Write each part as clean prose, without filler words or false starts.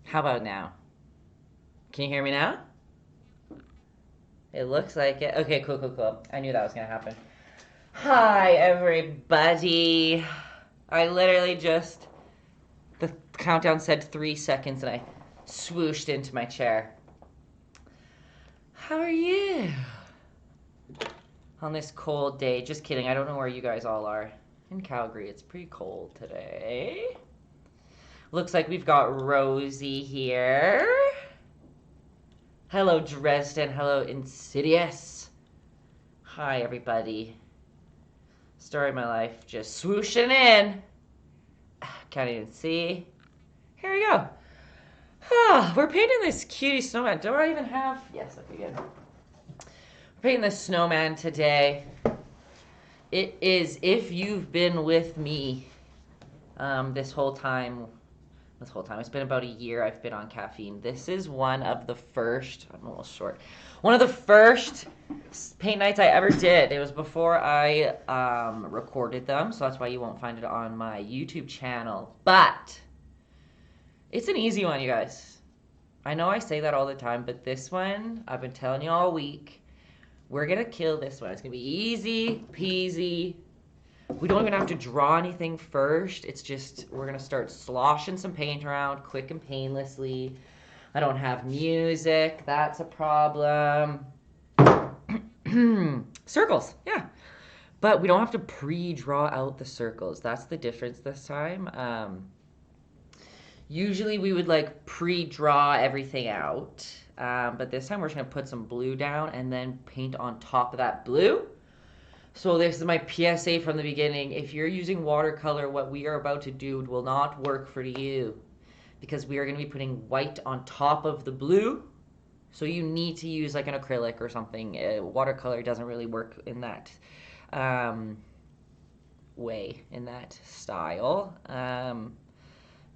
How about now? Can you hear me now? It looks like it. Okay, cool, cool, cool. I knew that was gonna happen. Hi, everybody. I literally just, the countdown said 3 seconds and I swooshed into my chair. How are you? On this cold day. Just kidding, I don't know where you guys all are. In Calgary, it's pretty cold today. Looks like we've got Rosie here. Hello, Dresden. Hello, Insidious. Hi, everybody. Story of my life, just swooshing in. Can't even see. Here we go. We're painting this cutie snowman. Do I even have? Yes, okay, good. We're painting this snowman today. It is, if you've been with me this whole time, it's been about a year I've been on caffeine. This is one of the first, I'm almost short, one of the first paint nights I ever did. It was before I recorded them, so that's why you won't find it on my YouTube channel. But it's an easy one, you guys. I know I say that all the time, but this one, I've been telling you all week, we're going to kill this one. It's going to be easy peasy. We don't even have to draw anything first. It's just, we're going to start sloshing some paint around quick and painlessly. I don't have music. That's a problem. Circles, yeah. But we don't have to pre-draw out the circles. That's the difference this time. Usually we would like pre-draw everything out. But this time we're just going to put some blue down and then paint on top of that blue. So this is my PSA from the beginning. If you're using watercolor, what we are about to do will not work for you, because we are going to be putting white on top of the blue. So you need to use like an acrylic or something. Watercolor doesn't really work in that. way in that style.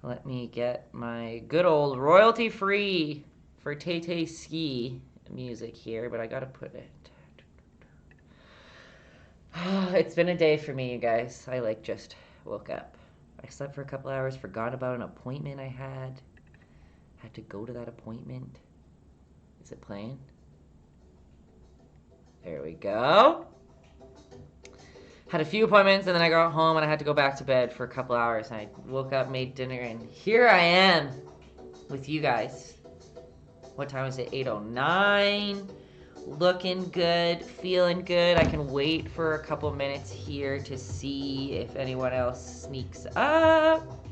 Let me get my good old royalty-free for Taytayski music here, but I gotta put it. It's been a day for me, you guys. I like just woke up. I slept for a couple hours, forgot about an appointment I had. Had to go to that appointment. Is it playing? There we go. Had a few appointments, and then I got home and I had to go back to bed for a couple hours. And I woke up, made dinner, and here I am with you guys. What time is it? 8:09. Looking good, feeling good. I can wait for a couple minutes here to see if anyone else sneaks up.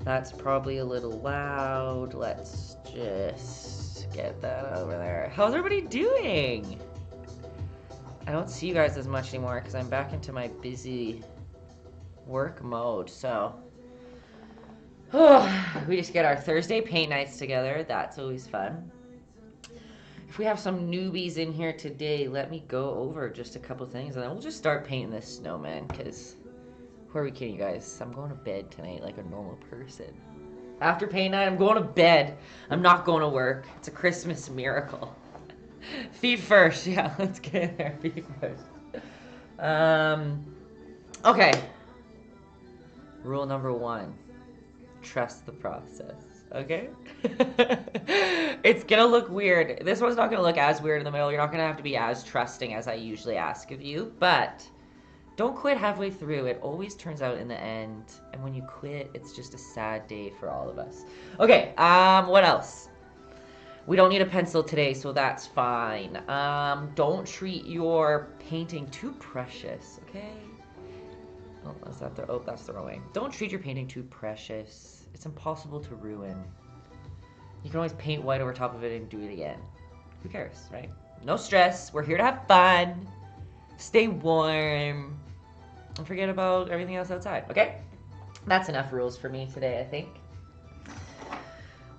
That's probably a little loud. Let's just get that over there. How's everybody doing? I don't see you guys as much anymore because I'm back into my busy work mode, so. We just get our Thursday paint nights together. That's always fun. If we have some newbies in here today, let me go over just a couple things, and then we'll just start painting this snowman, because who are we kidding, you guys? I'm going to bed tonight like a normal person. After paint night, I'm going to bed. I'm not going to work. It's a Christmas miracle. Feet first. Yeah, let's get there. Feet first. Okay. Rule number 1. Trust the process. Okay? It's gonna look weird. This one's not gonna look as weird in the middle. You're not gonna have to be as trusting as I usually ask of you, but don't quit halfway through. It always turns out in the end, and when you quit, it's just a sad day for all of us. Okay, what else? We don't need a pencil today, so that's fine. Don't treat your painting too precious, okay? Oh, that's the wrong way. Don't treat your painting too precious. It's impossible to ruin. You can always paint white over top of it and do it again. Who cares, right? No stress. We're here to have fun. Stay warm. And forget about everything else outside, okay? That's enough rules for me today, I think.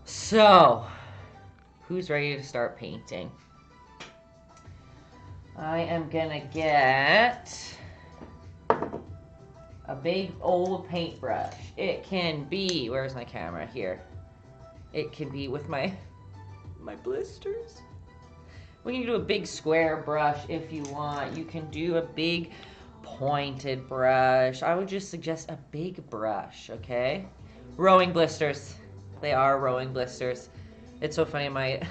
So, who's ready to start painting? I am gonna get a big old paintbrush. It can be, where's my camera? Here. It can be with my blisters. We can do a big square brush if you want. You can do a big pointed brush. I would just suggest a big brush, okay? Rowing blisters. They are rowing blisters. It's so funny, my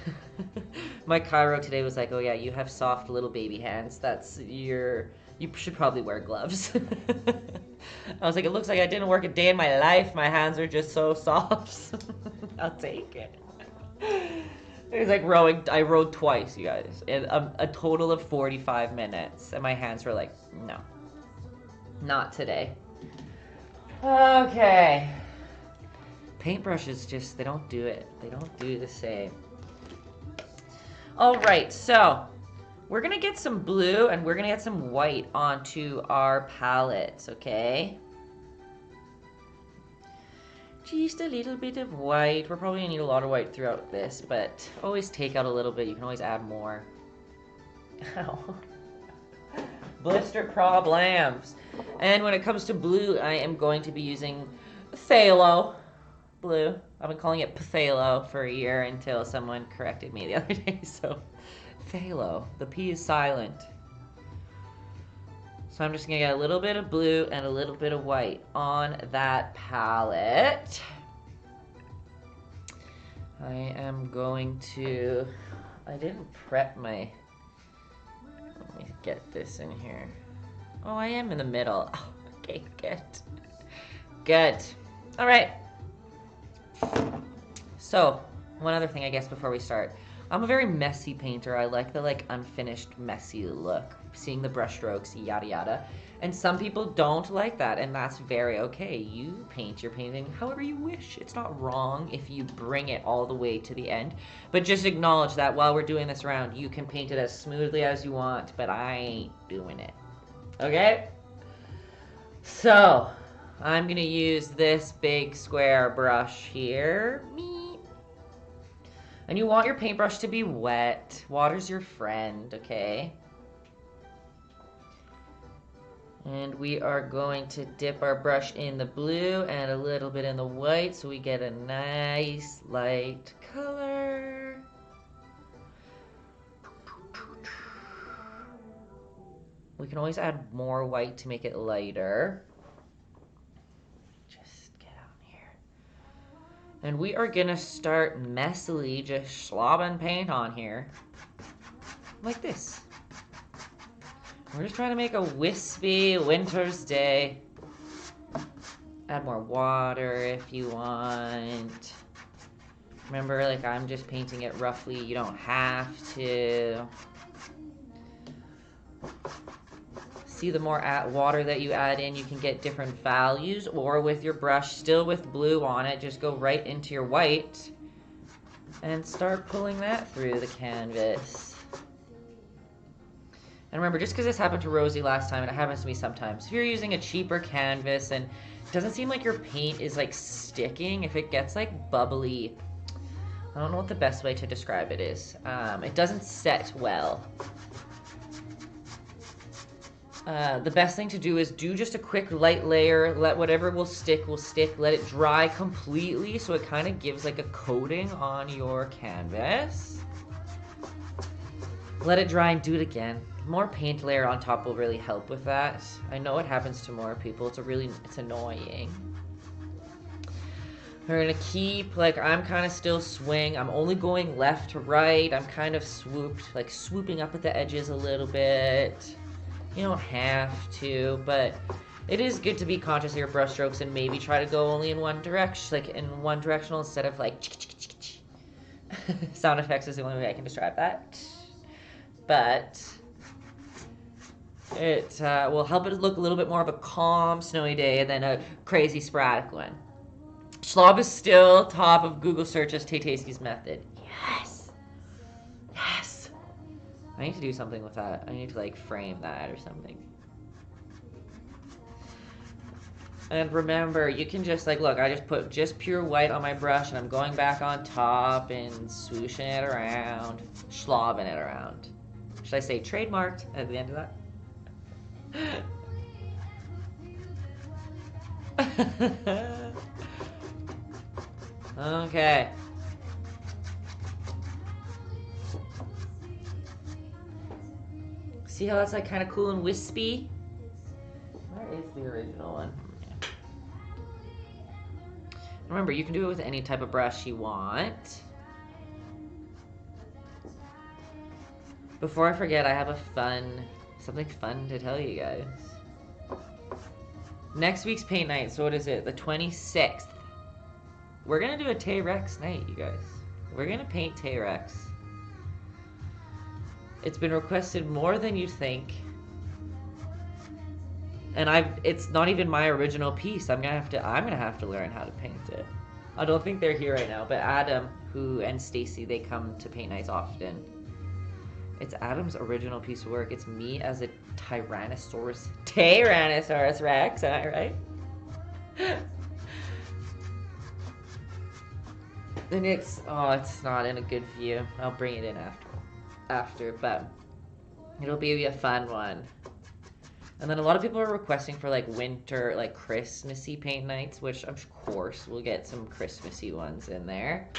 my Cairo today was like, oh yeah, you have soft little baby hands. You should probably wear gloves. I was like, it looks like I didn't work a day in my life. My hands are just so soft. I'll take it. It was like rowing. I rowed twice, you guys, in a total of 45 minutes. And my hands were like, no, not today. Okay. Paintbrushes just, they don't do it. They don't do the same. All right, so we're gonna get some blue and we're gonna get some white onto our palettes, okay? Just a little bit of white. We're probably gonna need a lot of white throughout this, but always take out a little bit. You can always add more. Ow. Blister problems. And when it comes to blue, I am going to be using phthalo blue. I've been calling it phthalo for a year until someone corrected me the other day, so phthalo. The P is silent. So I'm just gonna get a little bit of blue and a little bit of white on that palette. I am going to, I didn't prep my, let me get this in here. Oh, I am in the middle. Oh, okay, good. Good. All right. So, one other thing I guess before we start. I'm a very messy painter. I like the unfinished, messy look. Seeing the brush strokes, yada yada. And some people don't like that, and that's very okay. You paint your painting however you wish. It's not wrong if you bring it all the way to the end. But just acknowledge that while we're doing this round, you can paint it as smoothly as you want, but I ain't doing it. Okay? So, I'm gonna use this big square brush here. And you want your paintbrush to be wet. Water's your friend, okay? And we are going to dip our brush in the blue and a little bit in the white so we get a nice light color. We can always add more white to make it lighter. Just get out here. And we are gonna start messily just slobbing paint on here. Like this. We're just trying to make a wispy winter's day. Add more water if you want. Remember, like, I'm just painting it roughly. You don't have to. See, the more water that you add in, you can get different values. Or with your brush, still with blue on it, just go right into your white and start pulling that through the canvas. And remember, just because this happened to Rosie last time, and it happens to me sometimes, if you're using a cheaper canvas and it doesn't seem like your paint is like sticking, if it gets like bubbly, I don't know what the best way to describe it is. It doesn't set well. The best thing to do is do just a quick light layer, let whatever will stick, let it dry completely so it kind of gives like a coating on your canvas. Let it dry and do it again. More paint layer on top will really help with that. I know it happens to more people. It's annoying. We're gonna keep, like, I'm kind of still swing. I'm only going left to right. I'm kind of swooping up at the edges a little bit. You don't have to, but it is good to be conscious of your brush strokes and maybe try to go only in one direction, like in one directional instead of like sound effects is the only way I can describe that. But it will help it look a little bit more of a calm, snowy day than a crazy sporadic one. Schlob is still top of Google search as Taytayski's method. Yes! Yes! I need to do something with that. I need to, like, frame that or something. And remember, you can just, like, look, I just put just pure white on my brush, and I'm going back on top and swooshing it around, schlobbing it around. Should I say trademarked at the end of that? Okay. See how that's like kind of cool and wispy? Where is the original one? Yeah. Remember, you can do it with any type of brush you want. Before I forget, I have something fun to tell you guys. Next week's paint night, so what is it? The 26th. We're gonna do a Tay-Rex night, you guys. We're gonna paint Tay-Rex. It's been requested more than you'd think. And it's not even my original piece. I'm gonna have to learn how to paint it. I don't think they're here right now, but Adam, and Stacy, they come to paint nights often. It's Adam's original piece of work. It's me as a Tyrannosaurus Rex, am I right? And it's not in a good view. I'll bring it in after, but it'll be a fun one. And then a lot of people are requesting for like winter, like Christmassy paint nights, which of course we'll get some Christmassy ones in there.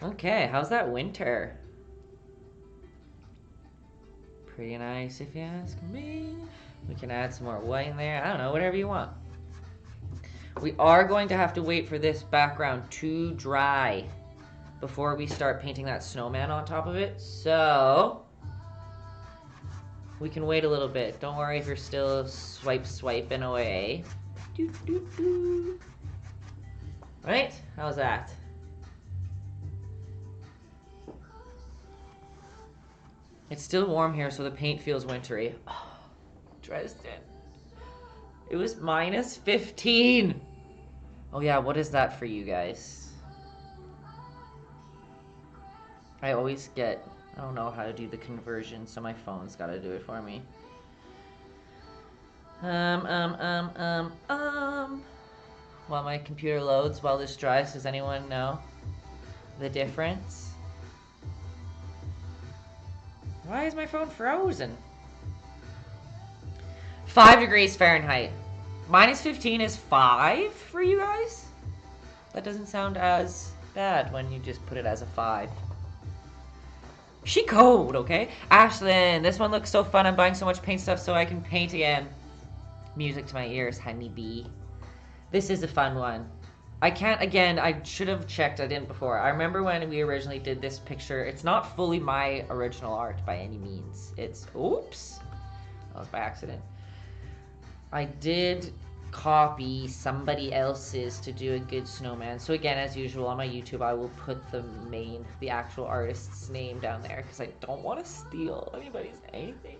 Okay, how's that winter? Pretty nice if you ask me. We can add some more white in there. I don't know, whatever you want. We are going to have to wait for this background to dry before we start painting that snowman on top of it. So we can wait a little bit. Don't worry if you're still swiping away. Right? How's that? It's still warm here, so the paint feels wintry. Oh, Dresden. It was minus 15. Oh yeah, what is that for you guys? I always I don't know how to do the conversion, so my phone's gotta do it for me. While my computer loads, while this dries, does anyone know the difference? Why is my phone frozen? 5 degrees Fahrenheit. Minus 15 is 5 for you guys? That doesn't sound as bad when you just put it as a 5. She cold, okay? Ashlyn, this one looks so fun. I'm buying so much paint stuff so I can paint again. Music to my ears, honeybee. This is a fun one. I can't, again, I should have checked. I didn't before. I remember when we originally did this picture. It's not fully my original art by any means. It's, oops. That was by accident. I did copy somebody else's to do a good snowman. So again, as usual on my YouTube, I will put the actual artist's name down there because I don't want to steal anybody's anything.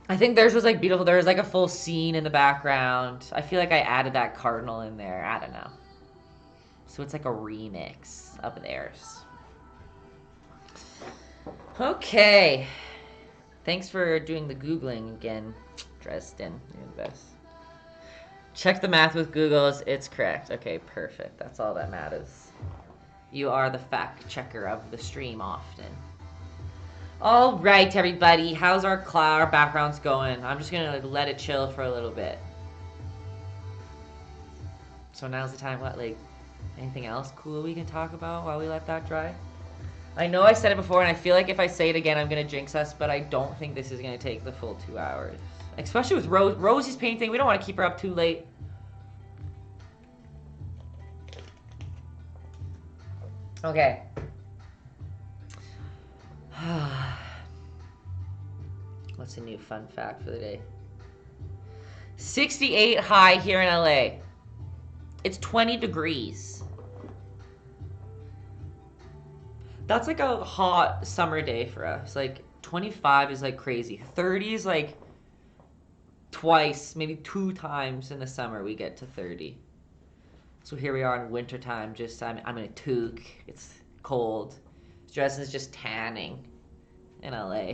I think theirs was like beautiful. There was like a full scene in the background. I feel like I added that cardinal in there. I don't know. So it's like a remix of theirs. Okay. Thanks for doing the Googling again, Dresden. You're the best. Check the math with Google's. It's correct. Okay, perfect. That's all that matters. You are the fact checker of the stream often. All right, everybody. How's our backgrounds going? I'm just going to let it chill for a little bit. So now's the time. What, like, anything else cool we can talk about while we let that dry? I know I said it before, and I feel like if I say it again, I'm going to jinx us, but I don't think this is going to take the full 2 hours. Especially with Rose. Rosie's painting. We don't want to keep her up too late. Okay. What's a new fun fact for the day? 68 high here in LA. It's 20 degrees. That's like a hot summer day for us. Like 25 is like crazy. 30 is like twice, maybe 2 times in the summer we get to 30. So here we are in winter time. Just I'm in a toque. It's cold. Dresden's just tanning in LA.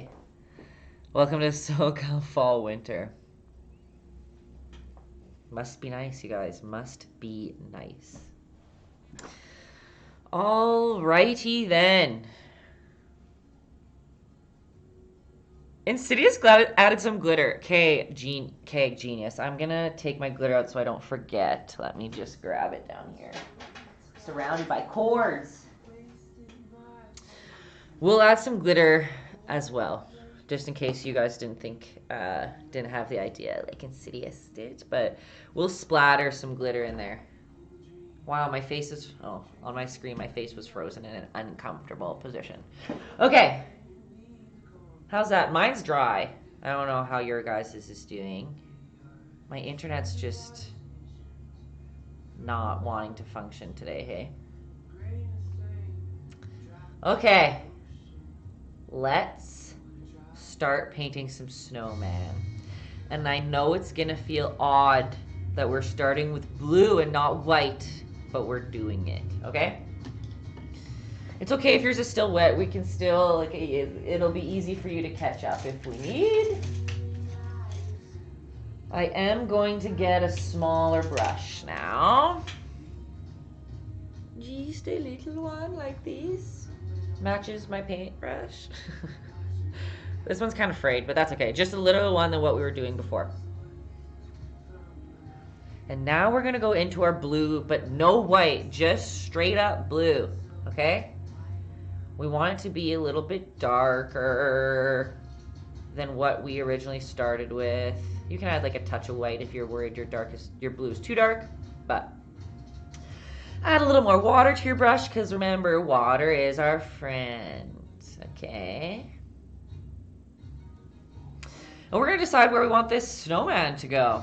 Welcome to SoCal fall winter. Must be nice, you guys. Must be nice. Alrighty then. Insidious added some glitter. Okay, genius. I'm gonna take my glitter out so I don't forget. Let me just grab it down here. Surrounded by cords. We'll add some glitter as well, just in case you guys didn't have the idea like Insidious did. But we'll splatter some glitter in there. Wow, my face is, on my screen, my face was frozen in an uncomfortable position. Okay. How's that? Mine's dry. I don't know how your guys' is doing. My internet's just not wanting to function today, hey? Okay. Let's start painting some snowman. And I know it's gonna feel odd that we're starting with blue and not white, but we're doing it, okay? It's okay if yours is still wet. We can still, like, it'll be easy for you to catch up if we need. I am going to get a smaller brush now. Just a little one like this. Matches my paintbrush. This one's kind of frayed, but that's okay. Just a little one than what we were doing before. And now we're gonna go into our blue, but no white, just straight up blue, okay? We want it to be a little bit darker than what we originally started with. You can add like a touch of white if you're worried your blue is too dark, but add a little more water to your brush, because remember, water is our friend, okay? And we're gonna decide where we want this snowman to go.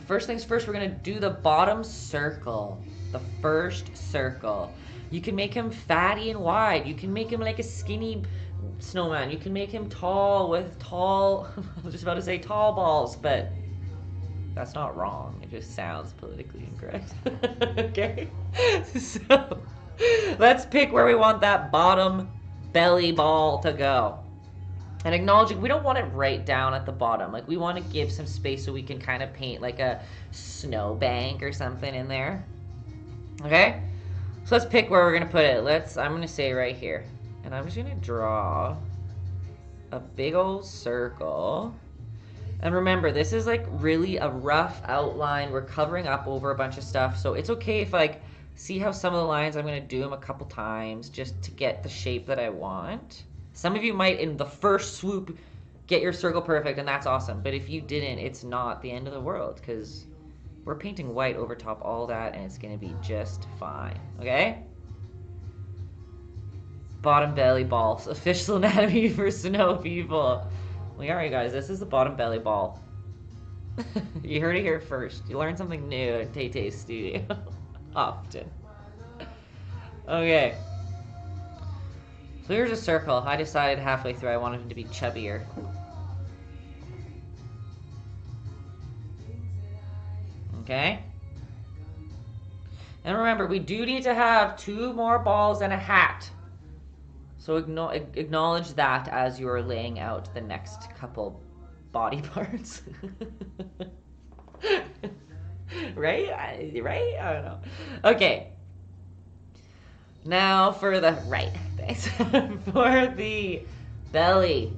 First things first, we're gonna do the bottom circle, the first circle. You can make him fatty and wide. You can make him like a skinny snowman. You can make him tall with tall, I was just about to say tall balls, but that's not wrong. It just sounds politically incorrect. Okay? So, let's pick where we want that bottom belly ball to go. And acknowledging we don't want it right down at the bottom. Like, we want to give some space so we can kind of paint like a snowbank or something in there. Okay? So let's pick where we're going to put it. I'm going to say right here. And I'm just going to draw a big old circle. And remember, this is like really a rough outline. We're covering up over a bunch of stuff. So it's okay if like, see how some of the lines, I'm going to do them a couple times just to get the shape that I want. Some of you might, in the first swoop, get your circle perfect, and that's awesome. But if you didn't, it's not the end of the world, because we're painting white over top all that, and it's going to be just fine, okay? Bottom belly balls. Official anatomy for snow people. Well, alright guys, this is the bottom belly ball. You heard it here first. You learn something new at Taytay's studio. Often. Okay. So here's a circle. I decided halfway through I wanted him to be chubbier. Okay? And remember, we do need to have 2 more balls and a hat. So acknowledge that as you are laying out the next couple body parts. Right? Right? I don't know. Okay. Now for the right. Thanks. For the belly.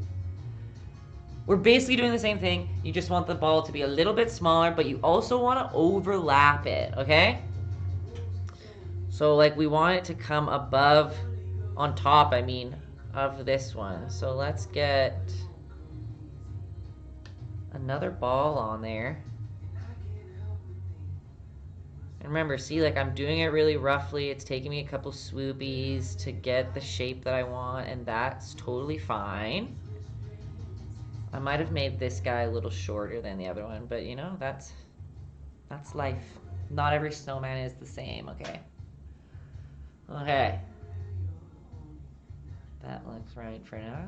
We're basically doing the same thing. You just want the ball to be a little bit smaller, but you also want to overlap it, okay? So like we want it to come above, on top, I mean, of this one. So let's get another ball on there. And remember, see, like I'm doing it really roughly. It's taking me a couple swoopies to get the shape that I want, and that's totally fine. I might have made this guy a little shorter than the other one, but you know, that's life. Not every snowman is the same, okay? Okay. That looks right for now.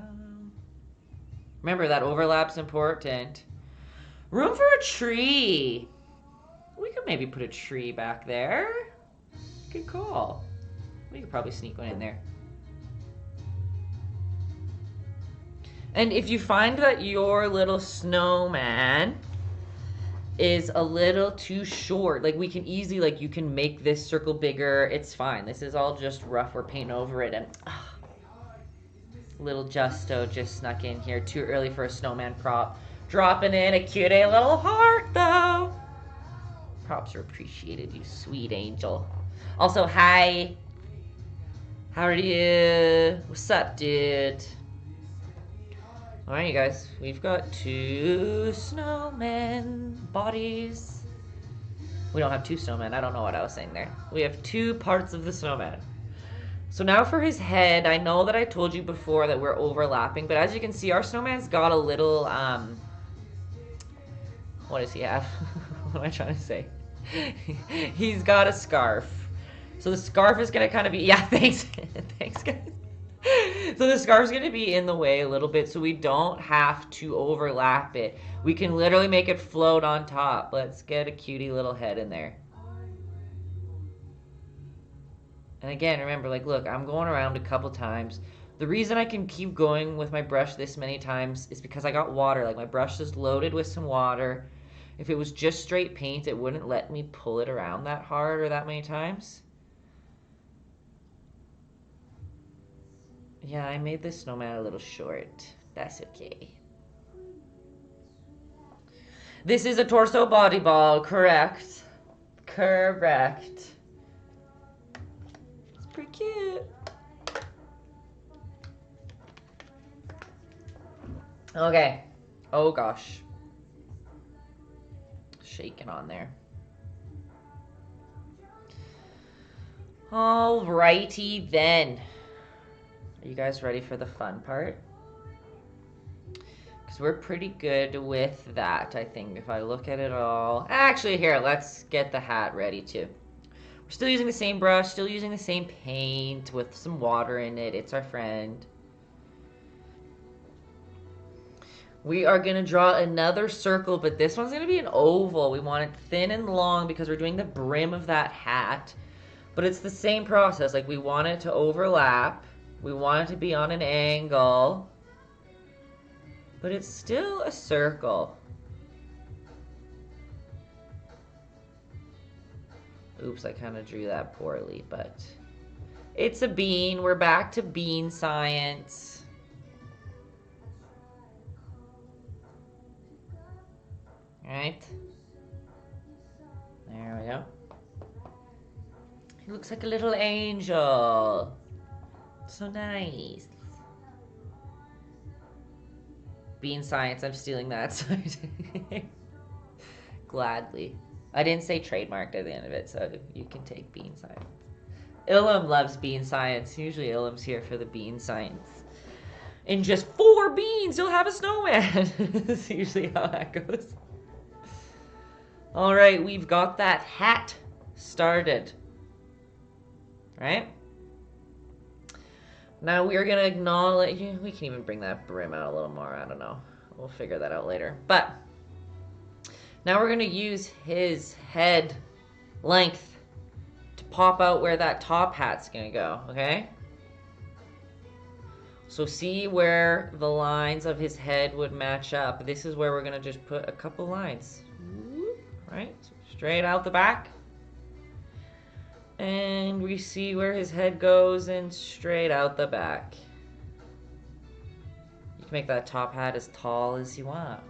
Remember, that overlap's important. Room for a tree. We could maybe put a tree back there. Good call. We could probably sneak one in there. And if you find that your little snowman is a little too short, like we can easily, like you can make this circle bigger. It's fine. This is all just rough. We're painting over it. And little Justo just snuck in here. Too early for a snowman prop. Dropping in a cutie little heart though. Props are appreciated, you sweet angel. Also, hi. How are you? What's up, dude? Alright, you guys. We've got 2 snowmen bodies. We don't have 2 snowmen. I don't know what I was saying there. We have 2 parts of the snowman. So now for his head, I know that I told you before that we're overlapping, but as you can see, our snowman's got a little, what does he have? What am I trying to say? He's got a scarf. So the scarf is going to kind of be, yeah, thanks. Thanks, guys. So the scarf's going to be in the way a little bit, so we don't have to overlap it. We can literally make it float on top. Let's get a cutie little head in there. And again, remember, like, look, I'm going around a couple times. The reason I can keep going with my brush this many times is because I got water. Like, my brush is loaded with some water. If it was just straight paint, it wouldn't let me pull it around that hard or that many times. Yeah, I made this snowman a little short. That's okay. This is a torso body ball, correct. Correct. It's pretty cute. Okay. Oh gosh. Shaking on there. Alrighty then. Are you guys ready for the fun part? Because we're pretty good with that, I think, if I look at it all. Actually, here, let's get the hat ready, too. We're still using the same brush, still using the same paint with some water in it. It's our friend. We are going to draw another circle, but this one's going to be an oval. We want it thin and long because we're doing the brim of that hat. But it's the same process. Like, we want it to overlap. We want it to be on an angle. But it's still a circle. Oops, I kind of drew that poorly, but it's a bean. We're back to bean science. Alright. There we go. He looks like a little angel. So nice. Bean science, I'm stealing that. Gladly. I didn't say trademarked at the end of it, so you can take bean science. Ilum loves bean science. Usually Ilum's here for the bean science. In just 4 beans, you'll have a snowman. That's usually how that goes. Alright, we've got that hat started. Right? Now we're going to acknowledge... We can even bring that brim out a little more. I don't know. We'll figure that out later. But now we're going to use his head length to pop out where that top hat's going to go. Okay? So see where the lines of his head would match up. This is where we're going to just put a couple lines. Right? So straight out the back. And we see where his head goes and straight out the back. You can make that top hat as tall as you want.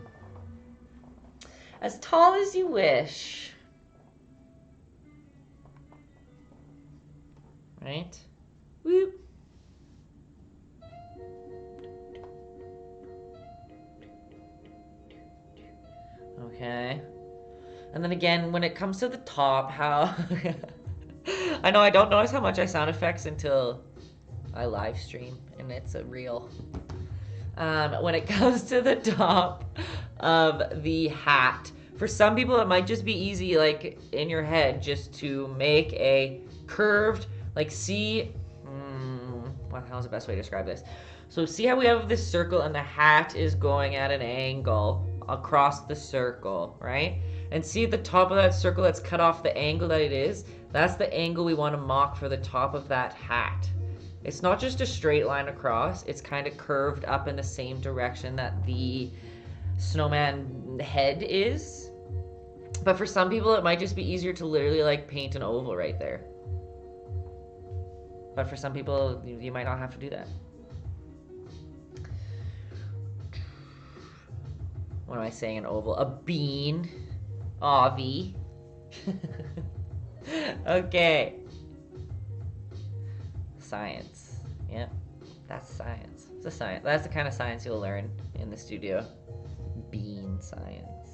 As tall as you wish. Right? Whoop. Okay. And then again, when it comes to the top, how... I know I don't notice how much I sound effects until I live stream, and it's a reel. When it comes to the top of the hat, for some people it might just be easy, like, in your head, just to make a curved, like, see... what the hell is the best way to describe this? So see how we have this circle and the hat is going at an angle across the circle, right? And see at the top of that circle that's cut off the angle that it is? That's the angle we want to mock for the top of that hat. It's not just a straight line across, it's kind of curved up in the same direction that the snowman head is. But for some people it might just be easier to literally like paint an oval right there. But for some people you might not have to do that. What am I saying, an oval? A bean. Avi. Okay. Science. Yep. That's science. It's a science. That's the kind of science you'll learn in the studio. Bean science.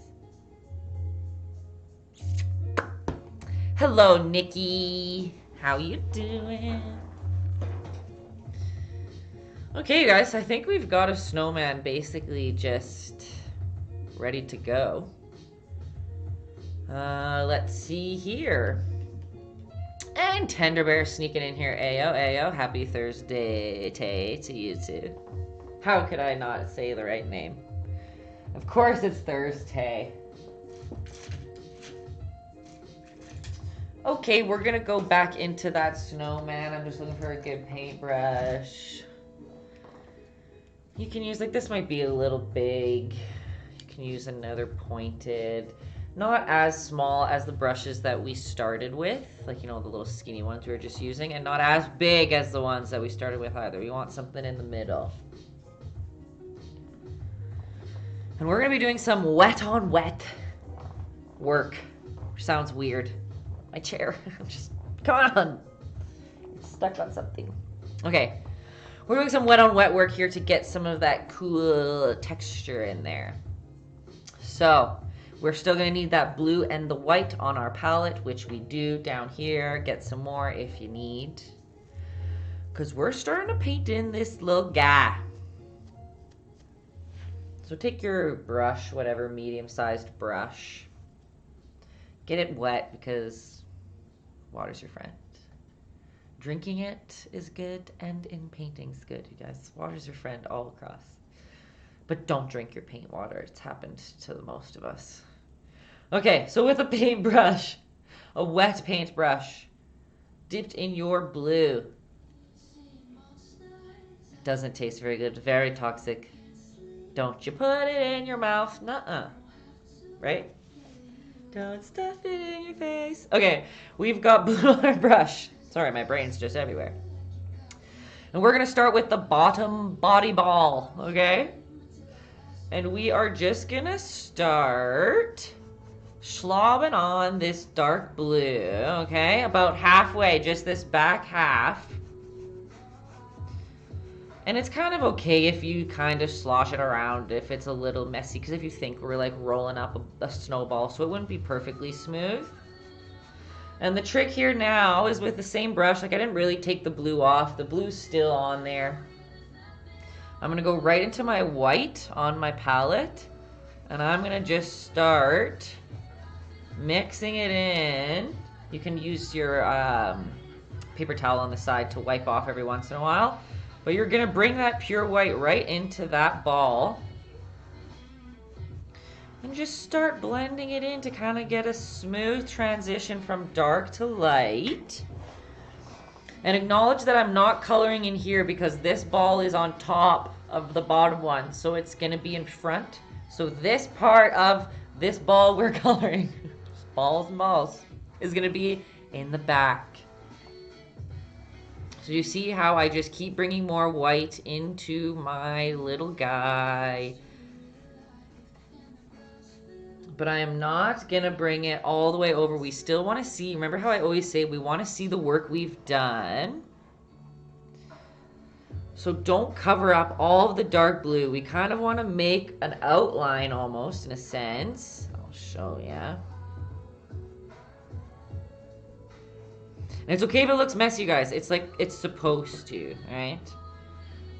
Hello, Nikki. How you doing? Okay, you guys. I think we've got a snowman basically just ready to go. Let's see here. And Tender Bear sneaking in here. Ayo, ayo. Happy Thursday, Tay, to you too. How could I not say the right name? Of course it's Thursday. Okay, we're gonna go back into that snowman. I'm just looking for a good paintbrush. You can use, like, this might be a little big. You can use another pointed. Not as small as the brushes that we started with, like, you know, the little skinny ones we were just using, and not as big as the ones that we started with either. We want something in the middle. And we're going to be doing some wet on wet work, which sounds weird. My chair, come on. It's stuck on something. Okay, we're doing some wet on wet work here to get some of that cool texture in there. So we're still going to need that blue and the white on our palette, which we do down here. Get some more if you need. Because we're starting to paint in this little guy. So take your brush, whatever medium-sized brush. Get it wet because water's your friend. Drinking it is good and in painting's good, you guys. Water's your friend all across. But don't drink your paint water. It's happened to the most of us. Okay, so with a paintbrush, a wet paintbrush, dipped in your blue. Doesn't taste very good, very toxic. Don't you put it in your mouth, nuh-uh. Right? Don't stuff it in your face. Okay, we've got blue on our brush. Sorry, my brain's just everywhere. And we're gonna start with the bottom body ball, okay? And we are just gonna start slobbing on this dark blue, okay? About halfway, just this back half. And it's kind of okay if you kind of slosh it around if it's a little messy, because if you think we're like rolling up a snowball, so it wouldn't be perfectly smooth. And the trick here now is with the same brush, like I didn't really take the blue off. The blue's still on there. I'm gonna go right into my white on my palette, and I'm gonna just start mixing it in. You can use your paper towel on the side to wipe off every once in a while. But you're gonna bring that pure white right into that ball and just start blending it in to kind of get a smooth transition from dark to light. And acknowledge that I'm not coloring in here because this ball is on top of the bottom one, so it's gonna be in front. So this part of this ball we're coloring, balls and balls, is gonna be in the back. So you see how I just keep bringing more white into my little guy. But I am not gonna bring it all the way over. We still wanna see, remember how I always say we wanna see the work we've done. So don't cover up all of the dark blue. We kind of wanna make an outline almost, in a sense. I'll show ya. And it's okay if it looks messy, you guys. It's like it's supposed to, right?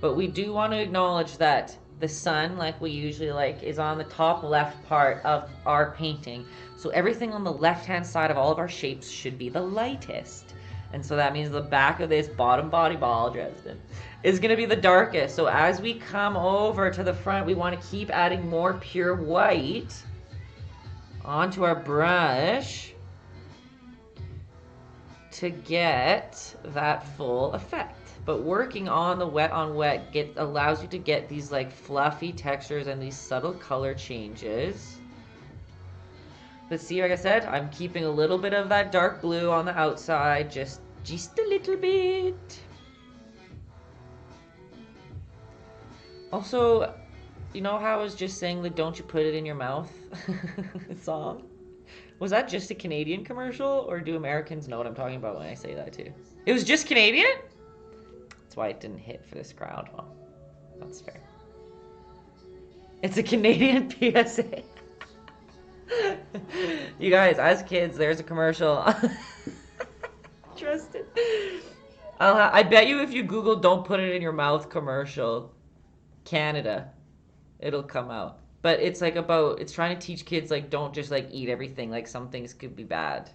But we do want to acknowledge that the sun, like we usually like, is on the top left part of our painting. So everything on the left-hand side of all of our shapes should be the lightest. And so that means the back of this bottom body ball, Dresden, is going to be the darkest. So as we come over to the front, we want to keep adding more pure white onto our brush to get that full effect. But working on the wet on wet allows you to get these like fluffy textures and these subtle color changes. But see, like I said, I'm keeping a little bit of that dark blue on the outside, just a little bit. Also, you know how I was just saying the "Don't You Put It in Your Mouth" song? Was that just a Canadian commercial, or do Americans know what I'm talking about when I say that too? It was just Canadian? That's why it didn't hit for this crowd. Well, that's fair. It's a Canadian PSA. You guys, as kids, there's a commercial. Trust it. I bet you if you Google "Don't Put It in Your Mouth" commercial, Canada, it'll come out. But it's like about, it's trying to teach kids, like, don't just, like, eat everything. Like, some things could be bad.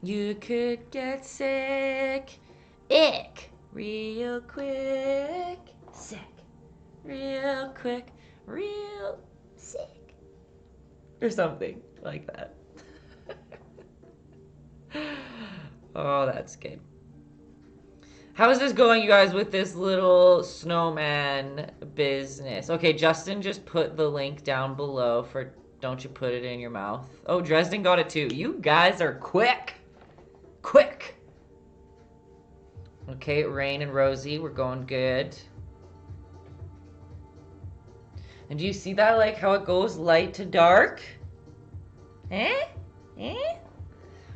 You could get sick. Ick. Real quick. Sick. Real quick. Real sick. Or something like that. Oh, that's good. How is this going, you guys, with this little snowman business? Okay, Justin just put the link down below for "Don't You Put It in Your Mouth." Oh, Dresden got it too. You guys are quick. Quick. Okay, Rain and Rosie, we're going good. And do you see that, like, how it goes light to dark? Eh? Eh?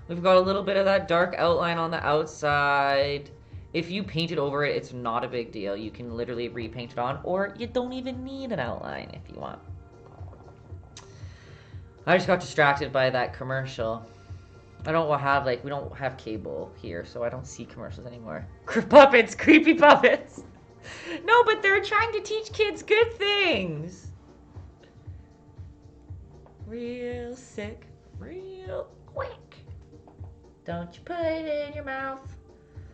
We've got a little bit of that dark outline on the outside. If you painted over it, it's not a big deal. You can literally repaint it on, or you don't even need an outline if you want. I just got distracted by that commercial. I don't have, like, we don't have cable here, so I don't see commercials anymore. Puppets, creepy puppets. No, but they're trying to teach kids good things. Real sick, real quick. Don't you put it in your mouth.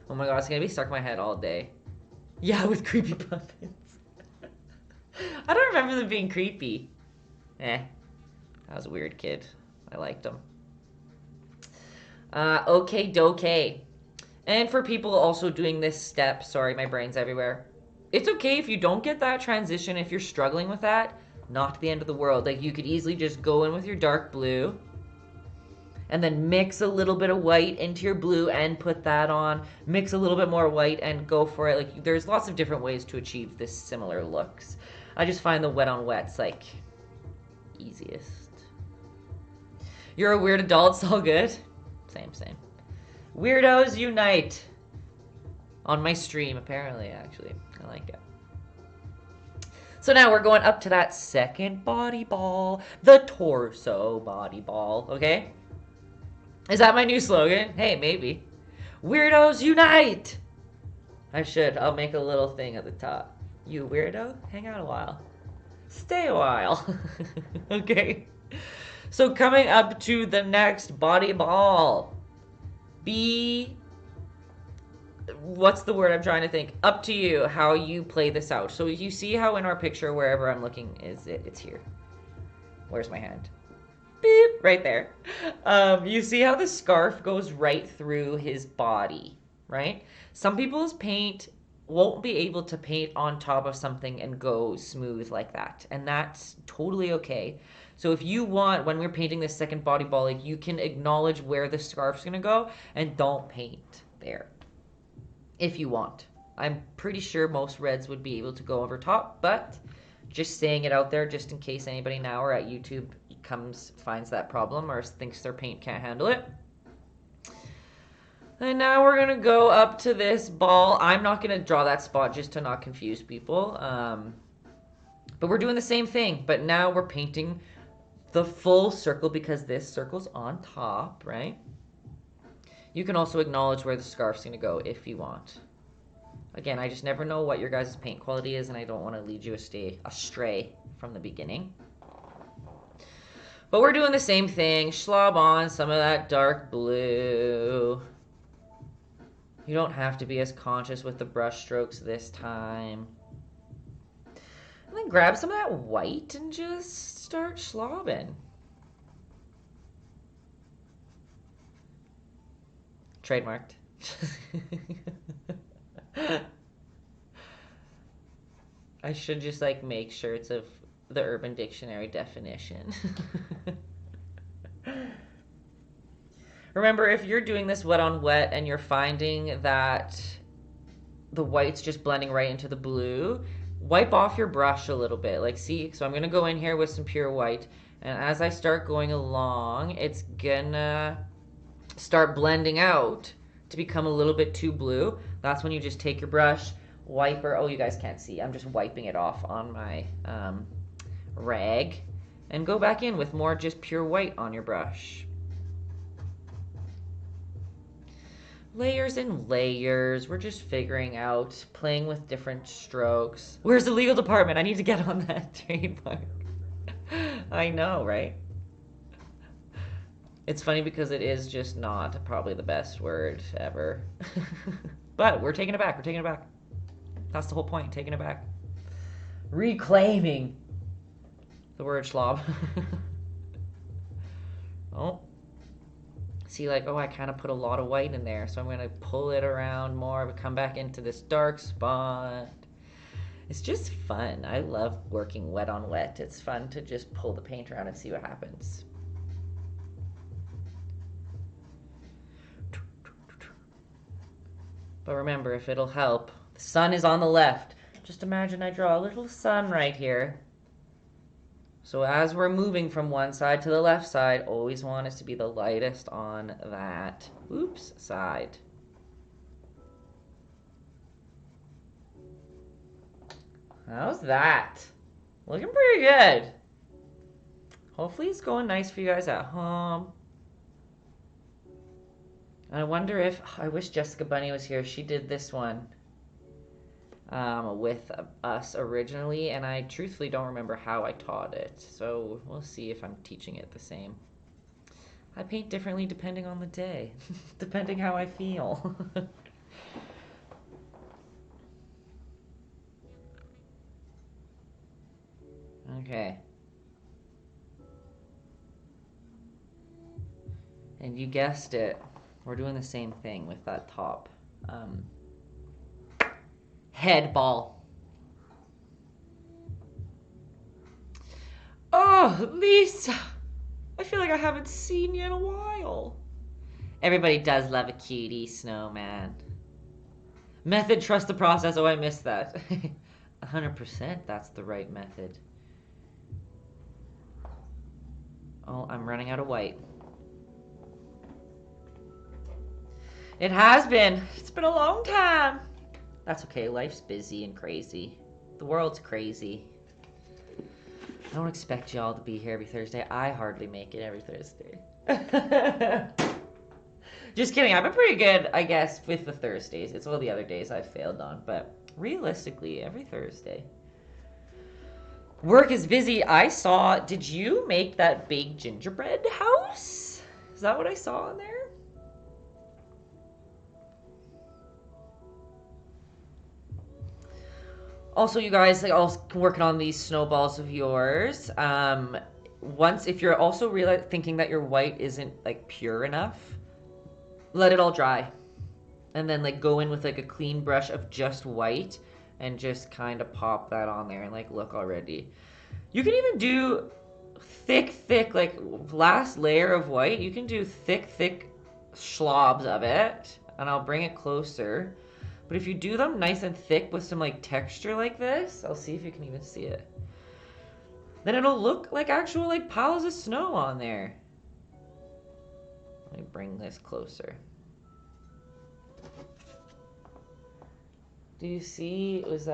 Oh my god, it's gonna be stuck in my head all day. Yeah, with creepy puppets. I don't remember them being creepy. I was a weird kid. I liked them. Okay, doke. And for people also doing this step, sorry, my brain's everywhere. It's okay if you don't get that transition. If you're struggling with that, not the end of the world. Like, you could easily just go in with your dark blue and then mix a little bit of white into your blue and put that on. Mix a little bit more white and go for it. Like, there's lots of different ways to achieve this similar looks. I just find the wet on wet's like easiest. You're a weird adult, it's all good. Same. Weirdos unite. On my stream, apparently, actually. I like it. So now we're going up to that second body ball. The torso body ball, okay? Is that my new slogan? Hey, maybe. Weirdos unite! I'll make a little thing at the top. You weirdo, hang out a while. Stay a while. Okay. So coming up to the next body ball. What's the word I'm trying to think? Up to you how you play this out. So you see how in our picture, wherever I'm looking, it's here. Where's my hand? Beep, right there. You see how the scarf goes right through his body, right? Some people's paint won't be able to paint on top of something and go smooth like that. And that's totally okay. So if you want, when we're painting this second body ball, like, you can acknowledge where the scarf's gonna go and don't paint there. If you want. I'm pretty sure most reds would be able to go over top, but just saying it out there just in case anybody now or at YouTube finds that problem or thinks their paint can't handle it. And now we're gonna go up to this ball. I'm not gonna draw that spot just to not confuse people. But we're doing the same thing, but now we're painting the full circle because this circle's on top, right? You can also acknowledge where the scarf's gonna go if you want. Again, I just never know what your guys' paint quality is, and I don't want to lead you astray from the beginning. But we're doing the same thing. Schlob on some of that dark blue. You don't have to be as conscious with the brush strokes this time. And then grab some of that white and just start schlobbing. Trademarked. I should just like make shirts of the Urban Dictionary definition. Remember, if you're doing this wet on wet and you're finding that the white's just blending right into the blue, wipe off your brush a little bit. Like, see, so I'm gonna go in here with some pure white, and as I start going along, it's gonna start blending out to become a little bit too blue. That's when you just take your brush, wiper. Oh, you guys can't see. I'm just wiping it off on my rag, and go back in with more just pure white on your brush. Layers and layers. We're just figuring out, playing with different strokes. Where's the legal department? I need to get on that trademark. I know, right? It's funny because it is just not probably the best word ever. But we're taking it back. We're taking it back. That's the whole point, taking it back. Reclaiming the word schlob. Oh. See, like, oh, I kind of put a lot of white in there, so I'm going to pull it around more, but come back into this dark spot. It's just fun. I love working wet on wet. It's fun to just pull the paint around and see what happens. But remember, if it'll help, the sun is on the left. Just imagine I draw a little sun right here. So as we're moving from one side to the left side, always want it to be the lightest on that, side. How's that? Looking pretty good. Hopefully it's going nice for you guys at home. I wonder if, I wish Jessica Bunny was here. She did this one with us originally, and I truthfully don't remember how I taught it. So we'll see if I'm teaching it the same. I paint differently depending on the day, depending how I feel. Okay. And you guessed it. We're doing the same thing with that top head ball. Oh, Lisa! I feel like I haven't seen you in a while. Everybody does love a cutie snowman. Method, trust the process. Oh, I missed that. 100% that's the right method. Oh, I'm running out of white. It has been. It's been a long time. That's okay. Life's busy and crazy. The world's crazy. I don't expect y'all to be here every Thursday. I hardly make it every Thursday. Just kidding. I've been pretty good, I guess, with the Thursdays. It's all the other days I've failed on. But realistically, every Thursday. Work is busy. I saw... Did you make that big gingerbread house? Is that what I saw in there? Also, you guys, like, also working on these snowballs of yours. Once, if you're also really thinking that your white isn't like pure enough, let it all dry, and then like go in with like a clean brush of just white, and just kind of pop that on there, and like look already. You can even do thick, like last layer of white. You can do thick slobs of it, and I'll bring it closer. But if you do them nice and thick with some like texture like this, I'll see if you can even see it. Then it'll look like actual like piles of snow on there. Let me bring this closer. Do you see, is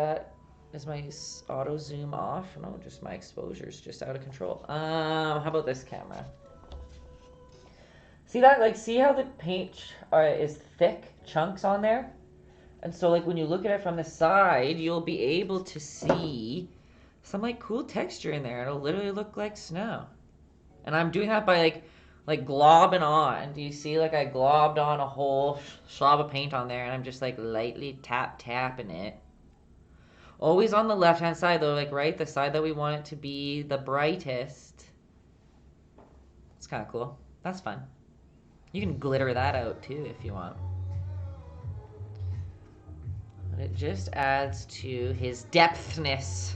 my auto zoom off? No, just my exposure's just out of control. How about this camera? See that, like, see how the paint is thick chunks on there? And so, like, when you look at it from the side, you'll be able to see some, like, cool texture in there. It'll literally look like snow. And I'm doing that by, like globbing on. Do you see, like, I globbed on a whole slob of paint on there, and I'm just, like, lightly tapping it. Always on the left-hand side, though, like, right? The side that we want it to be the brightest. It's kind of cool. That's fun. You can glitter that out, too, if you want. It just adds to his depthness.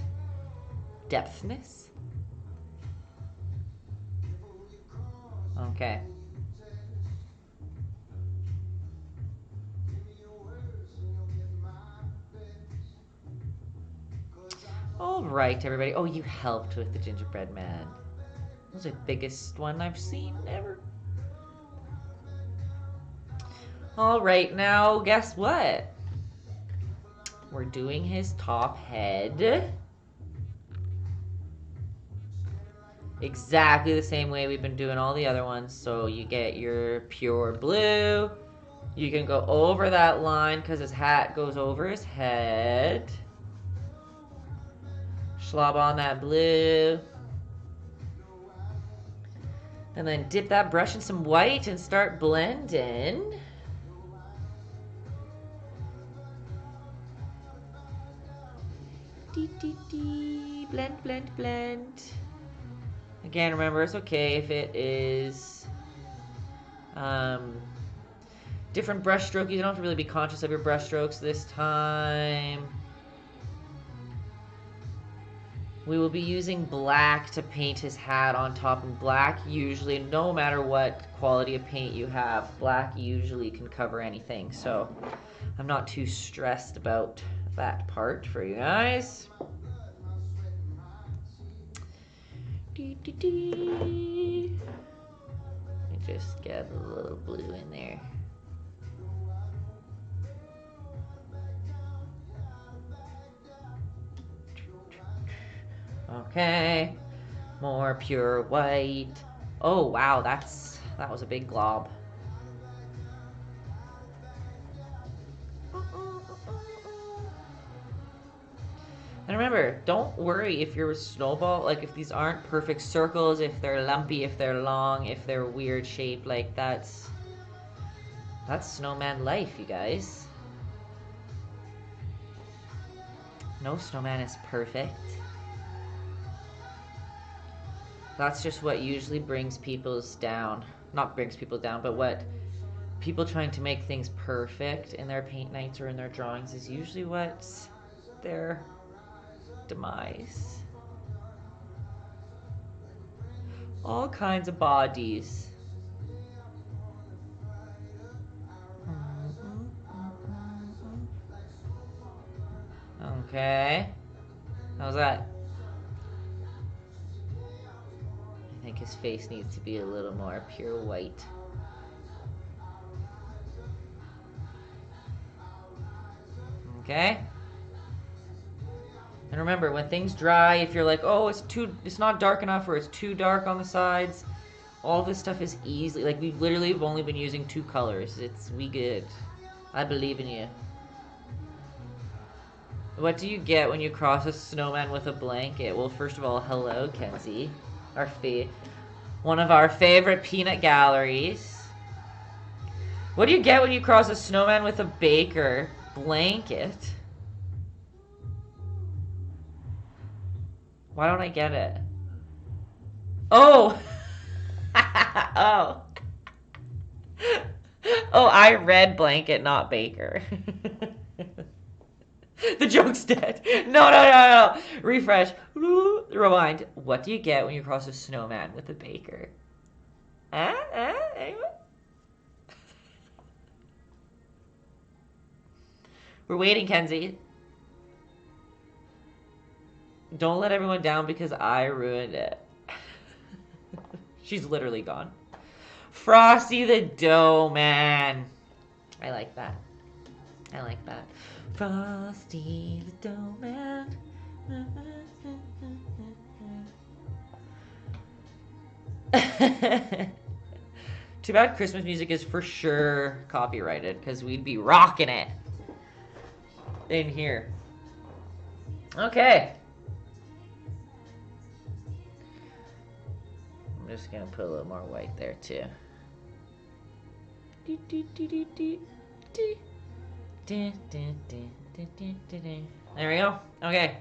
Depthness? Okay. All right, everybody. Oh, you helped with the gingerbread man. That was the biggest one I've seen ever. All right, now guess what? We're doing his top head. Exactly the same way we've been doing all the other ones. So you get your pure blue. You can go over that line because his hat goes over his head. Slob on that blue. And then dip that brush in some white and start blending. Blend, blend, blend. Again, remember, it's okay if it is different brush stroke. You don't have to really be conscious of your brush strokes this time. We will be using black to paint his hat on top, and black usually, no matter what quality of paint you have, black usually can cover anything. So I'm not too stressed about that part for you guys. Let me just get a little blue in there. Okay, more pure white. Oh wow, that was a big glob. And remember, don't worry if your snowball, like if these aren't perfect circles, if they're lumpy, if they're long, if they're weird shaped, like that's snowman life, you guys. No snowman is perfect. That's just what usually brings people's down. Not brings people down, but what people trying to make things perfect in their paint nights or in their drawings is usually what's their demise. All kinds of bodies. Okay. How's that? I think his face needs to be a little more pure white. Okay? And remember, when things dry, if you're like, oh, it's not dark enough or it's too dark on the sides, all this stuff is easily, like, we've literally only been using 2 colors. We good. I believe in you. What do you get when you cross a snowman with a blanket? Well, first of all, hello, Kenzie. One of our favorite peanut galleries. What do you get when you cross a snowman with a baker blanket? Why don't I get it? Oh! Oh. Oh, I read blanket, not baker. The joke's dead. No. Refresh. Rewind. What do you get when you cross a snowman with a baker? Anyone? We're waiting, Kenzie. Don't let everyone down because I ruined it. She's literally gone. Frosty the Dough Man. I like that. I like that. Frosty the Dough Man. Too bad Christmas music is for sure copyrighted, because we'd be rocking it in here. Okay. I'm just gonna put a little more white there too. There we go. Okay.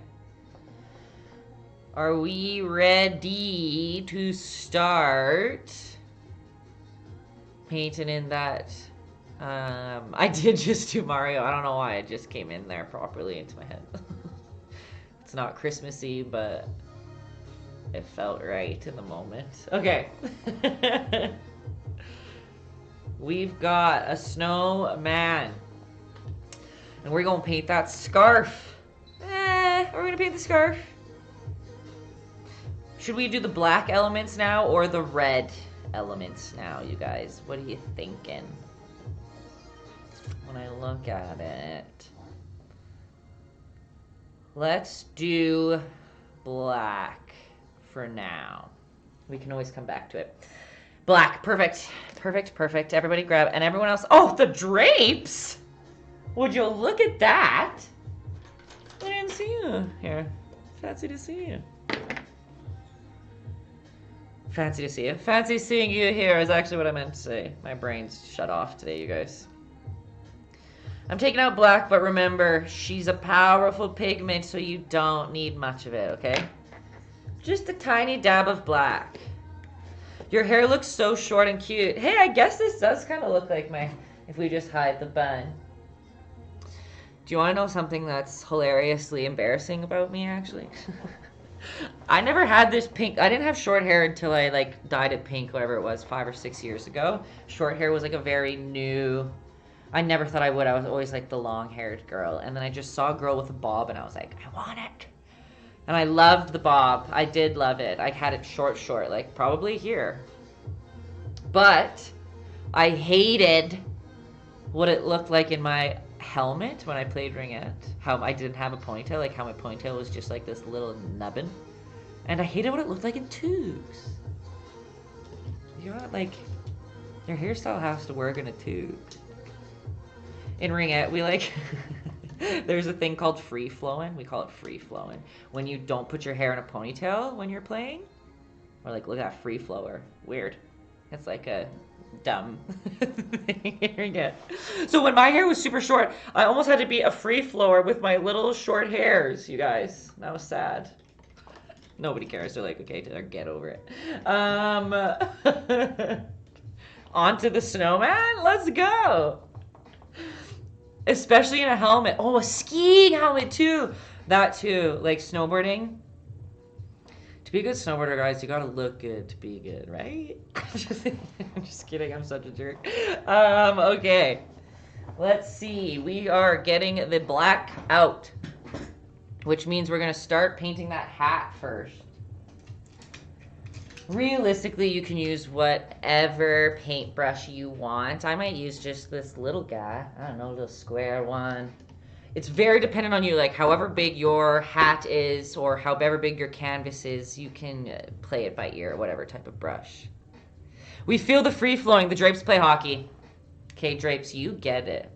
Are we ready to start painting in that? I did just do Mario. I don't know why it just came in there properly into my head. It's not Christmassy, but it felt right in the moment. Okay. We've got a snowman. And we're going to paint that scarf. Are we going to paint the scarf? Should we do the black elements now or the red elements now, you guys? What are you thinking? When I look at it. Let's do black for now. We can always come back to it. Black, perfect. Perfect. Everybody grab, and everyone else. Oh, the drapes! Would you look at that? I didn't see you here. Fancy to see you. Fancy to see you. Fancy seeing you here is actually what I meant to say. My brain's shut off today, you guys. I'm taking out black, but remember, she's a powerful pigment, so you don't need much of it, okay? Just a tiny dab of black. Your hair looks so short and cute. Hey, I guess this does kind of look like my, if we just hide the bun. Do you want to know something that's hilariously embarrassing about me, actually? I never had this pink. I didn't have short hair until I, like, dyed it pink, whatever it was, 5 or 6 years ago. Short hair was, like, a very new... I never thought I would. I was always, like, the long-haired girl. And then I just saw a girl with a bob, and I was like, I want it. And I loved the bob. I did love it. I had it short, like, probably here. But I hated what it looked like in my helmet when I played ringette. How I didn't have a ponytail, like how my ponytail was just like this little nubbin. And I hated what it looked like in tubes. You know what, like, your hairstyle has to work in a tube. In ringette, we like, there's a thing called free flowing. We call it free flowing. When you don't put your hair in a ponytail when you're playing. Or like, look at that free flower. Weird. It's like a dumb thing. Yeah. So when my hair was super short, I almost had to be a free flower with my little short hairs, you guys. That was sad. Nobody cares. They're like, okay, get over it. Onto the snowman? Let's go. Especially in a helmet. Oh, a skiing helmet too. That too. Like snowboarding. To be a good snowboarder, guys, you gotta look good to be good, right? I'm just kidding. I'm such a jerk. Okay. Let's see. We are getting the black out, which means we're gonna start painting that hat first. Realistically, you can use whatever paintbrush you want. I might use just this little guy. I don't know, a little square one. It's very dependent on you, like however big your hat is or however big your canvas is, you can play it by ear, whatever type of brush. We feel the free flowing. The Drapes play hockey. Okay, Drapes, you get it.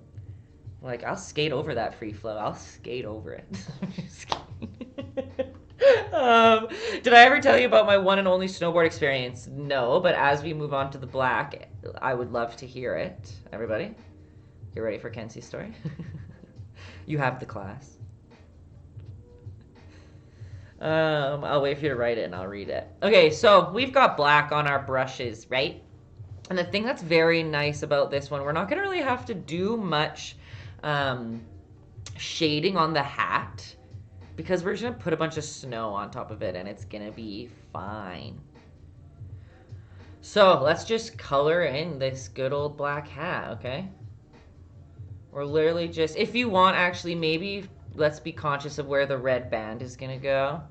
Like, I'll skate over that free flow. I'll skate over it. Just kidding. Did I ever tell you about my one and only snowboard experience? No, but as we move on to the black, I would love to hear it. Everybody, you ready for Kenzie's story? You have the class. I'll wait for you to write it and I'll read it. Okay, so we've got black on our brushes, right? And the thing that's very nice about this one, we're not going to really have to do much shading on the hat because we're just going to put a bunch of snow on top of it and it's going to be fine. So let's just color in this good old black hat, okay? We're literally just, if you want, actually, maybe let's be conscious of where the red band is going to go.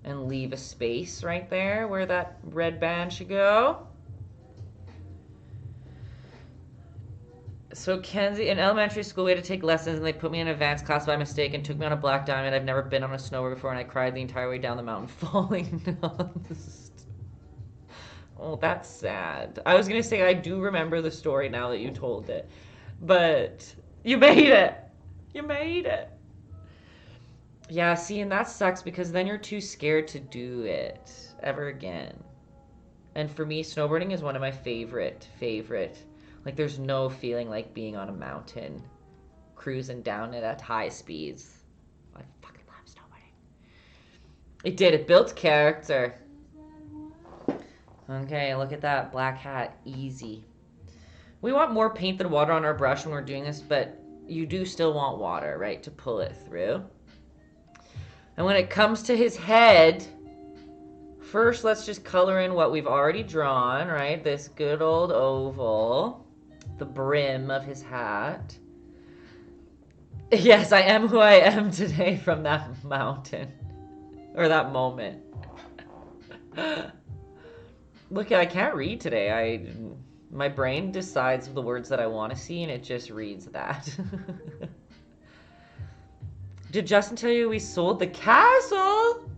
And leave a space right there where that red band should go. So Kenzie, in elementary school, we had to take lessons, and they put me in an advanced class by mistake and took me on a black diamond. I've never been on a snowboard before, and I cried the entire way down the mountain, falling down the Oh, that's sad. I was going to say, I do remember the story now that you told it. But you made it. You made it. Yeah, see, and that sucks because then you're too scared to do it ever again. And for me, snowboarding is one of my favorite. Like, there's no feeling like being on a mountain, cruising down it at high speeds. I fucking love snowboarding. It did. It built character. Okay, look at that black hat. Easy. We want more paint than water on our brush when we're doing this, but you do still want water, right, to pull it through. And when it comes to his head, first let's just color in what we've already drawn, right? This good old oval, the brim of his hat. Yes, I am who I am today from that mountain, or that moment. Look, I can't read today. My brain decides the words that I want to see, and it just reads that. Did Justin tell you we sold the castle?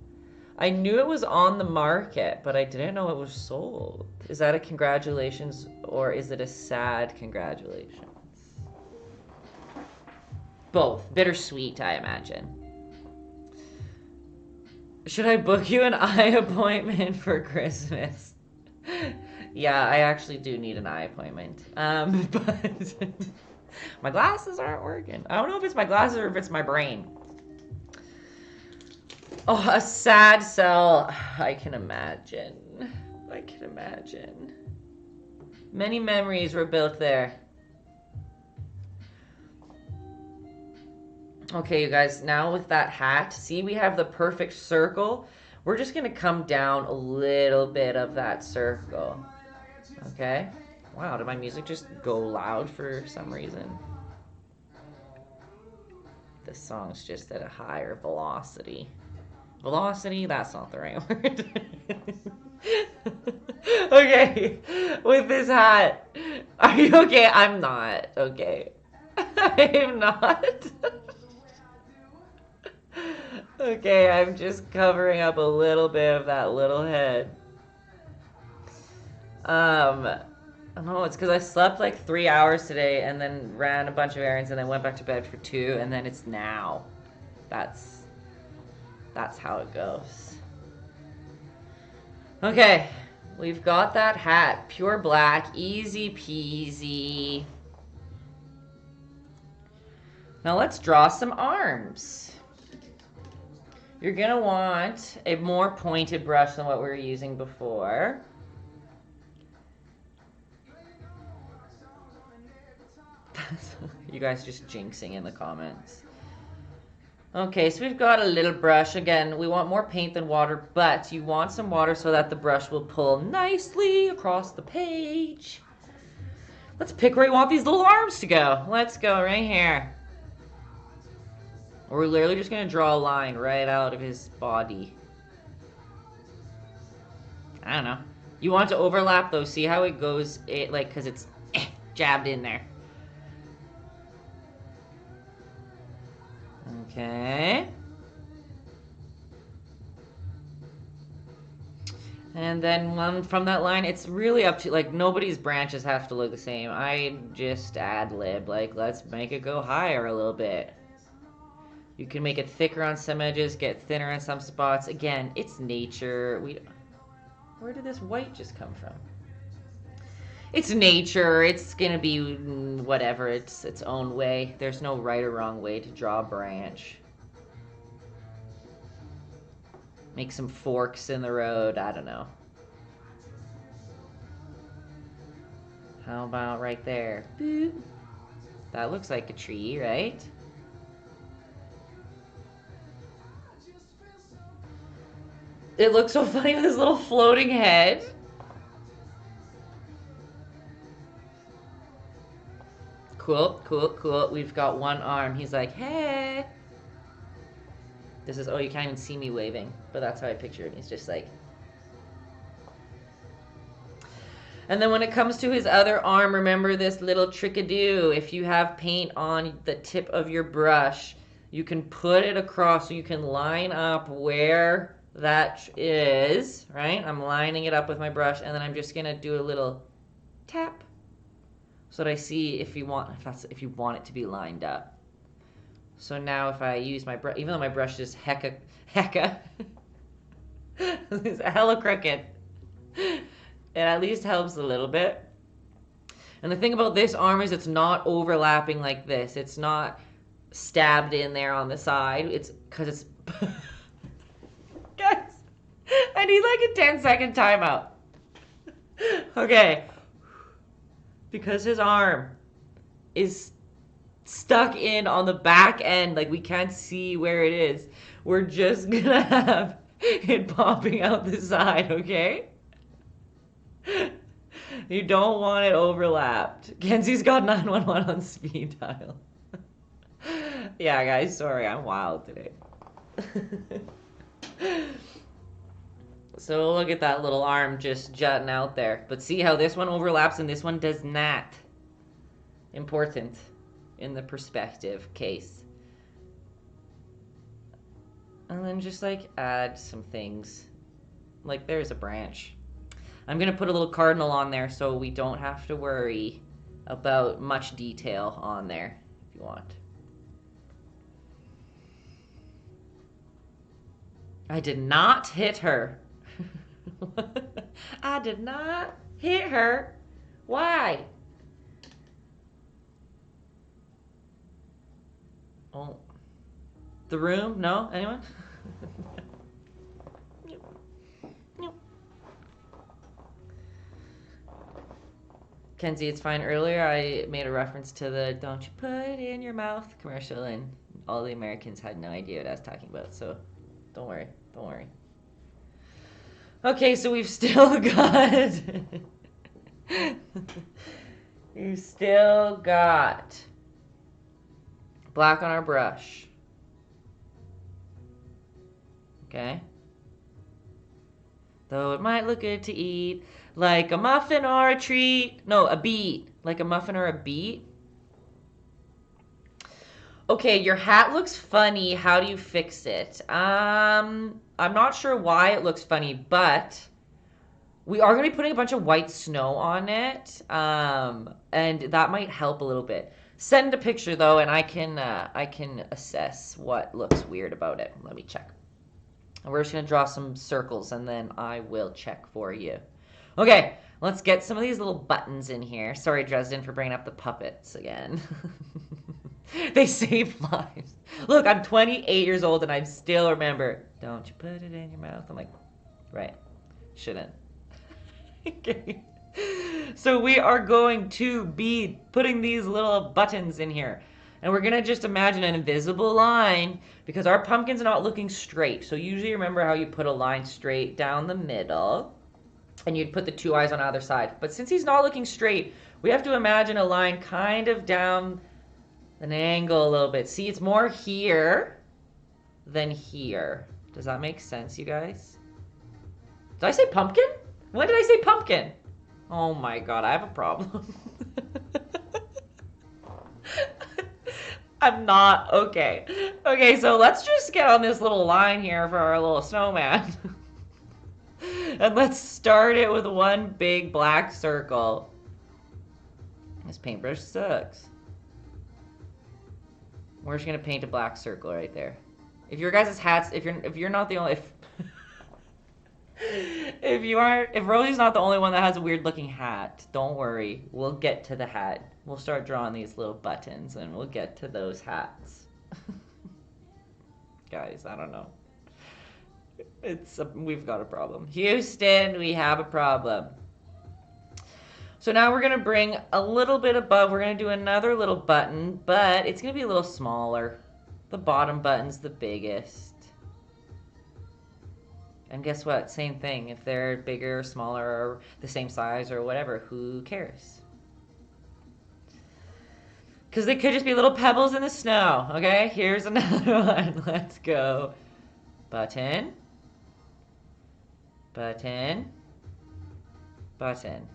I knew it was on the market, but I didn't know it was sold. Is that a congratulations, or is it a sad congratulations? Both. Bittersweet, I imagine. Should I book you an eye appointment for Christmas? Yeah, I actually do need an eye appointment. But my glasses aren't working. I don't know if it's my glasses or if it's my brain. Oh, a sad sell. I can imagine. I can imagine. Many memories were built there. Okay, you guys, now with that hat, see, we have the perfect circle. We're just going to come down a little bit of that circle. Okay? Wow, did my music just go loud for some reason? This song's just at a higher velocity. Velocity? That's not the right word. Okay, with this hat. Are you okay? I'm not. Okay. I'm not. Okay, I'm just covering up a little bit of that little head. No, it's because I slept like 3 hours today and then ran a bunch of errands and then went back to bed for 2 and then it's now. That's how it goes. Okay, we've got that hat. Pure black, easy peasy. Now let's draw some arms. You're going to want a more pointed brush than what we were using before. You guys just jinxing in the comments. Okay, so we've got a little brush. Again, we want more paint than water, but you want some water so that the brush will pull nicely across the page. Let's pick where you want these little arms to go. Let's go right here. We're literally just going to draw a line right out of his body. I don't know. You want to overlap though. See how it goes, like, because it's jabbed in there. Okay. And then one from that line, it's really up to, like, nobody's branches have to look the same. I just ad-lib, like, let's make it go higher a little bit. You can make it thicker on some edges, get thinner on some spots. Again, it's nature. Where did this white just come from? It's nature. It's gonna be whatever, it's its own way. There's no right or wrong way to draw a branch. Make some forks in the road. I don't know. How about right there? Boop. That looks like a tree, right? It looks so funny with his little floating head. Cool, cool, cool. We've got one arm. He's like, hey. This is, oh, you can't even see me waving, but that's how I picture him. He's just like. And then when it comes to his other arm, remember this little trick-a-do. If you have paint on the tip of your brush, you can put it across so you can line up where that is, right? I'm lining it up with my brush, and then I'm just gonna do a little tap so that I see if you want it to be lined up. So now if I use my brush, even though my brush is hecka, it's hella crooked, it at least helps a little bit. And the thing about this arm is it's not overlapping like this. It's not stabbed in there on the side. It's because it's... Guys, I need like a 10-second timeout. Okay. Because his arm is stuck in on the back end, like we can't see where it is. We're just gonna have it popping out the side, okay? You don't want it overlapped. Kenzie's got 911 on speed dial. Yeah, guys, sorry, I'm wild today. So look at that little arm just jutting out there. But see how this one overlaps and this one does not. Important in the perspective case. And then just like add some things. Like there's a branch. I'm gonna put a little cardinal on there so we don't have to worry about much detail on there if you want. I did not hit her. I did not hit her. Why? Oh. The room? No? Anyone? Kenzie, it's fine. Earlier I made a reference to the "don't you put it in your mouth" commercial, and all the Americans had no idea what I was talking about, so don't worry. Don't worry. Okay, so we've still got... We've still got black on our brush. Okay? Though it might look good to eat, like a muffin or a treat. No, a beet. Like a muffin or a beet. Okay, your hat looks funny. How do you fix it? I'm not sure why it looks funny, but we are going to be putting a bunch of white snow on it, and that might help a little bit. Send a picture, though, and I can assess what looks weird about it. Let me check. We're just going to draw some circles, and then I will check for you. Okay, let's get some of these little buttons in here. Sorry, Dresden, for bringing up the puppets again. They save lives. Look, I'm 28 years old, and I still remember, don't you put it in your mouth. I'm like, right, shouldn't. Okay. So we are going to be putting these little buttons in here. And we're going to just imagine an invisible line because our pumpkin's not looking straight. So usually remember how you put a line straight down the middle and you'd put the two eyes on either side. But since he's not looking straight, we have to imagine a line kind of down an angle a little bit. See, it's more here than here. Does that make sense, you guys? Did I say pumpkin? When did I say pumpkin? Oh my god, I have a problem. I'm not okay. Okay, so let's just get on this little line here for our little snowman. And let's start it with one big black circle. This paintbrush sucks. We're just gonna paint a black circle right there. If your guys' hats, if you're not the only, if Rosie's not the only one that has a weird looking hat, don't worry. We'll get to the hat. We'll start drawing these little buttons and we'll get to those hats. Guys, I don't know. We've got a problem. Houston, we have a problem. So now we're gonna bring a little bit above. We're gonna do another little button, but it's gonna be a little smaller. The bottom button's the biggest. And guess what? Same thing. If they're bigger or smaller or the same size or whatever, who cares? Because they could just be little pebbles in the snow. Okay, here's another one. Let's go. Button. Button. Button.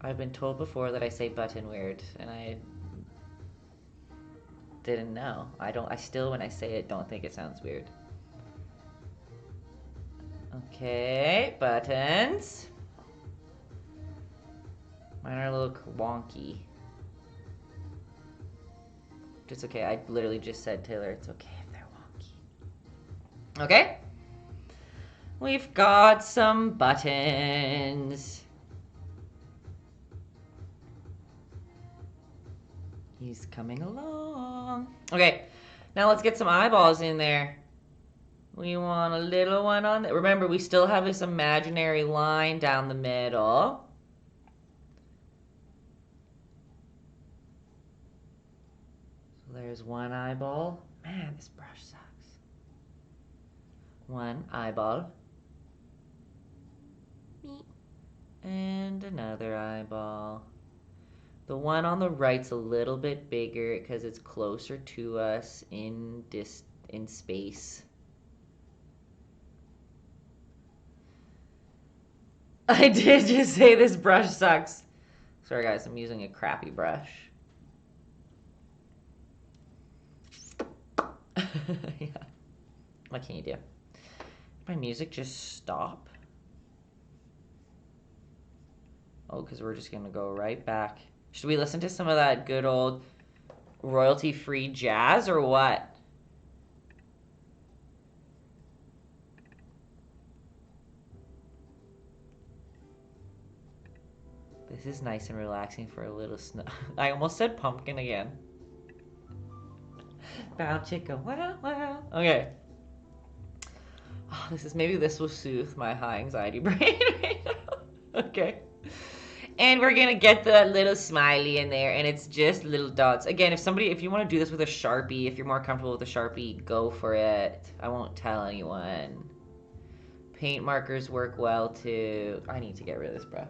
I've been told before that I say button weird, and I didn't know. I still, when I say it, don't think it sounds weird. Okay, buttons. Mine are a little wonky. It's okay, I literally just said, Taylor, it's okay if they're wonky. Okay? We've got some buttons. He's coming along. Okay, now let's get some eyeballs in there. We want a little one on there. Remember, we still have this imaginary line down the middle. So there's one eyeball. Man, this brush sucks. One eyeball. And another eyeball. The one on the right's a little bit bigger because it's closer to us in space. I did just say this brush sucks. Sorry guys, I'm using a crappy brush. Yeah. What can you do? Did my music just stop? Oh, because we're just gonna go right back. Should we listen to some of that good old royalty-free jazz or what? This is nice and relaxing for a little snow. I almost said pumpkin again. Bow chicka, wow, wow. Okay. Oh, maybe this will soothe my high anxiety brain right now. Okay. And we're gonna get the little smiley in there, and it's just little dots. Again, if you want to do this with a Sharpie, if you're more comfortable with a Sharpie, go for it. I won't tell anyone. Paint markers work well too. I need to get rid of this brush.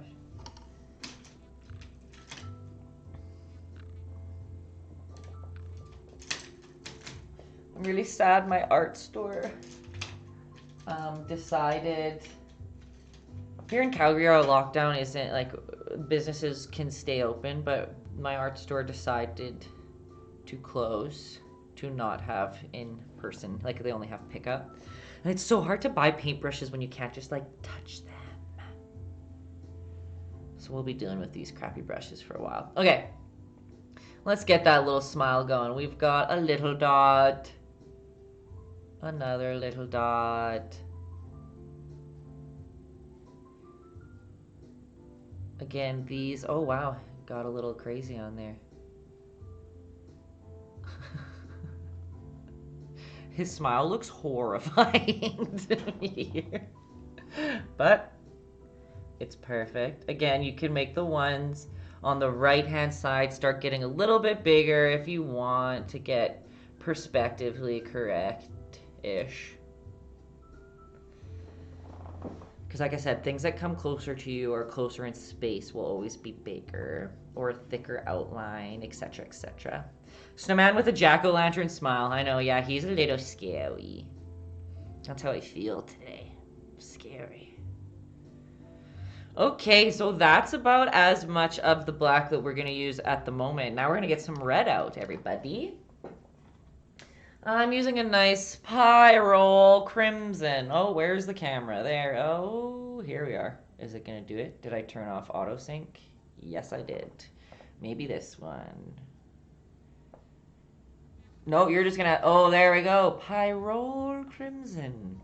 I'm really sad my art store decided. Here in Calgary, our lockdown isn't like businesses can stay open, but my art store decided to close, to not have in person, like they only have pickup. And it's so hard to buy paintbrushes when you can't just like touch them. So we'll be dealing with these crappy brushes for a while. Okay, let's get that little smile going. We've got a little dot, another little dot. Again, these, oh wow, got a little crazy on there. His smile looks horrifying to me here. But it's perfect. Again, you can make the ones on the right-hand side start getting a little bit bigger if you want to get perspectively correct-ish. Because like I said, things that come closer to you or closer in space will always be bigger or a thicker outline, etc., etc. Snowman with a jack-o'-lantern smile. I know, yeah, he's a little scary. That's how I feel today. Scary. Okay, so that's about as much of the black that we're going to use at the moment. Now we're going to get some red out, everybody. I'm using a nice Pyroll Crimson. Oh, where's the camera? There. Oh, here we are. Is it going to do it? Did I turn off auto sync? Yes, I did. Maybe this one. No, you're just going to... Oh, there we go. Pyroll Crimson.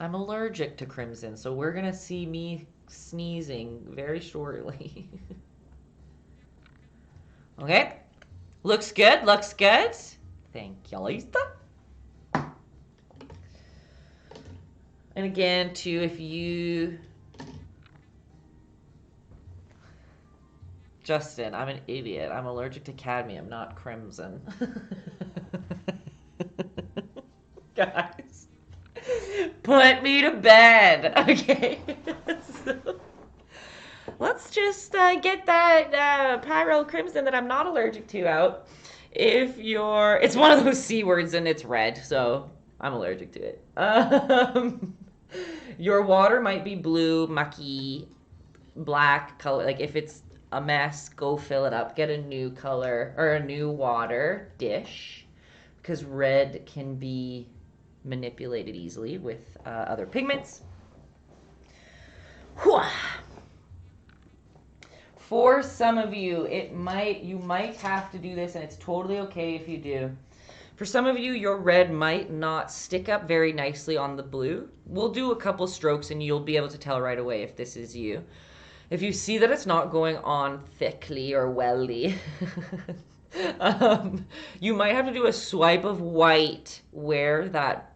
I'm allergic to crimson, so we're going to see me sneezing very shortly. Okay. Looks good. Looks good. Thank you, Lisa. And again, too, if you... Justin, I'm an idiot. I'm allergic to cadmium, not crimson. Guys, put me to bed, okay? So, let's just get that Pyroll Crimson that I'm not allergic to out. If you're... It's one of those C words and it's red, so I'm allergic to it. Your water might be blue, mucky, black color. Like if it's a mess, go fill it up. Get a new color or a new water dish because red can be manipulated easily with other pigments. Whew. For some of you, you might have to do this, and it's totally okay if you do. For some of you, your red might not stick up very nicely on the blue. We'll do a couple strokes, and you'll be able to tell right away if this is you. If you see that it's not going on thickly or welly, you might have to do a swipe of white where that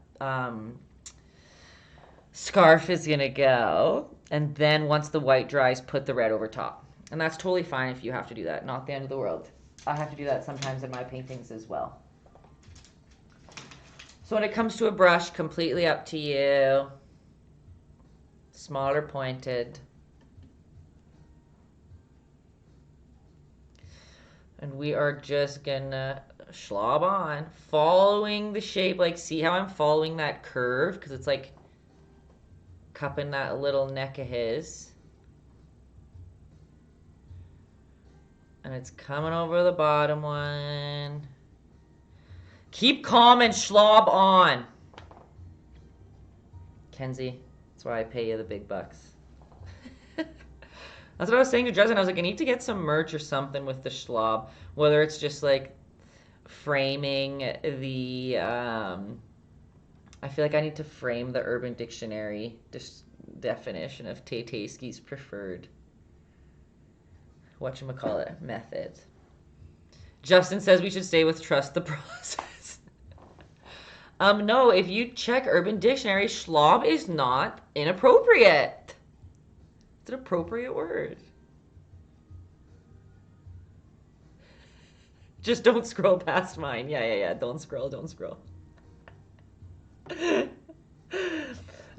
scarf is going to go. And then once the white dries, put the red over top. And that's totally fine if you have to do that. Not the end of the world. I have to do that sometimes in my paintings as well. So when it comes to a brush, completely up to you. Smaller pointed. And we are just gonna slob on. Following the shape. Like, see how I'm following that curve? Because it's like cupping that little neck of his. And it's coming over the bottom one. Keep calm and slob on. Kenzie, that's why I pay you the big bucks. That's what I was saying to Justin. I was like, I need to get some merch or something with the schlob. Whether it's just like framing the... I feel like I need to frame the Urban Dictionary definition of Taytayski's preferred whatchamacallit method. Justin says we should stay with trust the process. No, if you check Urban Dictionary, schlob is not inappropriate. It's an appropriate word. Just don't scroll past mine. Yeah. Don't scroll.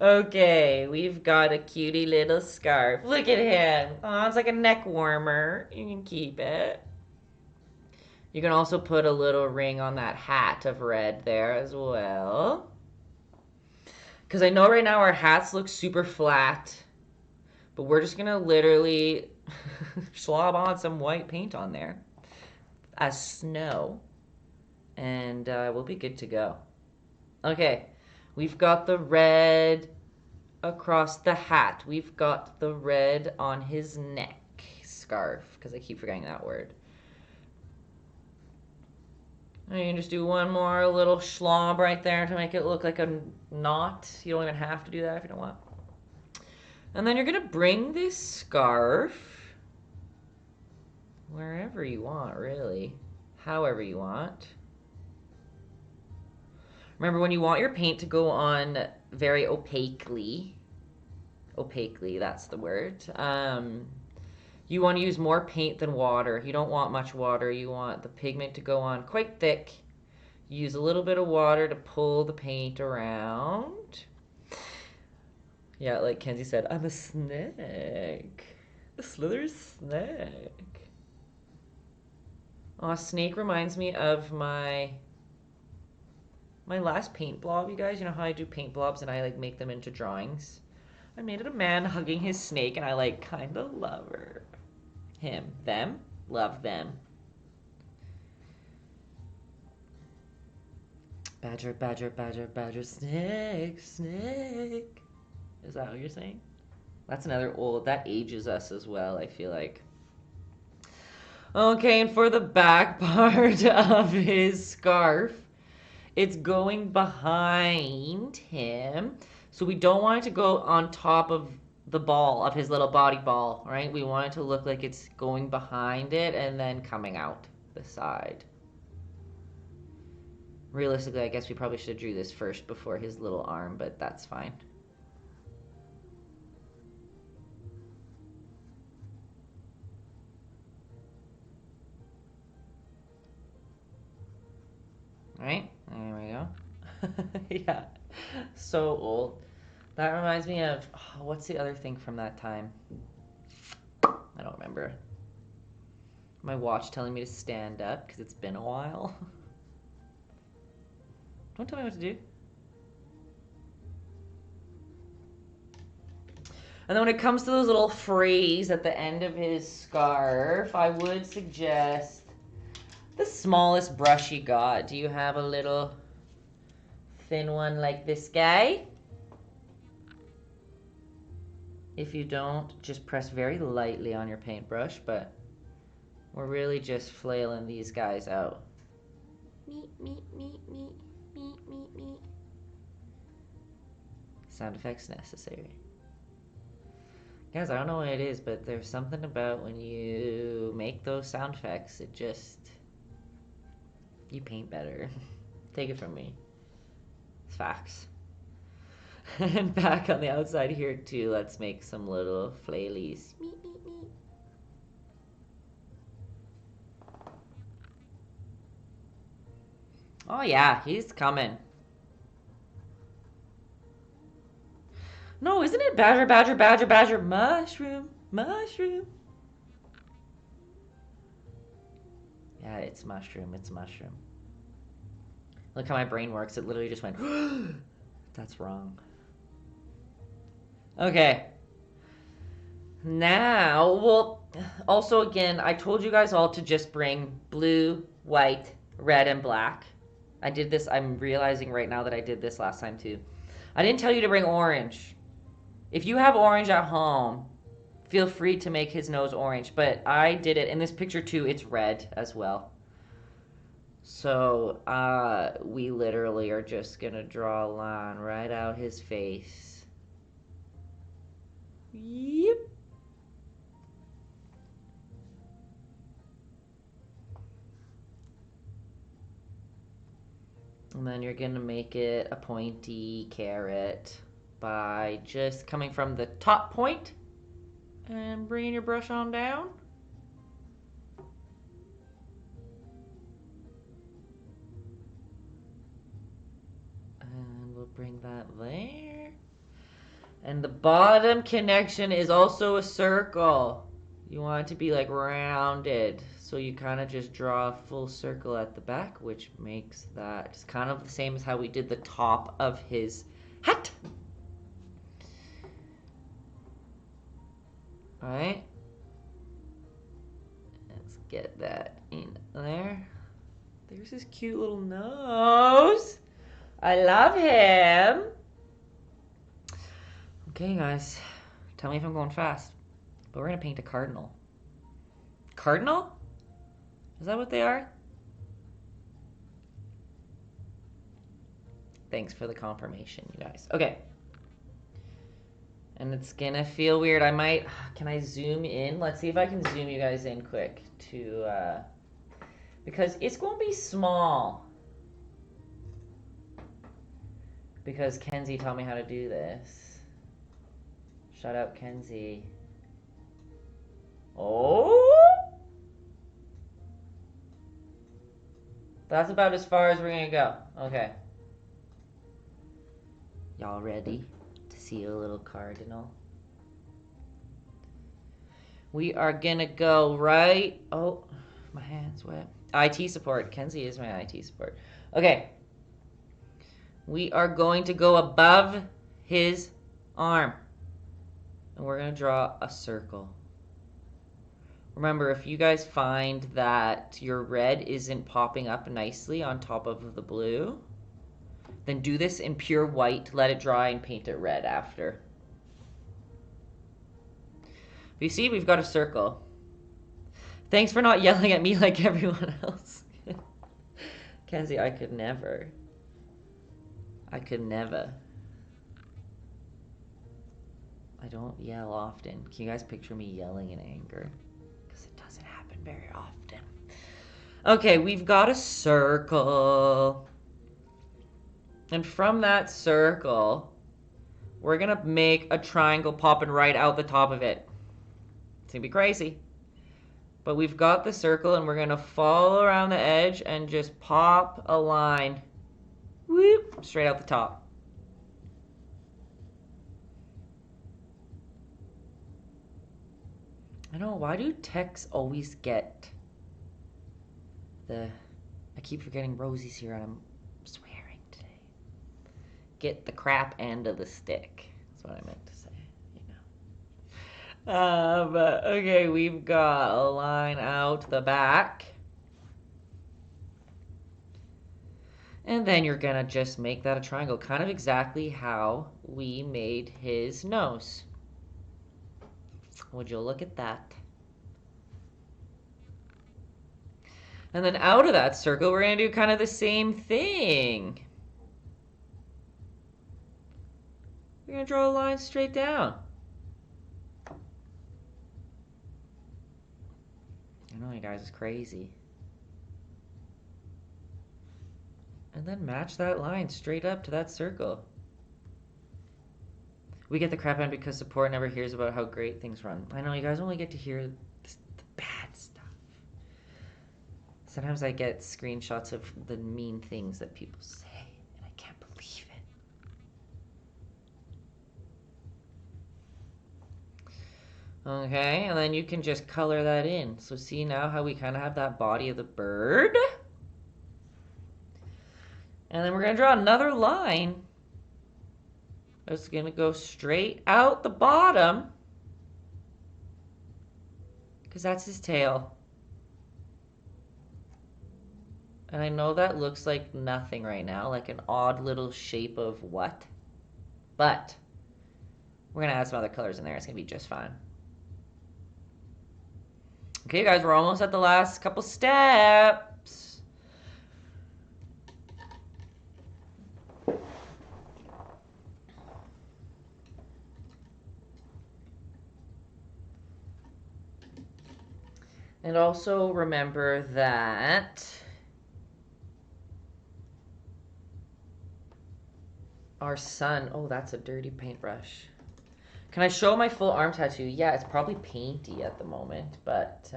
Okay, we've got a cutie little scarf. Look at him. Oh, it's like a neck warmer. You can keep it. You can also put a little ring on that hat of red there as well. Because I know right now our hats look super flat. But we're just going to literally slob on some white paint on there as snow. And we'll be good to go. Okay, we've got the red across the hat. We've got the red on his neck scarf, because I keep forgetting that word. And you can just do one more little slob right there to make it look like a knot. You don't even have to do that if you don't want. And then you're going to bring this scarf wherever you want, really. However you want. Remember, when you want your paint to go on very opaquely, that's the word, you want to use more paint than water. You don't want much water. You want the pigment to go on quite thick. Use a little bit of water to pull the paint around. Yeah, like Kenzie said, I'm a snake. A slither snake. Aw, snake reminds me of my last paint blob, you guys. You know how I do paint blobs and I like make them into drawings? I made it a man hugging his snake and I like kind of love her. Him. Them. Love them. Badger, badger, badger, badger, snake, snake. Is that what you're saying? That's another old, that ages us as well, I feel like. Okay, and for the back part of his scarf, it's going behind him. So we don't want it to go on top of the ball, of his little body ball, right? We want it to look like it's going behind it and then coming out the side. Realistically, I guess we probably should have drew this first before his little arm, but that's fine. Right? There we go. Yeah. So old. That reminds me of, oh, what's the other thing from that time? I don't remember. My watch telling me to stand up because it's been a while. Don't tell me what to do. And then when it comes to those little frays at the end of his scarf, I would suggest the smallest brush you got. Do you have a little thin one like this guy? If you don't, just press very lightly on your paintbrush, but we're really just flailing these guys out. Meet, meet, meet, meet, meet, meet, meet. Sound effects necessary. Guys, I don't know what it is, but there's something about when you make those sound effects, it just... you paint better. Take it from me. It's facts. And back on the outside here too, let's make some little flailies. Meet, meet, meet. Oh yeah, he's coming. No, isn't it badger, badger, badger, badger, mushroom, mushroom? Yeah, it's mushroom, it's mushroom. Look how my brain works, it literally just went, that's wrong. Okay. Now, well, also again, I told you guys all to just bring blue, white, red, and black. I did this, I'm realizing right now that I did this last time too. I didn't tell you to bring orange. If you have orange at home, feel free to make his nose orange, but I did it in this picture too, it's red as well. So, we literally are just gonna draw a line right out his face. Yep. And then you're gonna make it a pointy carrot by just coming from the top point and bringing your brush on down. And we'll bring that there. And the bottom connection is also a circle. You want it to be like rounded. So you kind of just draw a full circle at the back, which makes that it's kind of the same as how we did the top of his hat. All right. Let's get that in there. There's his cute little nose. I love him. Okay, guys. Tell me if I'm going fast. But we're going to paint a cardinal. Cardinal? Is that what they are? Thanks for the confirmation, you guys. Okay. And it's going to feel weird. I might... Can I zoom in? Let's see if I can zoom you guys in quick to... because it's going to be small. Because Kenzie taught me how to do this. Shout out, Kenzie. Oh! That's about as far as we're gonna go. Okay. Y'all ready to See a little cardinal. We are gonna go right. Oh, my hand's wet. IT support. Kenzie is my IT support. Okay. We are going to go above his arm. And we're going to draw a circle. Remember, if you guys find that your red isn't popping up nicely on top of the blue, then do this in pure white, let it dry, and paint it red after. You see, we've got a circle. Thanks for not yelling at me like everyone else. Kenzie, I could never. I could never. I don't yell often. Can you guys picture me yelling in anger? Because it doesn't happen very often. Okay, we've got a circle. And from that circle, we're going to make a triangle popping right out the top of it. It's going to be crazy. But we've got the circle, and we're going to follow around the edge and just pop a line. Whoop, straight out the top. I don't know, why do techs always get the... I keep forgetting Rosie's here and I'm swearing today. Get the crap end of the stick. That's what I meant to say, you know. But, okay, we've got a line out the back. And then you're gonna just make that a triangle, kind of exactly how we made his nose. Would you look at that? And then out of that circle, we're gonna do kind of the same thing. We're gonna draw a line straight down. I know you guys, it's crazy. And then match that line straight up to that circle. We get the crap end because support never hears about how great things run. I know you guys only get to hear the bad stuff. Sometimes I get screenshots of the mean things that people say, and I can't believe it. Okay, and then you can just color that in. So see now how we kind of have that body of the bird? And then we're going to draw another line. It's going to go straight out the bottom. Because that's his tail. And I know that looks like nothing right now. Like an odd little shape of what? But we're going to add some other colors in there. It's going to be just fine. Okay, guys, we're almost at the last couple steps. And also remember that our sun, oh, that's a dirty paintbrush. Can I show my full arm tattoo? Yeah, it's probably painty at the moment, but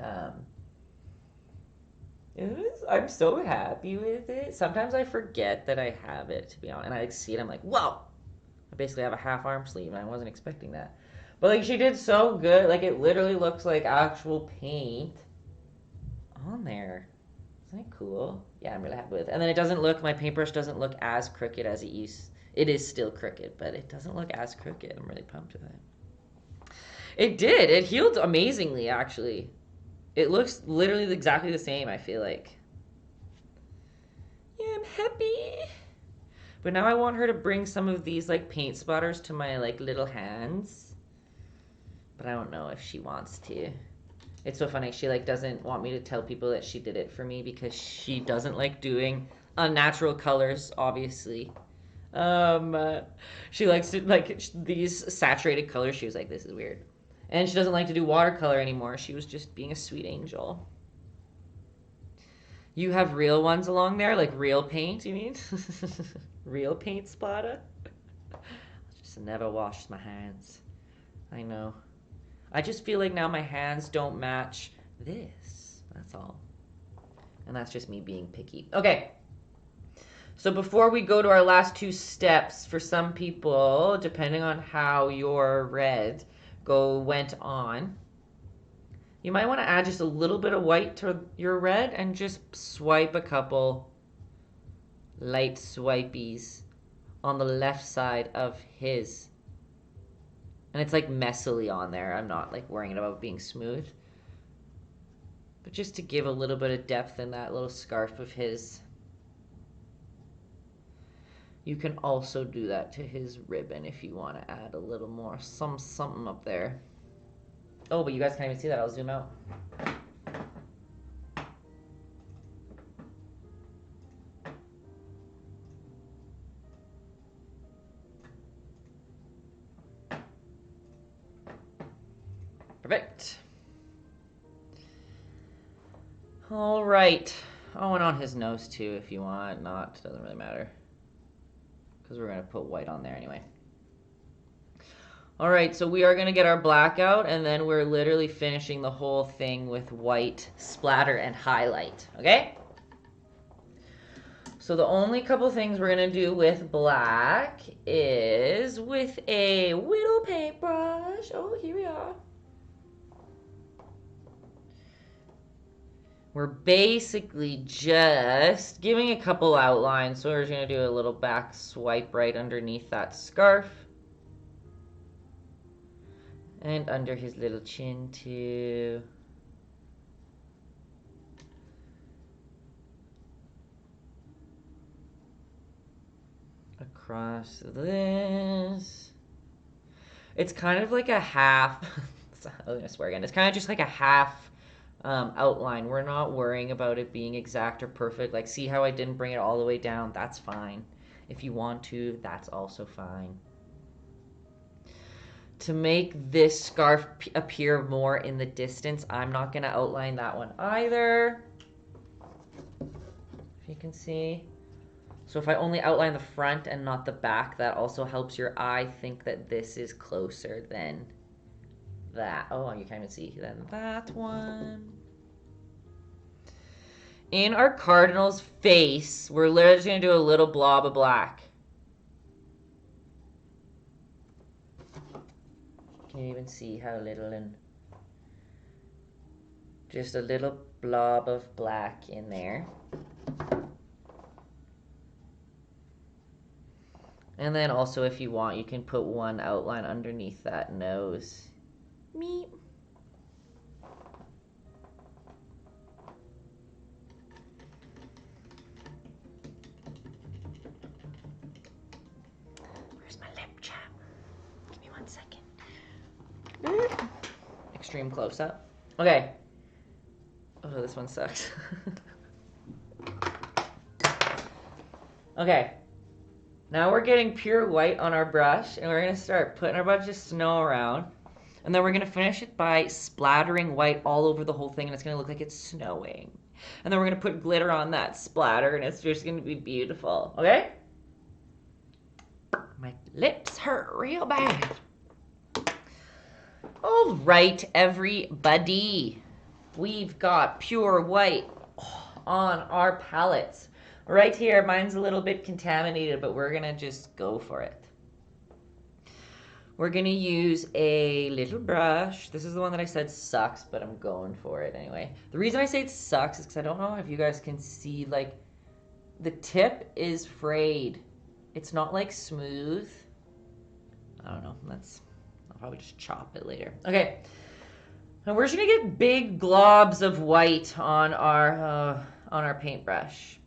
I'm so happy with it. Sometimes I forget that I have it, to be honest, and I see it, I'm like, whoa! I basically have a half arm sleeve, and I wasn't expecting that. But like, she did so good. Like, it literally looks like actual paint on there. Isn't it cool? Yeah, I'm really happy with it. And then it doesn't look, my paintbrush doesn't look as crooked as it used. It is still crooked, but it doesn't look as crooked. I'm really pumped with it. It did. It healed amazingly, actually. It looks literally exactly the same, I feel like. Yeah, I'm happy. But now I want her to bring some of these like paint splatters to my like little hands. But I don't know if she wants to. It's so funny. She like doesn't want me to tell people that she did it for me because she doesn't like doing unnatural colors, obviously. She likes to like these saturated colors. She was like, this is weird. And she doesn't like to do watercolor anymore. She was just being a sweet angel. You have real ones along there? Like real paint, you mean? Real paint splatter? I just never washed my hands. I know. I just feel like now my hands don't match this. That's all. And that's just me being picky. Okay. So before we go to our last two steps, for some people, depending on how your red went on, you might want to add just a little bit of white to your red and just swipe a couple light swipies on the left side of his. And it's like messily on there. I'm not like worrying about being smooth. But just to give a little bit of depth in that little scarf of his. You can also do that to his ribbon if you want to add a little more, something up there. Oh, but you guys can't even see that. I'll zoom out. Perfect. All right. Oh, and on his nose too, if you want. Not, doesn't really matter. Because we're going to put white on there anyway. All right, so we are going to get our black out, and then we're literally finishing the whole thing with white splatter and highlight, okay? So the only couple things we're going to do with black is with a little paintbrush. Oh, here we are. We're basically just giving a couple outlines. So we're just going to do a little back swipe right underneath that scarf. And under his little chin too. Across this. It's kind of like a half. I'm going to swear again. It's kind of just like a half outline. We're not worrying about it being exact or perfect. Like, see how I didn't bring it all the way down? That's fine. If you want to, that's also fine. To make this scarf appear more in the distance, I'm not going to outline that one either. If you can see. So if I only outline the front and not the back, that also helps your eye think that this is closer than that. Oh, you can't even see then that one. In our cardinal's face, we're literally just going to do a little blob of black. Can you even see how little? And just a little blob of black in there. And then also, if you want, you can put one outline underneath that nose. Meep. Where's my lip chap? Give me 1 second. Extreme close-up. Okay. Oh, this one sucks. Okay. Now we're getting pure white on our brush, and we're going to start putting a bunch of snow around. And then we're going to finish it by splattering white all over the whole thing, and it's going to look like it's snowing. And then we're going to put glitter on that splatter, and it's just going to be beautiful. Okay? My lips hurt real bad. All right, everybody. We've got pure white on our palettes. Right here, mine's a little bit contaminated, but we're going to just go for it. We're going to use a little brush. This is the one that I said sucks, but I'm going for it anyway. The reason I say it sucks is because I don't know if you guys can see, like, the tip is frayed. It's not, like, smooth. I don't know. I'll probably just chop it later. Okay. And we're just going to get big globs of white on our paintbrush.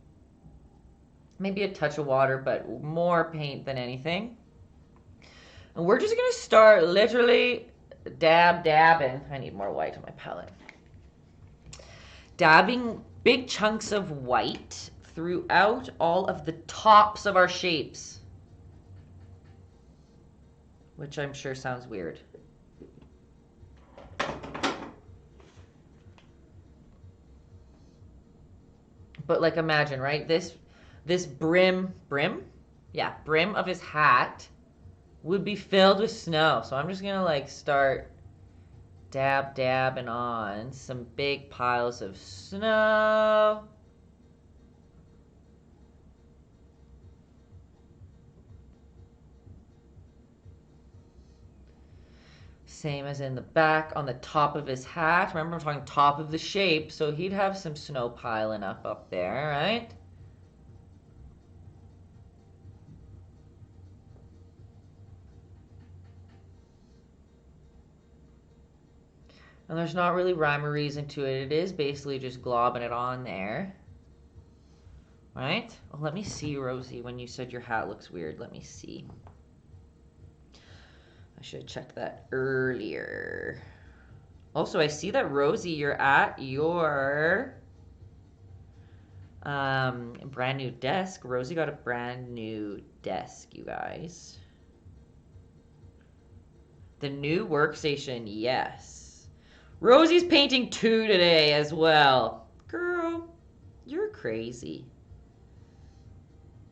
Maybe a touch of water, but more paint than anything. And we're just going to start literally dabbing. I need more white on my palette. Dabbing big chunks of white throughout all of the tops of our shapes. Which I'm sure sounds weird. But like imagine, right? This brim of his hat would be filled with snow. So I'm just gonna like start dabbing on some big piles of snow. Same as in the back on the top of his hat. Remember, I'm talking top of the shape, so he'd have some snow piling up there, right? And there's not really rhyme or reason to it. It is basically just globbing it on there. Right? Well, let me see, Rosie, when you said your hat looks weird. Let me see. I should have checked that earlier. Also, I see that, Rosie, you're at your brand new desk. Rosie got a brand new desk, you guys. The new workstation, yes. Rosie's painting 2 today as well. Girl, you're crazy.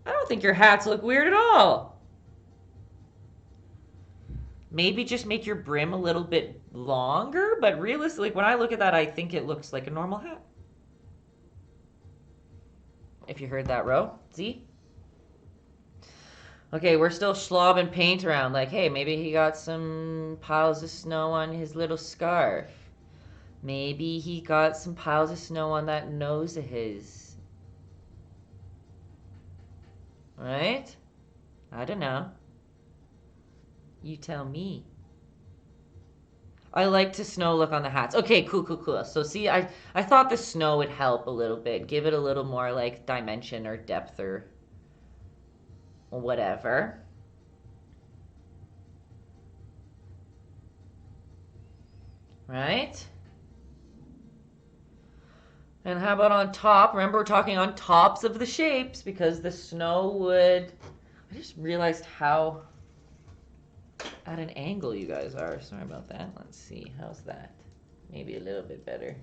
I don't think your hats look weird at all. Maybe just make your brim a little bit longer, but realistically, when I look at that, I think it looks like a normal hat. If you heard that, Ro. See? Okay, we're still slobbing paint around. Like, hey, maybe he got some piles of snow on his little scarf. Maybe he got some piles of snow on that nose of his. Right? I don't know. You tell me. I like to snow look on the hats. Okay, cool. So see, I thought the snow would help a little bit. Give it a little more like dimension or depth or whatever. Right? And how about on top? Remember, we're talking on tops of the shapes because the snow would... I just realized how at an angle you guys are. Sorry about that. Let's see. How's that? Maybe a little bit better.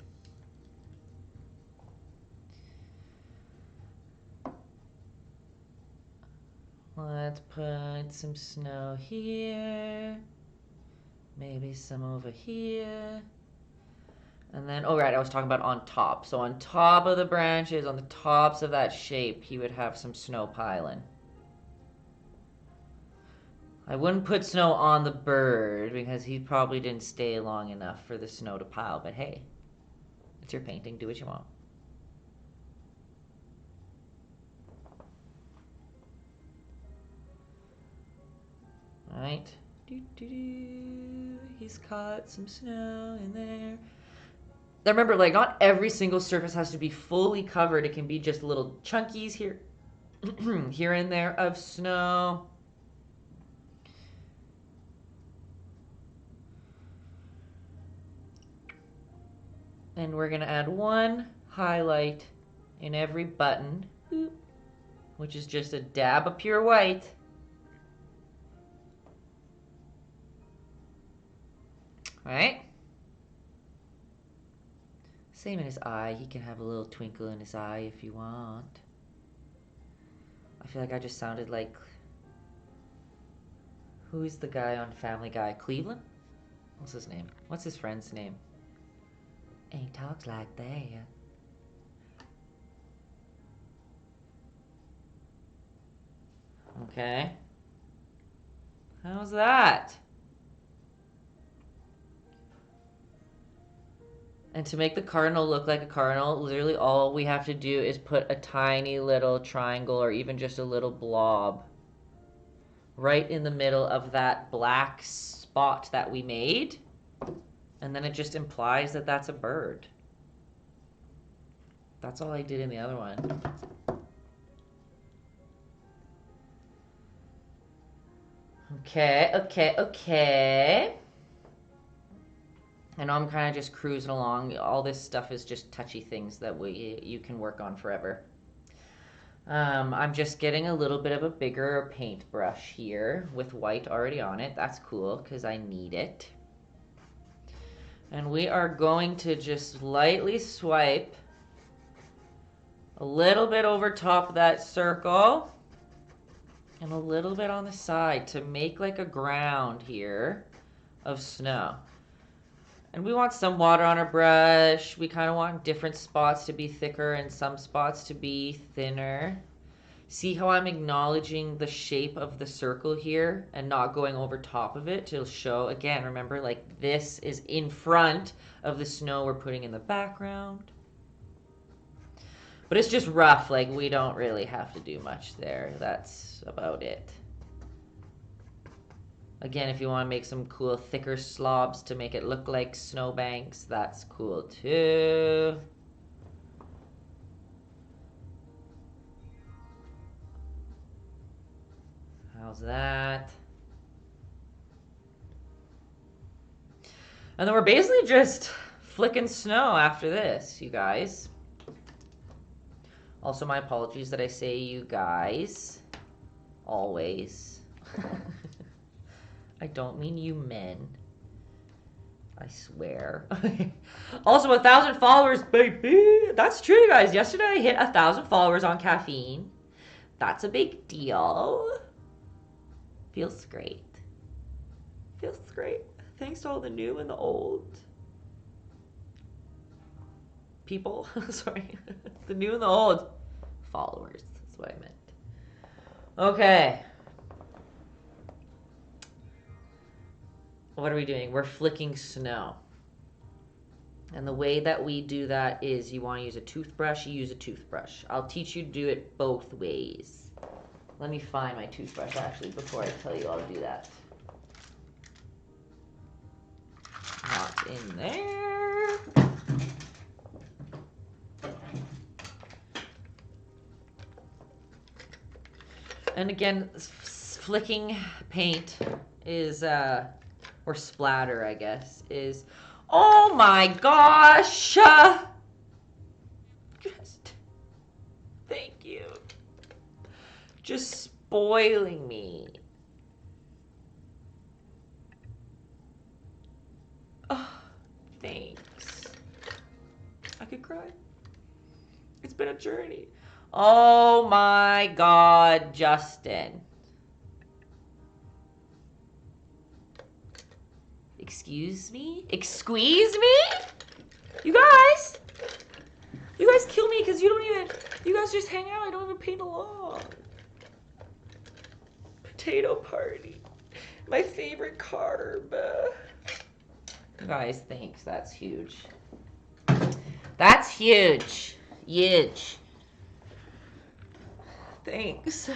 Let's put some snow here. Maybe some over here. And then, oh right, I was talking about on top. So on top of the branches, on the tops of that shape, he would have some snow piling. I wouldn't put snow on the bird because he probably didn't stay long enough for the snow to pile. But hey, it's your painting. Do what you want. Right? He's caught some snow in there. Now remember, like, not every single surface has to be fully covered. It can be just little chunkies here, here and there of snow. And we're gonna add one highlight in every button, which is just a dab of pure white. Right? Same in his eye. He can have a little twinkle in his eye if you want. I feel like I just sounded like... Who's the guy on Family Guy? Cleveland? What's his name? What's his friend's name? He talks like that. Okay. How's that? And to make the cardinal look like a cardinal, literally all we have to do is put a tiny little triangle or even just a little blob right in the middle of that black spot that we made. And then it just implies that that's a bird. That's all I did in the other one. Okay. I know I'm kind of just cruising along. All this stuff is just touchy things that you can work on forever. I'm just getting a little bit of a bigger paintbrush here with white already on it. That's cool because I need it. And we are going to just lightly swipe a little bit over top of that circle and a little bit on the side to make like a ground here of snow. And we want some water on our brush. We kind of want different spots to be thicker and some spots to be thinner. See how I'm acknowledging the shape of the circle here and not going over top of it to show, again, remember, like this is in front of the snow we're putting in the background. But it's just rough, like we don't really have to do much there. That's about it. Again, if you want to make some cool thicker slobs to make it look like snowbanks, that's cool too. How's that? And then we're basically just flicking snow after this, you guys. Also, my apologies that I say you guys. Always. I don't mean you men. I swear. Also, 1,000 followers, baby. That's true, you guys. Yesterday I hit 1,000 followers on caffeine. That's a big deal. Feels great. Feels great. Thanks to all the new and the old people. Sorry. The new and the old followers. That's what I meant. Okay. What are we doing? We're flicking snow. And the way that we do that is you want to use a toothbrush, you use a toothbrush. I'll teach you to do it both ways. Let me find my toothbrush actually before I tell you how to do that. Not in there. And again, flicking paint is, or splatter, I guess, is, oh my gosh! Just, thank you. Just spoiling me. Oh, thanks. I could cry. It's been a journey. Oh my God, Justin. Excuse me? Excuse me? You guys kill me because you don't even, you guys just hang out. I don't even paint along. Potato party. My favorite carb. You guys, thanks. That's huge. That's huge. Huge. Thanks.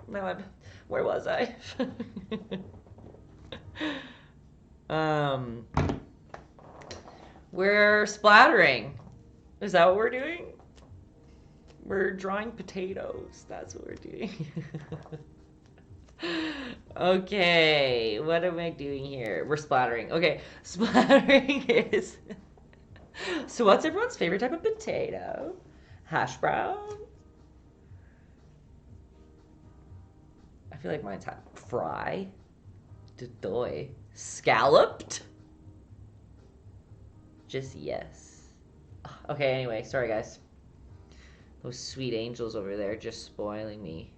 Now where was I? We're splattering. Is that what we're doing? We're drawing potatoes. That's what we're doing. Okay, what am I doing here? We're splattering. Okay, splattering is... So what's everyone's favorite type of potato? Hash brown? I feel like mine's fry. Doy. Scalloped? Just yes. Okay, anyway, sorry guys. Those sweet angels over there just spoiling me.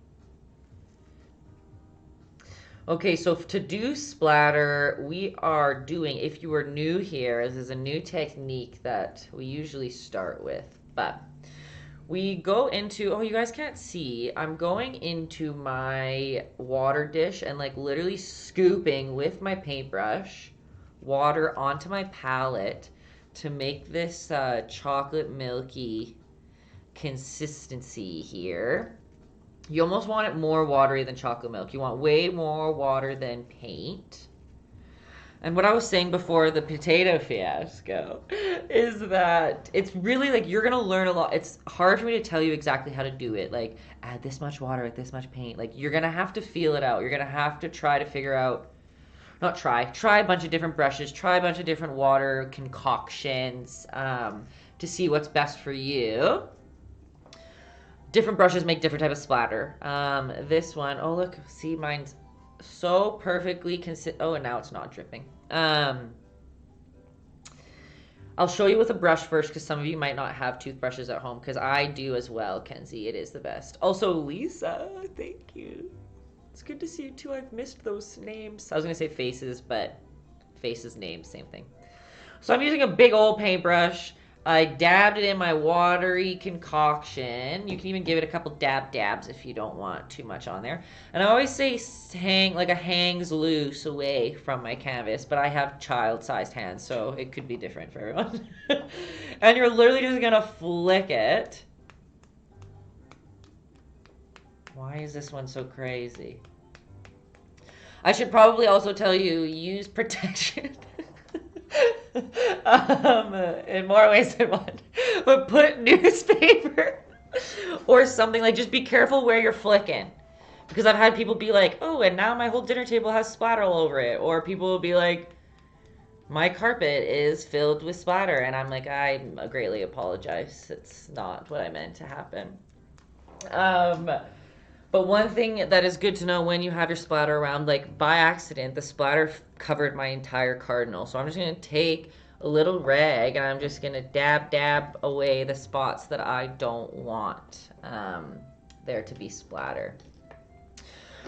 Okay, so to do splatter, we are doing, if you are new here, this is a new technique that we usually start with, but we go into, oh, you guys can't see, I'm going into my water dish and like literally scooping with my paintbrush water onto my palette to make this chocolate milky consistency here. You almost want it more watery than chocolate milk. You want way more water than paint. And what I was saying before the potato fiasco is that it's really like you're going to learn a lot. It's hard for me to tell you exactly how to do it. Like add this much water, add this much paint. Like you're going to have to feel it out. You're going to have to try to figure out, try a bunch of different brushes, try a bunch of different water concoctions to see what's best for you. Different brushes make different type of splatter. This one, oh look, see mine's so perfectly oh, and now it's not dripping. I'll show you with a brush first because some of you might not have toothbrushes at home because I do as well, Kenzie. It is the best. Also, Lisa, thank you. It's good to see you too. I've missed those names. I was going to say faces, but faces, names, same thing. So I'm using a big old paintbrush. I dabbed it in my watery concoction. You can even give it a couple dabs if you don't want too much on there. And I always say hang, like a hangs loose away from my canvas, but I have child-sized hands, so it could be different for everyone. And you're literally just gonna flick it. Why is this one so crazy? I should probably also tell you, use protection. In more ways than one. But put newspaper or something, like, just be careful where you're flicking. Because I've had people be like, oh, and now my whole dinner table has splatter all over it. Or people will be like, my carpet is filled with splatter. And I'm like, I greatly apologize. It's not what I meant to happen. But one thing that is good to know when you have your splatter around, like by accident, the splatter covered my entire cardinal. So I'm just going to take a little rag and I'm just going to dab away the spots that I don't want there to be splatter.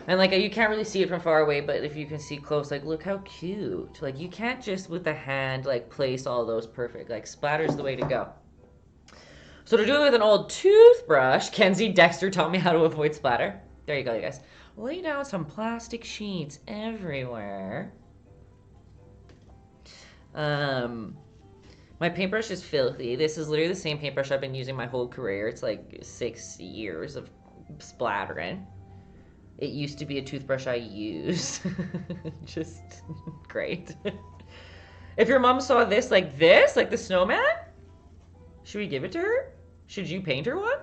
And like, you can't really see it from far away, but if you can see close, like, look how cute. Like, you can't just with the hand, like, place all those perfect. Like, splatter's the way to go. So to do it with an old toothbrush, Kenzie Dexter taught me how to avoid splatter. There you go, you guys. Lay down some plastic sheets everywhere. My paintbrush is filthy. This is literally the same paintbrush I've been using my whole career. It's like 6 years of splattering. It used to be a toothbrush I use. Just great. If your mom saw this, like the snowman, should we give it to her? Should you paint her one?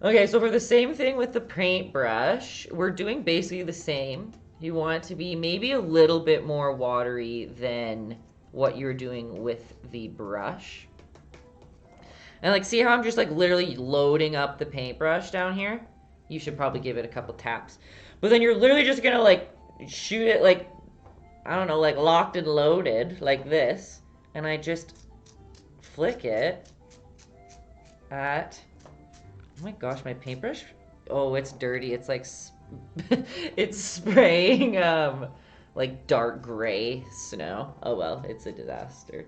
Okay, so for the same thing with the paintbrush, we're doing basically the same. You want it to be maybe a little bit more watery than what you're doing with the brush. And like, see how I'm just like literally loading up the paintbrush down here? You should probably give it a couple taps. But then you're literally just gonna like shoot it like, I don't know, like locked and loaded like this. And I just flick it at, oh my gosh, my paintbrush, oh, it's dirty. It's like, it's spraying like dark gray snow. Oh well, it's a disaster.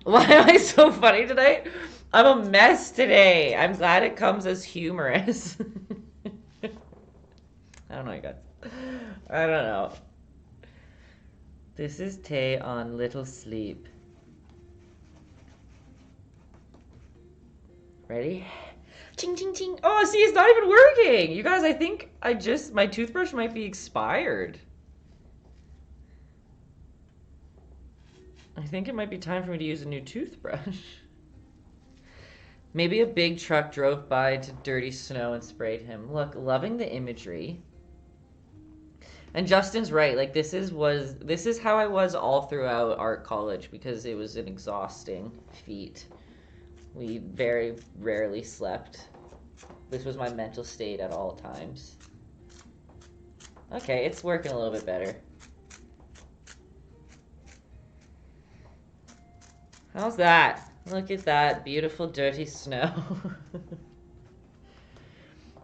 Why am I so funny tonight? I'm a mess today. I'm glad it comes as humorous. I don't know, you guys. I don't know. This is Tay on little sleep. Ready? Ching, ching, ching. Oh, see, it's not even working. You guys, I think my toothbrush might be expired. I think it might be time for me to use a new toothbrush. Maybe a big truck drove by to dirty snow and sprayed him. Look, loving the imagery. And Justin's right. Like, this is how I was all throughout art college because it was an exhausting feat. We very rarely slept. This was my mental state at all times. Okay, it's working a little bit better. How's that? Look at that beautiful dirty snow.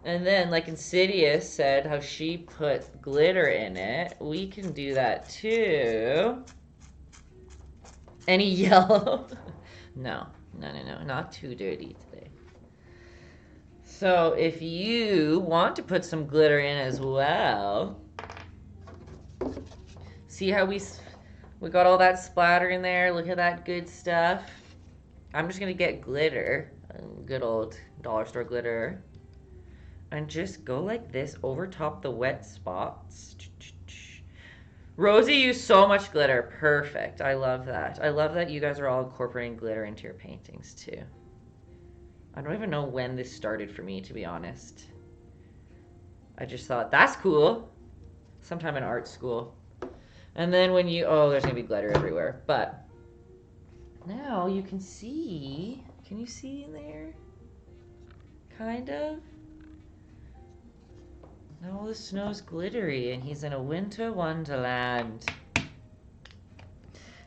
And then, like Insidious said, how she put glitter in it, we can do that too. Any yellow? No, not too dirty today. So if you want to put some glitter in as well, see how we got all that splatter in there? Look at that good stuff. I'm just gonna get glitter, good old dollar store glitter, and just go like this over top the wet spots. Rosie used so much glitter. Perfect. I love that. I love that you guys are all incorporating glitter into your paintings too. I don't even know when this started for me, to be honest. I just thought, that's cool. Sometime in art school. And then when you, oh, there's gonna be glitter everywhere. But now you can see, can you see in there? Kind of. Now all the snow's glittery and he's in a winter wonderland.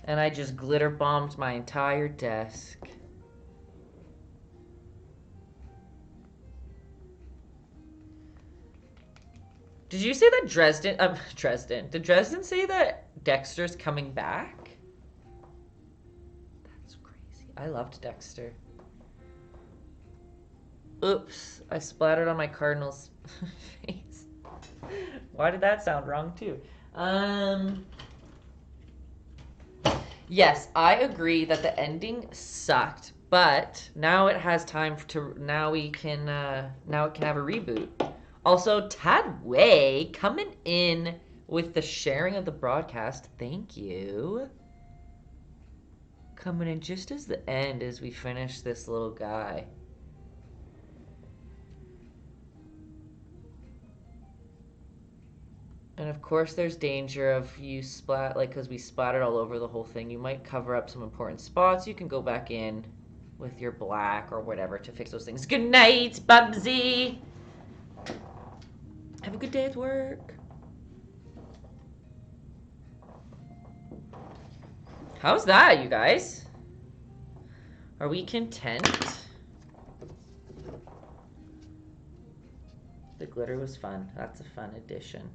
And I just glitter bombed my entire desk. Did you say that did Dresden say that Dexter's coming back? I loved Dexter. Oops, I splattered on my cardinal's face. Why did that sound wrong too? Yes, I agree that the ending sucked, but now it has time to. Now it can have a reboot. Also, Tad Way coming in with the sharing of the broadcast. Thank you. Coming in just as the end as we finish this little guy. And of course there's danger of you splat, like, because we splattered all over the whole thing. You might cover up some important spots. You can go back in with your black or whatever to fix those things. Good night, Bubsy! Have a good day at work. How's that, you guys? Are we content? The glitter was fun. That's a fun addition.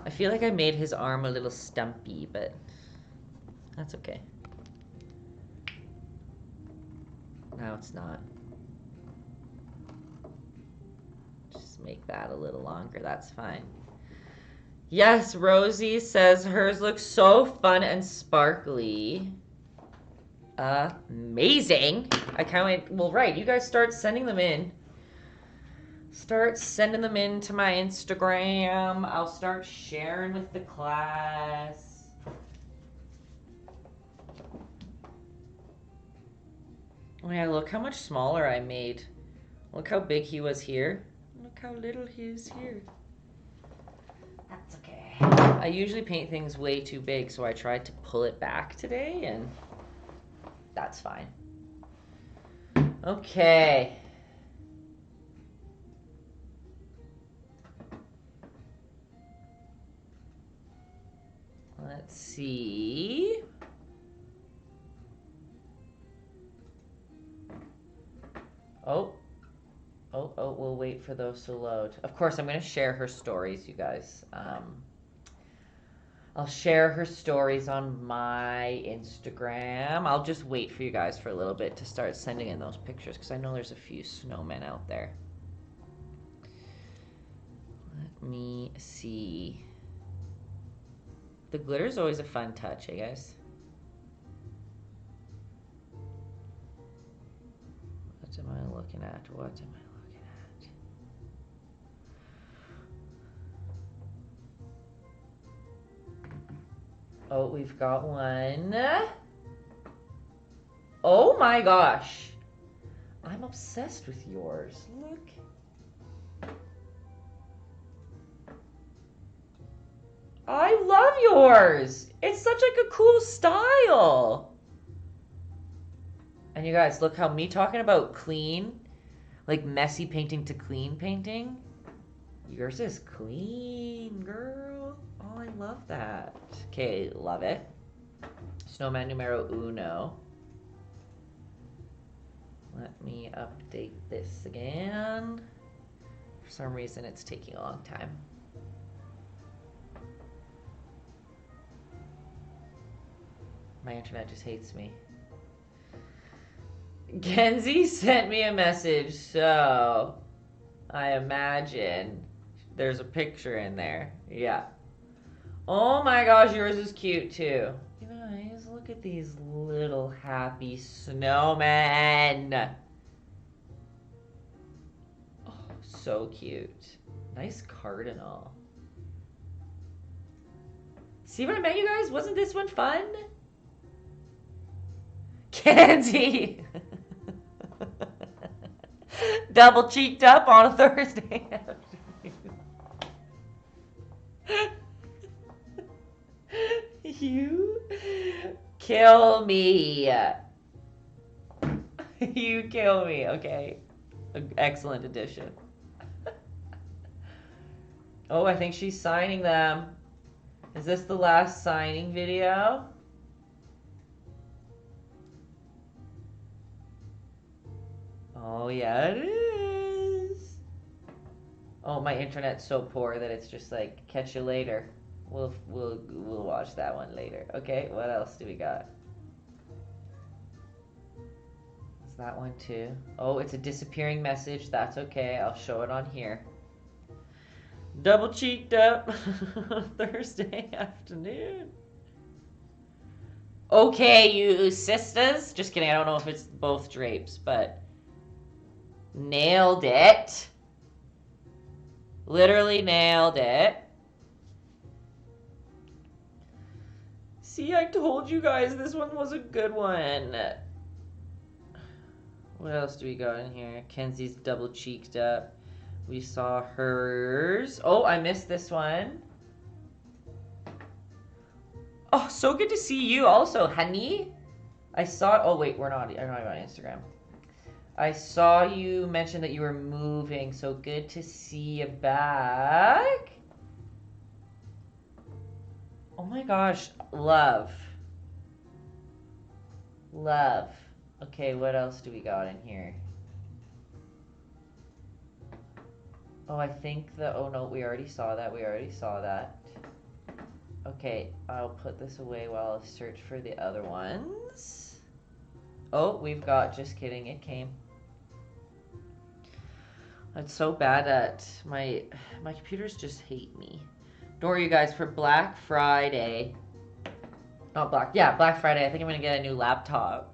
I feel like I made his arm a little stumpy, but that's okay. Now it's not. Just make that a little longer. That's fine. Yes, Rosie says hers looks so fun and sparkly. Amazing. I can't wait. Well, right. You guys start sending them in. Start sending them in to my Instagram. I'll start sharing with the class. Oh yeah, look how much smaller I made. Look how big he was here. Look how little he is here. That's okay. I usually paint things way too big, so I tried to pull it back today, and that's fine. Okay. Let's see. Oh, we'll wait for those to load. Of course, I'm going to share her stories, you guys. I'll share her stories on my Instagram. I'll just wait for you guys for a little bit to start sending in those pictures because I know there's a few snowmen out there. Let me see. The glitter is always a fun touch, eh, guys? What am I looking at? What am I looking at? Oh, we've got one. Oh my gosh. I'm obsessed with yours. Look. I love yours. It's such like a cool style. And you guys, look how me talking about clean, like messy painting to clean painting. Yours is clean, girl. Oh, I love that. Okay, love it. Snowman numero uno. Let me update this again. For some reason, it's taking a long time. My internet just hates me. Kenzie sent me a message, so I imagine there's a picture in there. Yeah. Oh my gosh, yours is cute too. You guys, look at these little happy snowmen. Oh, so cute. Nice cardinal. See what I meant, you guys? Wasn't this one fun? Kenzie! Double cheeked up on a Thursday afternoon. You kill me. You kill me, okay. Excellent addition. Oh, I think she's signing them. Is this the last signing video? Oh yeah, it is. Oh, my internet's so poor that it's just like, catch you later. We'll watch that one later. Okay, what else do we got? that one too. Oh, it's a disappearing message. That's okay. I'll show it on here. Double cheeked up Thursday afternoon. Okay, you sisters. Just kidding. I don't know if it's both drapes, but nailed it. Literally nailed it. See, I told you guys this one was a good one. What else do we got in here? Kenzie's double cheeked up. We saw hers. Oh, I missed this one. Oh, so good to see you also, honey. I saw, oh wait, I'm not even on Instagram. I saw you mention that you were moving, so good to see you back. Oh my gosh, love. Love. Okay, what else do we got in here? Oh, I think oh no, we already saw that. Okay, I'll put this away while I search for the other ones. Oh, we've got, just kidding, it came. I'm so bad at, my computers just hate me. Don't worry, you guys, for Black Friday. Black Friday, I think I'm gonna get a new laptop.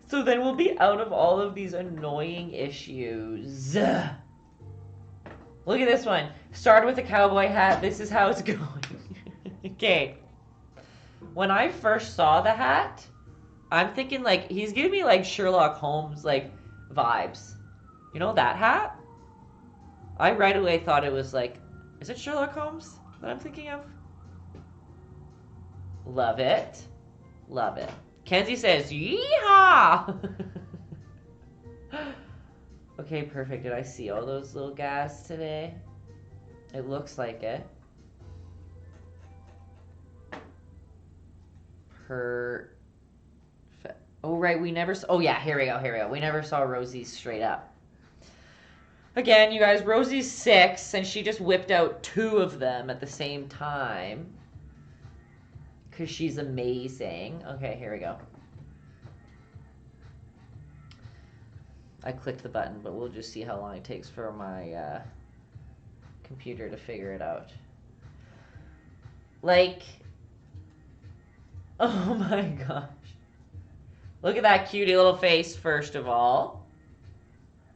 So then we'll be out of all of these annoying issues. Look at this one. Started with a cowboy hat. This is how it's going. Okay. When I first saw the hat, I'm thinking like, he's giving me like Sherlock Holmes like vibes. You know that hat? I right away thought it was like, is it Sherlock Holmes that I'm thinking of? Love it. Love it. Kenzie says, yeehaw! Okay, perfect. Did I see all those little guys today? It looks like it. Perfect. Oh, right, we never saw... Oh, yeah, here we go. We never saw Rosie's straight up. Again, you guys, Rosie's 6, and she just whipped out 2 of them at the same time. Because she's amazing. Okay, here we go. I clicked the button, but we'll just see how long it takes for my computer to figure it out. Like, oh my gosh. Look at that cutie little face, first of all.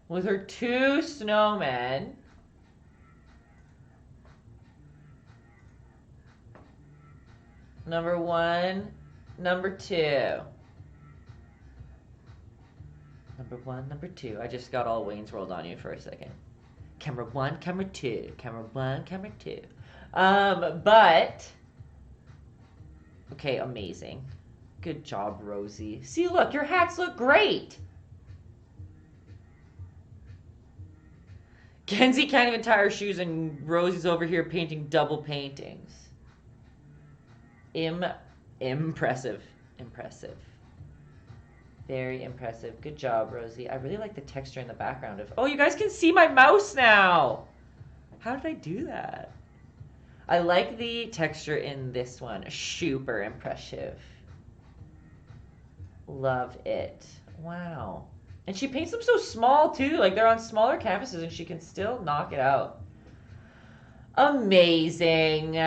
With her 2 snowmen. Number 1, number 2. Number 1, number 2. I just got all Wayne's World on you for a second. Camera 1, camera 2. Camera 1, camera 2. But... Okay, amazing. Good job, Rosie. See, look, your hats look great. Kenzie can't even tie her shoes, and Rosie's over here painting double paintings. Impressive. Impressive. Very impressive. Good job, Rosie. I really like the texture in the background of... Oh, you guys can see my mouse now! How did I do that? I like the texture in this one. Super impressive. Love it. Wow. And she paints them so small, too. Like, they're on smaller canvases, and she can still knock it out. Amazing.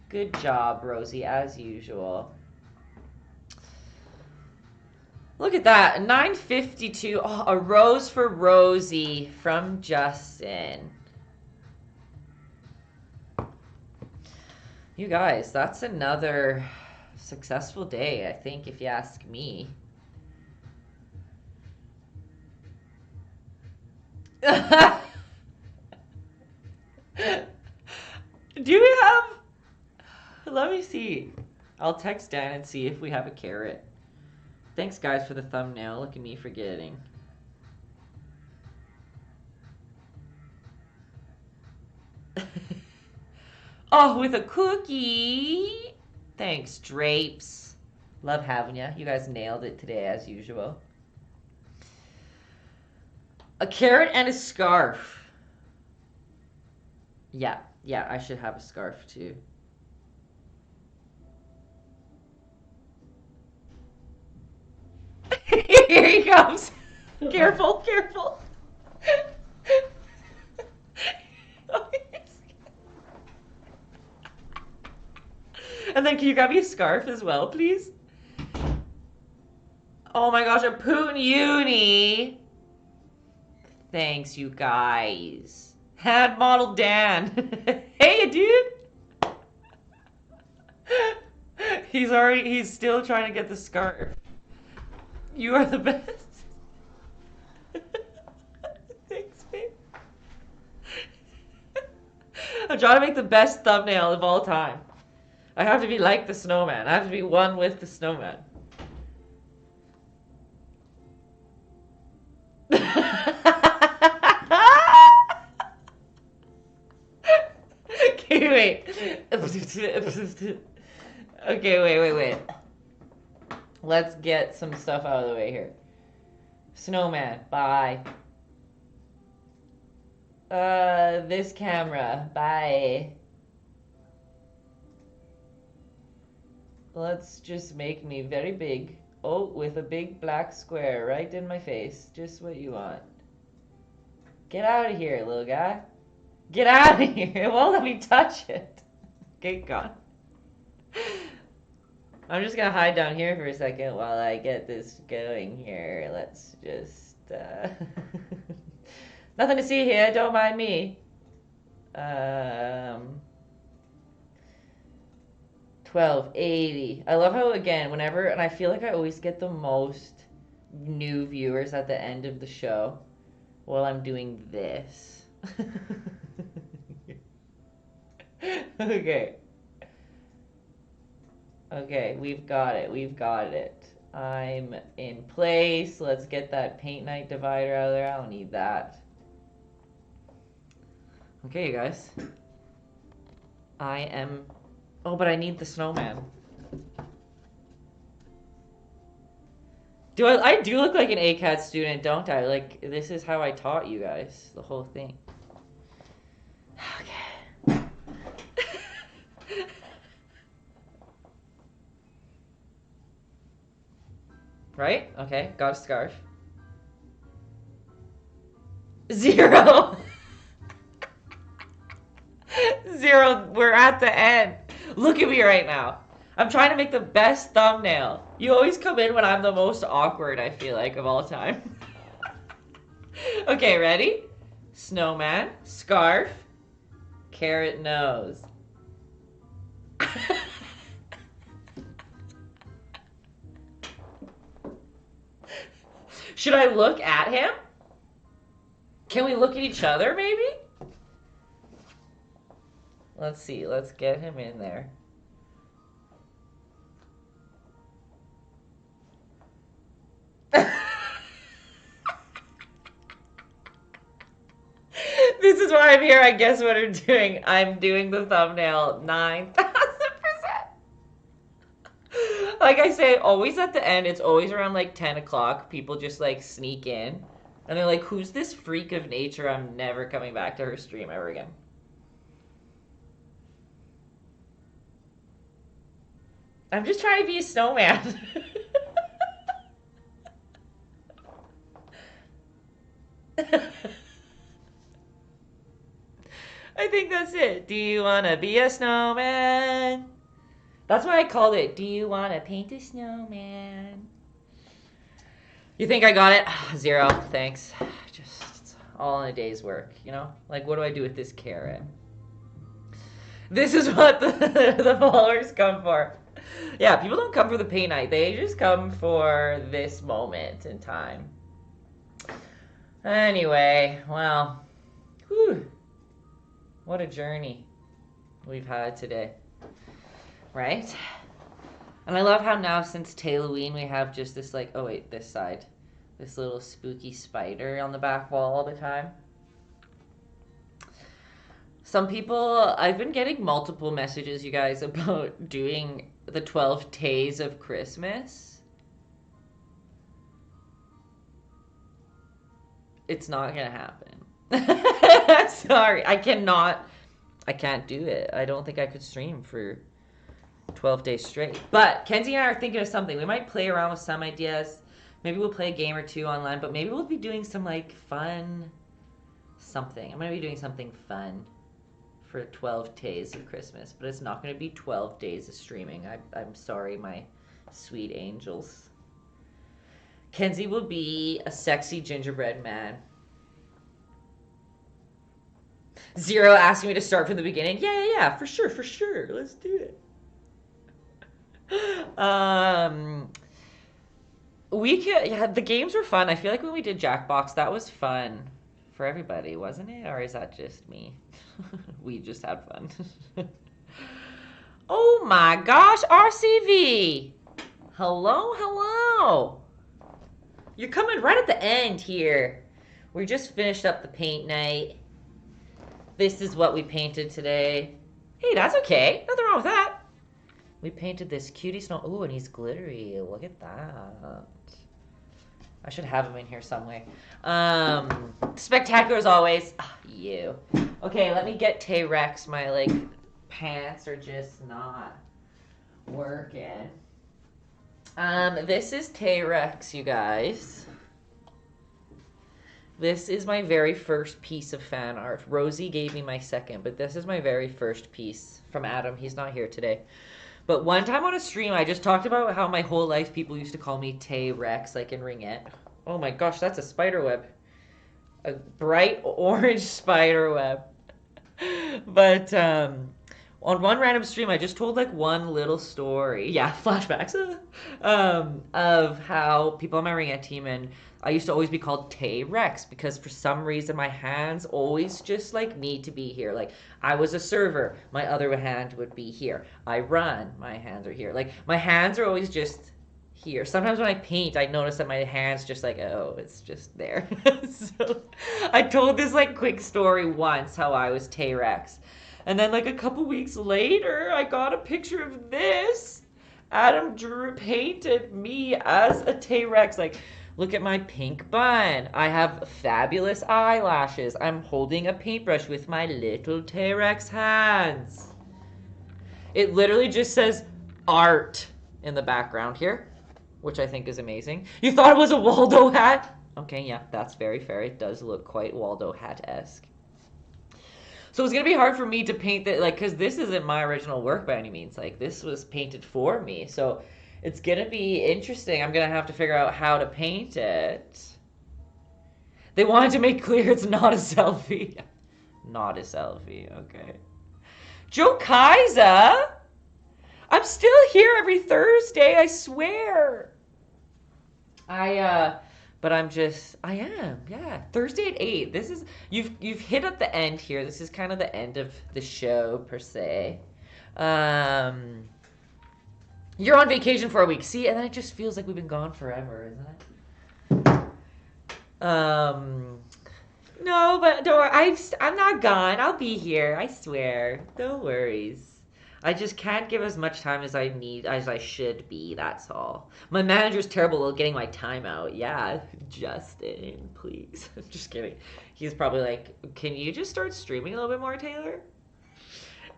Good job, Rosie, as usual. Look at that. 952. Oh, a rose for Rosie from Justin. You guys, that's another successful day, I think, if you ask me. Do we have... Let me see. I'll text Dan and see if we have a carrot. Thanks, guys, for the thumbnail. Look at me forgetting. Oh, with a cookie. Thanks, Drapes. Love having you. You guys nailed it today, as usual. A carrot and a scarf. Yeah, I should have a scarf, too. Here you comes. Careful, careful. And then can you grab me a scarf as well, please? Oh my gosh, a Poon Uni. Thanks, you guys. Hand model Dan. Hey, dude. He's still trying to get the scarf. You are the best. Thanks, babe. I'm trying to make the best thumbnail of all time. I have to be like the snowman. I have to be one with the snowman. Okay, wait. Okay, wait. Let's get some stuff out of the way here. Snowman, bye. This camera, bye. Let's just make me very big. Oh, with a big black square right in my face. Just what you want. Get out of here, little guy. Get out of here. It won't let me touch it. Okay, gone. I'm just gonna hide down here for a second while I get this going here. Let's just, nothing to see here, don't mind me. 1280. I love how, again, whenever, and I feel like I always get the most new viewers at the end of the show while I'm doing this. Okay. Okay, we've got it. I'm in place. Let's get that paint night divider out of there. I don't need that. Okay, you guys. I am... Oh, but I need the snowman. I do look like an ACAD student, don't I? Like, this is how I taught you guys the whole thing. Okay. Right? Okay, got a scarf. 0. 0, we're at the end. Look at me right now. I'm trying to make the best thumbnail. You always come in when I'm the most awkward, I feel like, of all time. Okay, ready? Snowman, scarf, carrot nose. Should I look at him? Can we look at each other, maybe? Let's see. Let's get him in there. This is why I'm here. I guess what I'm doing. I'm doing the thumbnail 9,000%. Like I say, always at the end, it's always around like 10 o'clock. People just like sneak in. And they're like, who's this freak of nature? I'm never coming back to her stream ever again. I'm just trying to be a snowman. I think that's it. Do you want to be a snowman? That's why I called it. Do you want to paint a snowman? You think I got it? 0. Thanks. Just all in a day's work, you know? Like, what do I do with this carrot? This is what the followers come for. Yeah, people don't come for the paint night. They just come for this moment in time. Anyway, well, whew, what a journey we've had today, right? And I love how now, since Halloween, we have just this, like, oh wait, this side, this little spooky spider on the back wall all the time. Some people, I've been getting multiple messages, you guys, about doing the 12 days of Christmas. It's not gonna happen. Sorry, I can't do it. I don't think I could stream for 12 days straight. But Kenzie and I are thinking of something. We might play around with some ideas. Maybe we'll play a game or two online, but maybe we'll be doing some like fun something. I'm gonna be doing something fun for 12 days of Christmas, but it's not gonna be 12 days of streaming. I'm sorry, my sweet angels. Kenzie will be a sexy gingerbread man. Zero asking me to start from the beginning. Yeah, for sure. Let's do it. We could, yeah, the games were fun. I feel like when we did Jackbox, that was fun for everybody, wasn't it? Or is that just me? We just had fun. Oh my gosh, RCV! Hello. You're coming right at the end here. We just finished up the paint night. This is what we painted today. Hey, that's okay. Nothing wrong with that. We painted this cutie snow. Ooh, and he's glittery. Look at that. I should have him in here somewhere. Spectacular as always. You. Okay, let me get Tay-Rex. My, like, pants are just not working. This is Tay-Rex, you guys. This is my very first piece of fan art. Rosie gave me my second, but this is my very first piece from Adam. He's not here today. But one time on a stream, I just talked about how my whole life people used to call me Tay-Rex, like in Ringette. Oh my gosh, that's a spider web. A bright orange spider web. But on one random stream, I just told like one little story. Yeah, flashbacks. Of how people on my Ringette team, and I used to always be called Tay-Rex because for some reason my hands always just like need to be here. Like I was a server, my other hand would be here. I run, my hands are here. Like my hands are always just here. Sometimes when I paint, I notice that my hands just like, oh, it's just there. So I told this like quick story once how I was Tay-Rex. And then like a couple weeks later, I got a picture of this. Adam painted me as a Tay-Rex. Like, look at my pink bun. I have fabulous eyelashes. I'm holding a paintbrush with my little Tay-Rex hands. It literally just says art in the background here, which I think is amazing. You thought it was a Waldo hat? Okay, yeah, that's very fair. It does look quite Waldo hat-esque. So it's going to be hard for me to paint that, like, because this isn't my original work by any means. Like, this was painted for me. So it's going to be interesting. I'm going to have to figure out how to paint it. They wanted to make clear it's not a selfie. Not a selfie, okay. Joe Kaiser? I'm still here every Thursday, I swear. But I am, yeah. Thursday at 8. This is, you've hit at the end here. This is kind of the end of the show, per se. You're on vacation for a week. See, and then it just feels like we've been gone forever, isn't it? No, but don't worry. I'm not gone. I'll be here, I swear. No worries. I just can't give as much time as I need, as I should be, that's all. My manager's terrible at getting my time out. Yeah, Justin, please. I'm just kidding. He's probably like, can you just start streaming a little bit more, Taylor?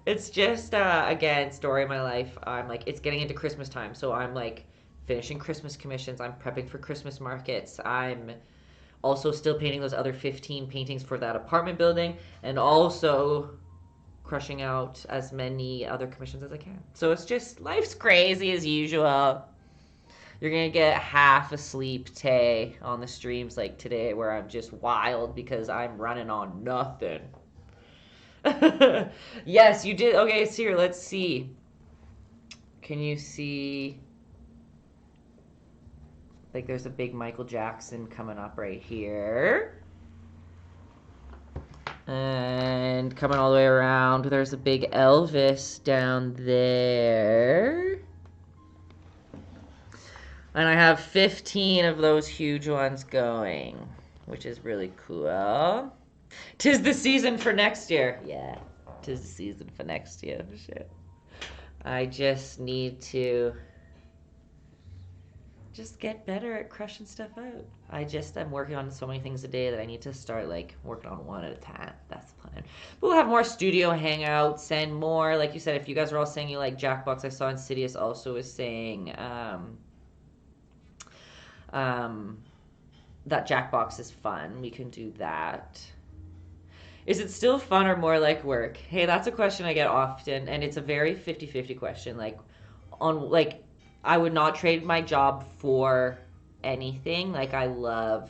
It's just, again, story of my life. I'm like, it's getting into Christmas time, so I'm like finishing Christmas commissions. I'm prepping for Christmas markets. I'm also still painting those other 15 paintings for that apartment building, and also crushing out as many other commissions as I can. So it's just, life's crazy as usual. You're gonna get half asleep Tay on the streams like today where I'm just wild because I'm running on nothing. Yes, you did. Okay, it's here. Let's see. Can you see? Like there's a big Michael Jackson coming up right here. And coming all the way around, there's a big Elvis down there. And I have 15 of those huge ones going, which is really cool. 'Tis the season for next year. Yeah, 'tis the season for next year. Shit. I just need to just get better at crushing stuff out. I'm working on so many things a day that I need to start like working on one at a time. That's the plan. But we'll have more studio hangouts and more, like you said, if you guys are all saying you like Jackbox, I saw Insidious also was saying That Jackbox is fun. We can do that. Is it still fun or more like work? Hey, that's a question I get often, and it's a very 50-50 question. Like, I would not trade my job for anything. Like, I love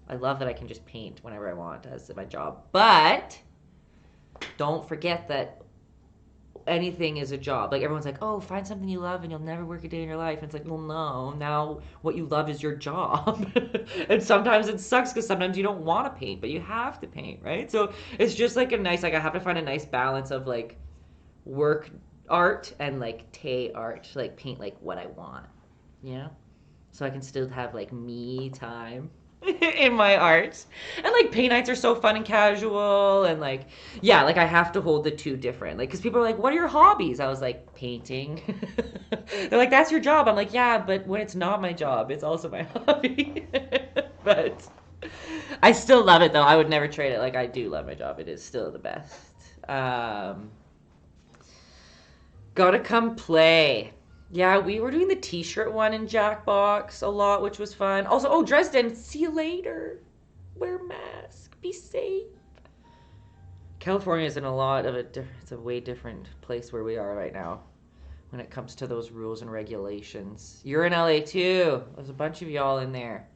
that I can just paint whenever I want as my job. But don't forget that anything is a job. Like, everyone's like, oh, find something you love and you'll never work a day in your life. And it's like, well, no, now what you love is your job. And sometimes it sucks because sometimes you don't want to paint, but you have to paint, right? So it's just like like, I have to find a nice balance of like work art and like Tay art, to like paint like what I want, you know? So I can still have like me time in my art. And like paint nights are so fun and casual, and like, yeah, like I have to hold the two different. Like, because people are like, what are your hobbies? I was like, painting. They're like, that's your job. I'm like, yeah, but when it's not my job, it's also my hobby. But I still love it though. I would never trade it. Like, I do love my job. It is still the best. Gotta come play. Yeah, we were doing the t-shirt one in Jackbox a lot, which was fun. Also, oh, Dresden, see you later. Wear a mask. Be safe. California is in a lot of it's a way different place where we are right now when it comes to those rules and regulations. You're in LA too. There's a bunch of y'all in there.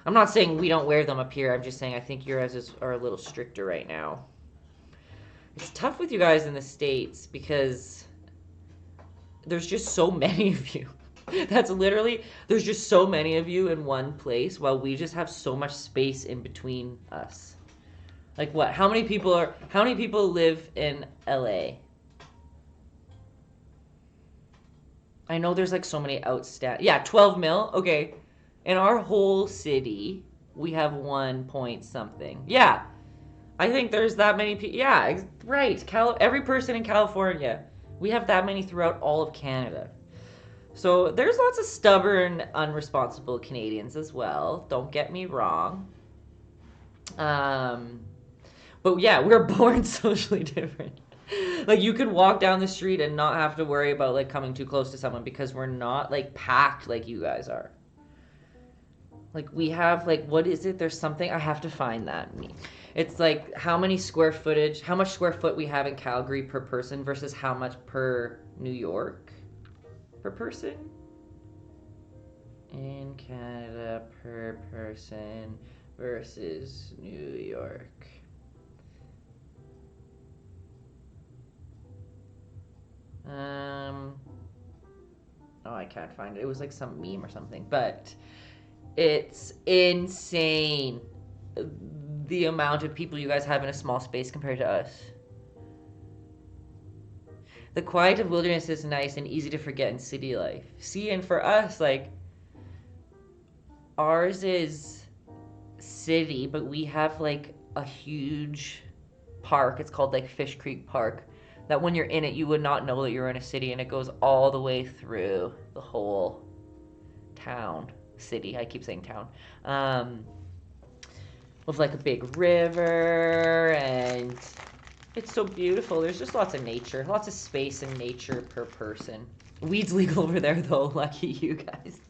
I'm not saying we don't wear them up here. I'm just saying I think yours are a little stricter right now. It's tough with you guys in the States because there's just so many of you. That's literally, there's just so many of you in one place while we just have so much space in between us. Like what? How many people live in LA? I know there's like so many outstanding. Yeah, 12 mil. Okay. In our whole city, we have 1 point something. Yeah. I think there's that many people. Yeah, right. Every person in California. We have that many throughout all of Canada. So there's lots of stubborn, unresponsible Canadians as well. Don't get me wrong. But yeah, we're born socially different. Like, you could walk down the street and not have to worry about like coming too close to someone because we're not like packed like you guys are. Like, we have like, what is it? There's something, I have to find that. It's like how much square foot we have in Calgary per person versus how much per New York per person. In Canada per person versus New York. Oh, I can't find it. It was like some meme or something, but it's insane the amount of people you guys have in a small space compared to us. The quiet of wilderness is nice and easy to forget in city life. See, and for us, like, ours is city, but we have like a huge park. It's called like Fish Creek Park. That when you're in it, you would not know that you're in a city, and it goes all the way through the whole town. City, I keep saying town. With like a big river, and it's so beautiful. There's just lots of nature, lots of space and nature per person. Weed's legal over there though, lucky you guys.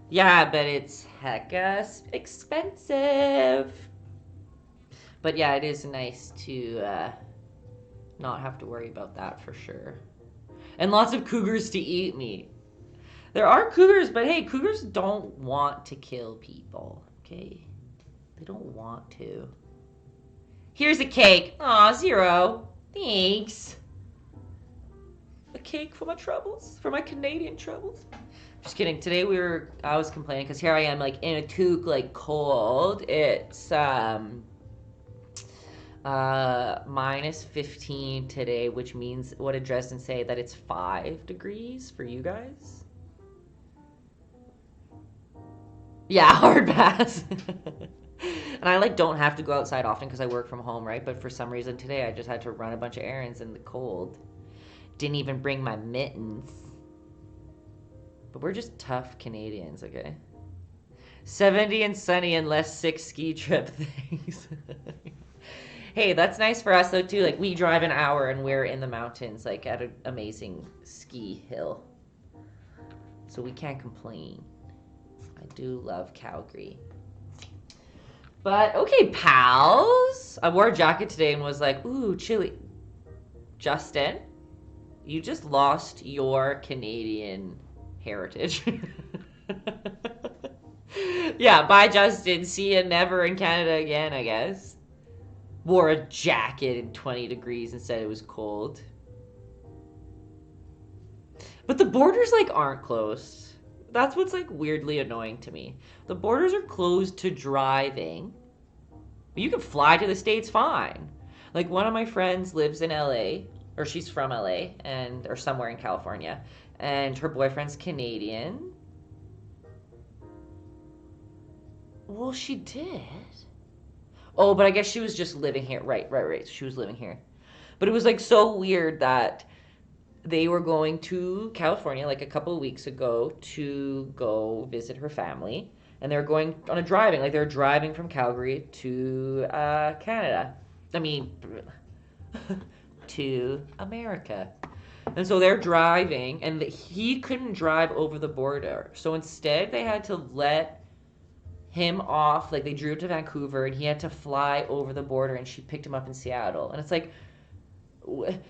Yeah, but it's hecka expensive. But yeah, it is nice to not have to worry about that for sure. And lots of cougars to eat meat. There are cougars, but hey, cougars don't want to kill people, okay? They don't want to. Here's a cake. Aw, 0. Thanks. A cake for my troubles, for my Canadian troubles. Just kidding. Today I was complaining because here I am like in a toque, like cold. It's minus 15 today, which means, what did Dresden say? That it's 5 degrees for you guys? Yeah, hard pass. And I like don't have to go outside often because I work from home, right? But for some reason today I just had to run a bunch of errands in the cold. Didn't even bring my mittens. But we're just tough Canadians, okay? 70 and sunny and less sick ski trip things. Hey, that's nice for us though too. Like, we drive an hour and we're in the mountains, like at an amazing ski hill. So we can't complain. I do love Calgary. But, okay, pals. I wore a jacket today and was like, ooh, chilly. Justin, you just lost your Canadian heritage. Yeah, bye, Justin. See you never in Canada again, I guess. Wore a jacket in 20 degrees and said it was cold. But the borders, like, aren't closed. That's what's, like, weirdly annoying to me. The borders are closed to driving. You can fly to the States fine. Like, one of my friends lives in LA, or she's from LA, or somewhere in California, and her boyfriend's Canadian. Well, she did. Oh, but I guess she was just living here. Right. She was living here. But it was, like, so weird that they were going to California, like, a couple of weeks ago to go visit her family. And they were going on a driving. Like, they were driving from Calgary to Canada. I mean, to America. And so they're driving, and he couldn't drive over the border. So instead, they had to let him off. Like, they drove to Vancouver, and he had to fly over the border, and she picked him up in Seattle. And it's like,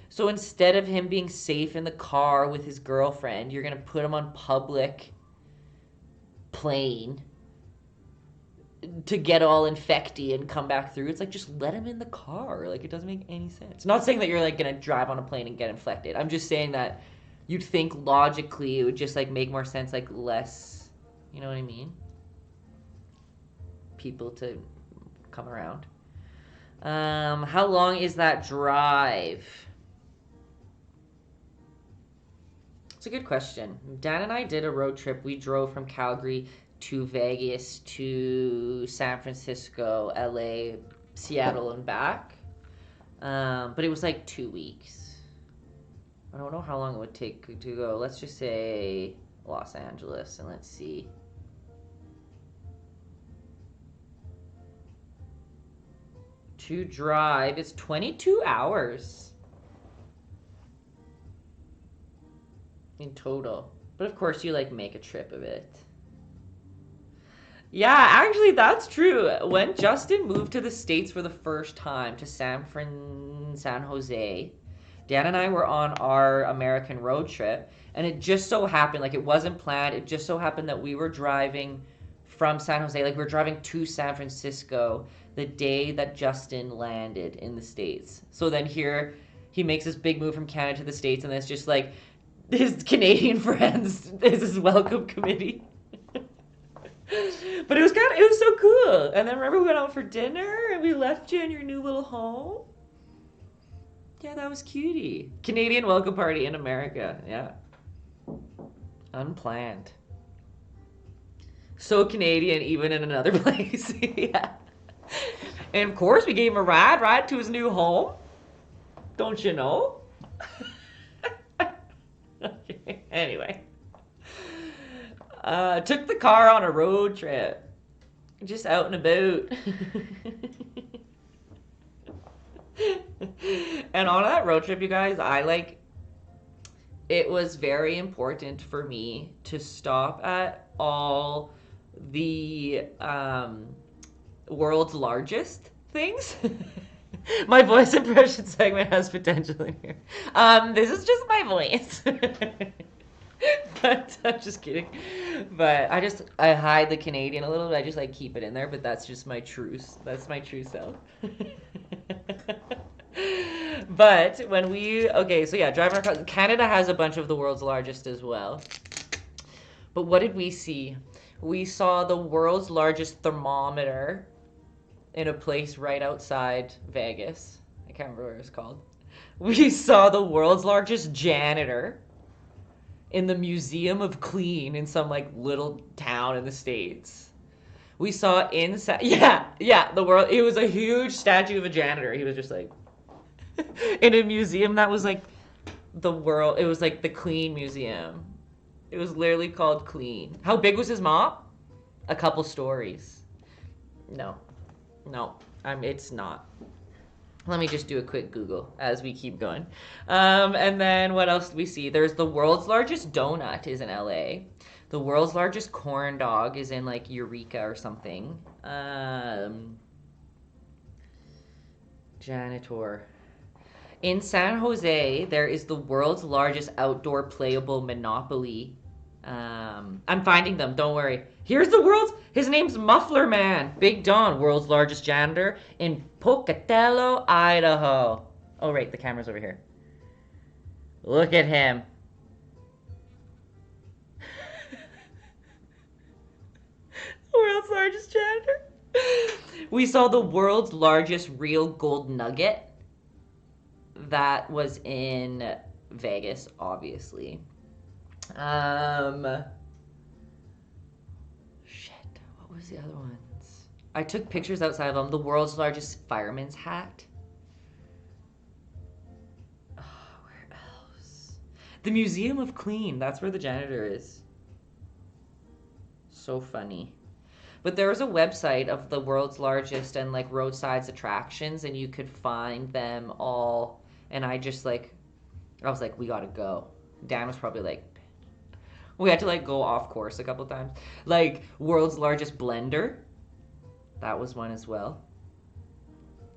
so instead of him being safe in the car with his girlfriend, you're going to put him on public plane to get all infecty and come back through. It's like, just let him in the car. Like, it doesn't make any sense. Not saying that you're, like, going to drive on a plane and get infected. I'm just saying that you'd think logically it would just, like, make more sense, like, less, you know what I mean? People to come around. How long is that drive? It's a good question. Dan and I did a road trip. We drove from Calgary to Vegas to San Francisco, LA, Seattle, and back. But it was like 2 weeks. I don't know how long it would take to go. Let's just say Los Angeles, and let's see. To drive, it's 22 hours in total. But of course, you, like, make a trip of it. Yeah, actually, that's true. When Justin moved to the States for the first time to San Jose, Dan and I were on our American road trip, and it just so happened, like, it wasn't planned, it just so happened that we were driving from San Jose, like, we were driving to San Francisco the day that Justin landed in the States. So then here, he makes this big move from Canada to the States, and it's just, like, his Canadian friends is his welcome committee. But it was so cool. And then remember we went out for dinner, and we left you in your new little home? Yeah, that was cutie. Canadian welcome party in America, yeah. Unplanned. So Canadian, even in another place, yeah. And of course, we gave him a ride to his new home. Don't you know? Okay, anyway. Took the car on a road trip. Just out and about. And on that road trip, you guys, it was very important for me to stop at all the world's largest things. My voice impression segment has potential in here. This is just my voice. But I'm just kidding. But I hide the Canadian a little bit. I just, like, keep it in there, but that's just my truth. That's my true self. But when driving across Canada has a bunch of the world's largest as well. But what did we see? We saw the world's largest thermometer in a place right outside Vegas. I can't remember what it's called. We saw the world's largest janitor in the Museum of Clean in some, like, little town in the States. We saw inside, it was a huge statue of a janitor. He was just, like, in a museum that was, like, it was, like, the Clean Museum. It was literally called Clean. How big was his mop? A couple stories. No, it's not. Let me just do a quick Google as we keep going. And then what else do we see? There's the world's largest donut is in LA. The world's largest corn dog is in like Eureka or something. Janitor. In San Jose, there is the world's largest outdoor playable Monopoly. I'm finding them, don't worry. Here's his name's Muffler Man. Big Don, world's largest janitor in Pocatello, Idaho. Oh, right, the camera's over here. Look at him. World's largest janitor. We saw the world's largest real gold nugget. That was in Vegas, obviously. Shit, what was the other ones? I took pictures outside of them. The world's largest fireman's hat. Oh, where else? The Museum of Clean. That's where the janitor is. So funny. But there was a website of the world's largest and like roadsides attractions, and you could find them all. And I was like, we gotta go. Dan was probably like, we had to like go off course a couple times. Like world's largest blender. That was one as well.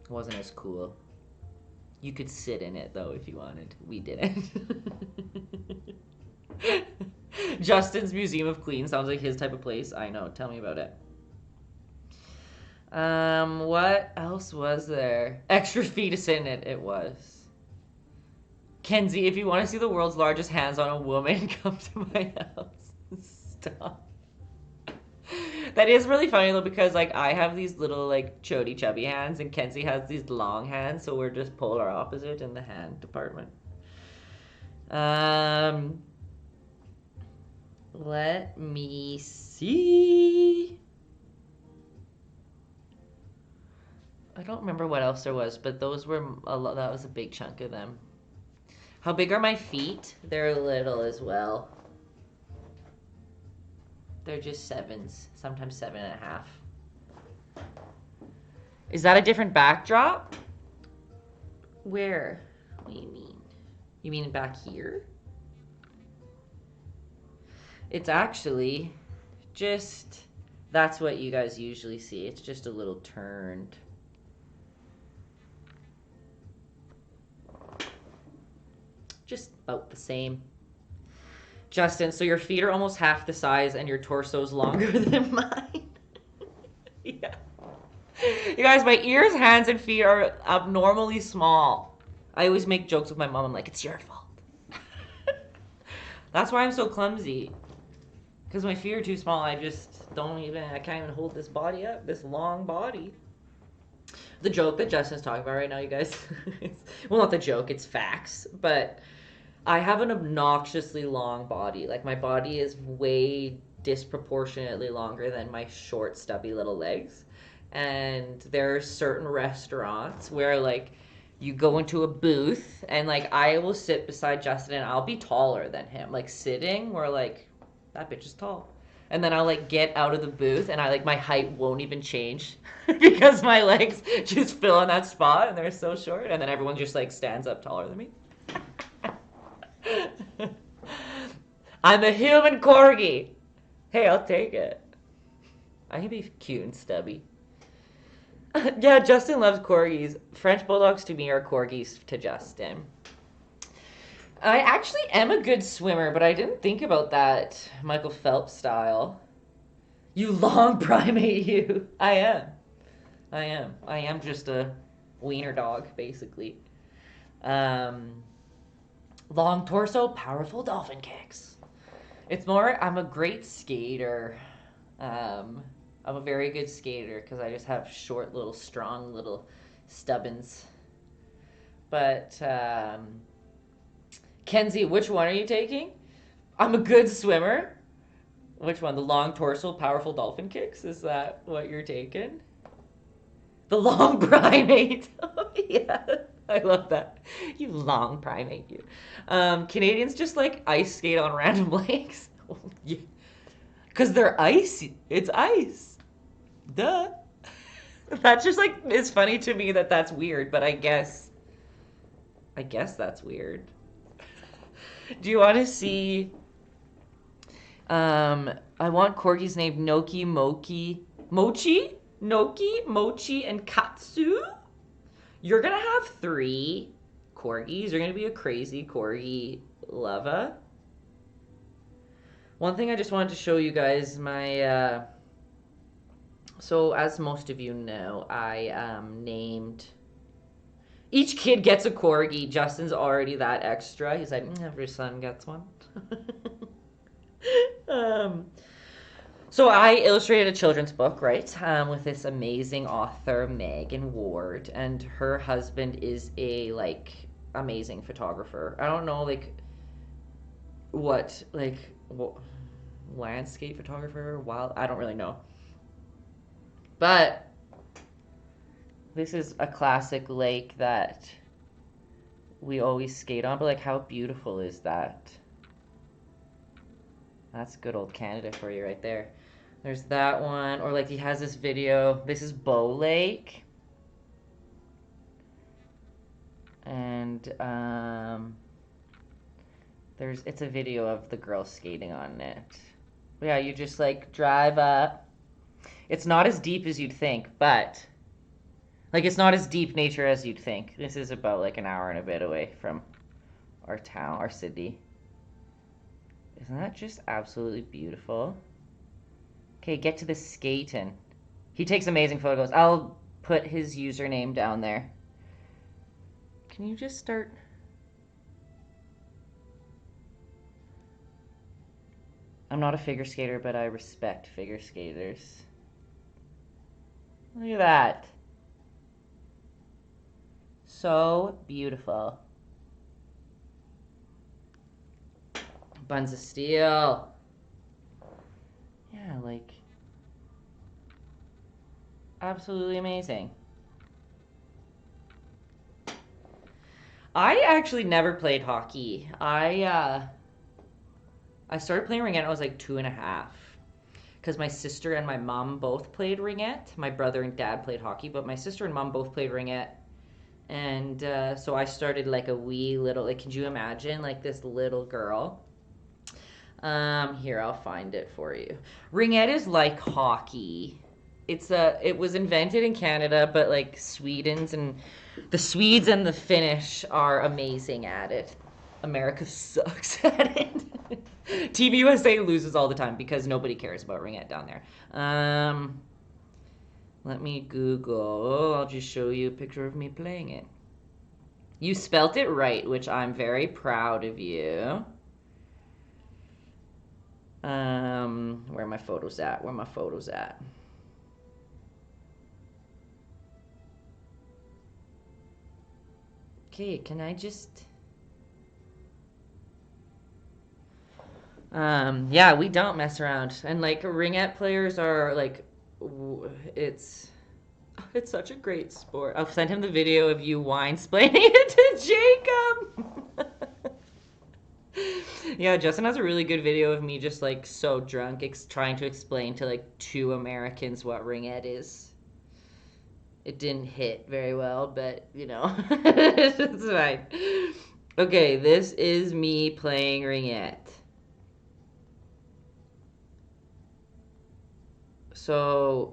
It wasn't as cool. You could sit in it though if you wanted. We didn't. Justin's Museum of Clean sounds like his type of place. I know. Tell me about it. What else was there? Extra fetus in it. It was. Kenzie, if you want to see the world's largest hands on a woman, come to my house. Stop. That is really funny though, because like I have these little like chody chubby hands and Kenzie has these long hands, so we're just polar opposite in the hand department. Let me see. I don't remember what else there was, but those were a lot. That was a big chunk of them. How big are my feet? They're little as well. They're just 7s, sometimes 7.5. Is that a different backdrop? Where? What do you mean? You mean back here? It's actually just, that's what you guys usually see. It's just a little turned. Just about the same. Justin, so your feet are almost half the size and your torso's longer than mine. Yeah. You guys, my ears, hands, and feet are abnormally small. I always make jokes with my mom. I'm like, it's your fault. That's why I'm so clumsy. Because my feet are too small. I can't even hold this body up, this long body. The joke that Justin's talking about right now, you guys, well, not the joke, it's facts, but I have an obnoxiously long body. Like, my body is way disproportionately longer than my short, stubby little legs. And there are certain restaurants where, like, you go into a booth and, like, I will sit beside Justin and I'll be taller than him. Like, sitting, we're like, that bitch is tall. And then I'll, like, get out of the booth and my height won't even change because my legs just fill in that spot and they're so short. And then everyone just, like, stands up taller than me. I'm a human corgi. Hey, I'll take it. I can be cute and stubby. Yeah, Justin loves corgis. French bulldogs to me are corgis to Justin. I actually am a good swimmer, but I didn't think about that Michael Phelps style. You long primate, you. I am just a wiener dog, basically. Long torso, powerful dolphin kicks. It's more, I'm a great skater. I'm a very good skater because I just have short, little, strong, little stubbins. But, Kenzie, which one are you taking? I'm a good swimmer. Which one? The long torso, powerful dolphin kicks? Is that what you're taking? The long primate. Oh, yeah. I love that. You long primate, you. Canadians just like ice skate on random lakes. Because they're icy. It's ice. Duh. That's just like, it's funny to me that that's weird, but I guess that's weird. Do you want to see I want corgis named Noki, Mochi, Noki, Mochi, and Katsu. You're gonna have 3 corgis. You're gonna be a crazy corgi lover. One thing I just wanted to show you guys, my, so as most of you know, I named, each kid gets a corgi. Justin's already that extra. He's like, every son gets one. So I illustrated a children's book, right, with this amazing author, Megan Ward, and her husband is a, like, amazing photographer. I don't know, like, what landscape photographer, I don't really know. But this is a classic lake that we always skate on, but, like, how beautiful is that? That's good old Canada for you right there. There's that one. Or, like, he has this video. This is Bow Lake. And, it's a video of the girl skating on it. Yeah, you just, like, drive up. It's not as deep as you'd think, but, like, it's not as deep nature as you'd think. This is about, like, an hour and a bit away from our town, our city. Isn't that just absolutely beautiful? Okay, get to the skating. He takes amazing photos. I'll put his username down there. Can you just start? I'm not a figure skater, but I respect figure skaters. Look at that. So beautiful. Buns of Steel. Yeah, like, absolutely amazing. I actually never played hockey. I started playing ringette when I was like 2.5. Because my sister and my mom both played ringette. My brother and dad played hockey, but my sister and mom both played ringette. And so I started like a wee little, like, could you imagine, like, this little girl? Here, I'll find it for you. Ringette is like hockey. It was invented in Canada, but, like, the Swedes and the Finnish are amazing at it. America sucks at it. Team USA loses all the time because nobody cares about ringette down there. Let me Google. I'll just show you a picture of me playing it. You spelt it right, which I'm very proud of you. Where are my photos at? Where are my photos at? Okay, can I just... yeah, we don't mess around. And, like, ringette players are, like, it's such a great sport. I'll send him the video of you wine-splaining it to Jacob. Yeah, Justin has a really good video of me just, like, so drunk, trying to explain to, like, 2 Americans what ringette is. It didn't hit very well, but, you know, it's fine. Okay, this is me playing ringette. So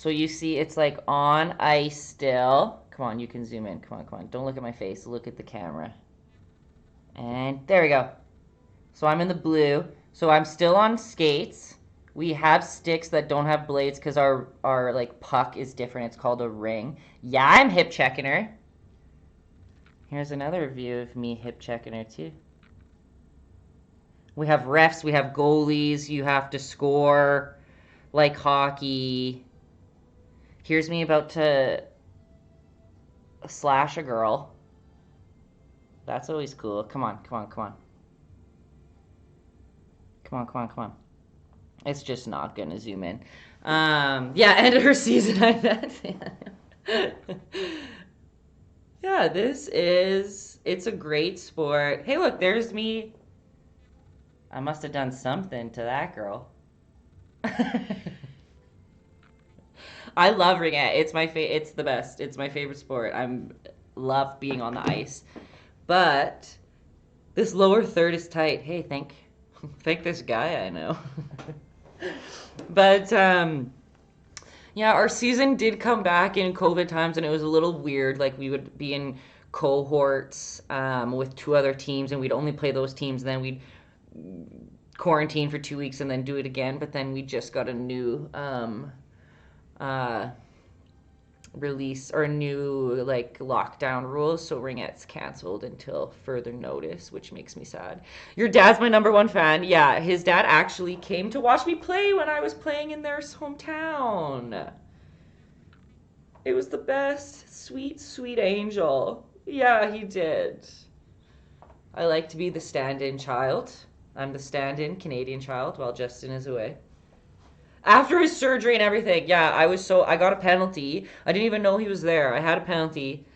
you see it's, like, on ice still. Come on, you can zoom in. Come on. Don't look at my face. Look at the camera. And there we go. So I'm in the blue. So I'm still on skates. We have sticks that don't have blades because our like, puck is different. It's called a ring. Yeah, I'm hip checking her. Here's another view of me hip checking her too. We have refs. We have goalies. You have to score like hockey. Here's me about to slash a girl. That's always cool. Come on. It's just not gonna zoom in. Yeah, end of her season, I bet. Yeah, it's a great sport. Hey, look, there's me. I must have done something to that girl. I love ringette. It's the best. It's my favorite sport. Love being on the ice. But This lower third is tight. Hey, thank this guy I know. But yeah, our season did come back in COVID times, and it was a little weird. Like we would be in cohorts with two other teams, and we'd only play those teams. And then we'd quarantine for 2 weeks and then do it again. But then we just got a new uh, release or new like lockdown rules, so ringette's canceled until further notice, which makes me sad. Your dad's my #1 fan. Yeah, his dad actually came to watch me play when I was playing in their hometown. It was the best. Sweet, sweet angel. Yeah, he did. I like to be the stand-in child. I'm the stand-in Canadian child while Justin is away. After his surgery and everything, yeah, I got a penalty. I didn't even know he was there. I had a penalty,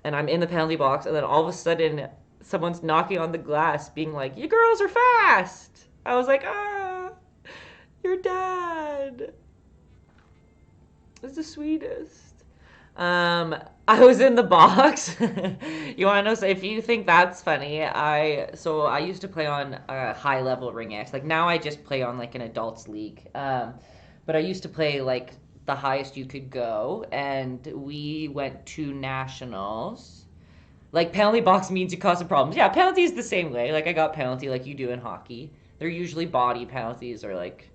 and I'm in the penalty box, and then all of a sudden, someone's knocking on the glass, being like, "You girls are fast!" I was like, "Ah, your dad is the sweetest." I was in the box. You want to know? So if you think that's funny, I used to play on high level ring X. Like now, I just play on like an adults league. But I used to play like the highest you could go, and we went to nationals. Like penalty box means you cause some problems. Yeah, penalty is the same way. Like I got penalty like you do in hockey. They're usually body penalties or like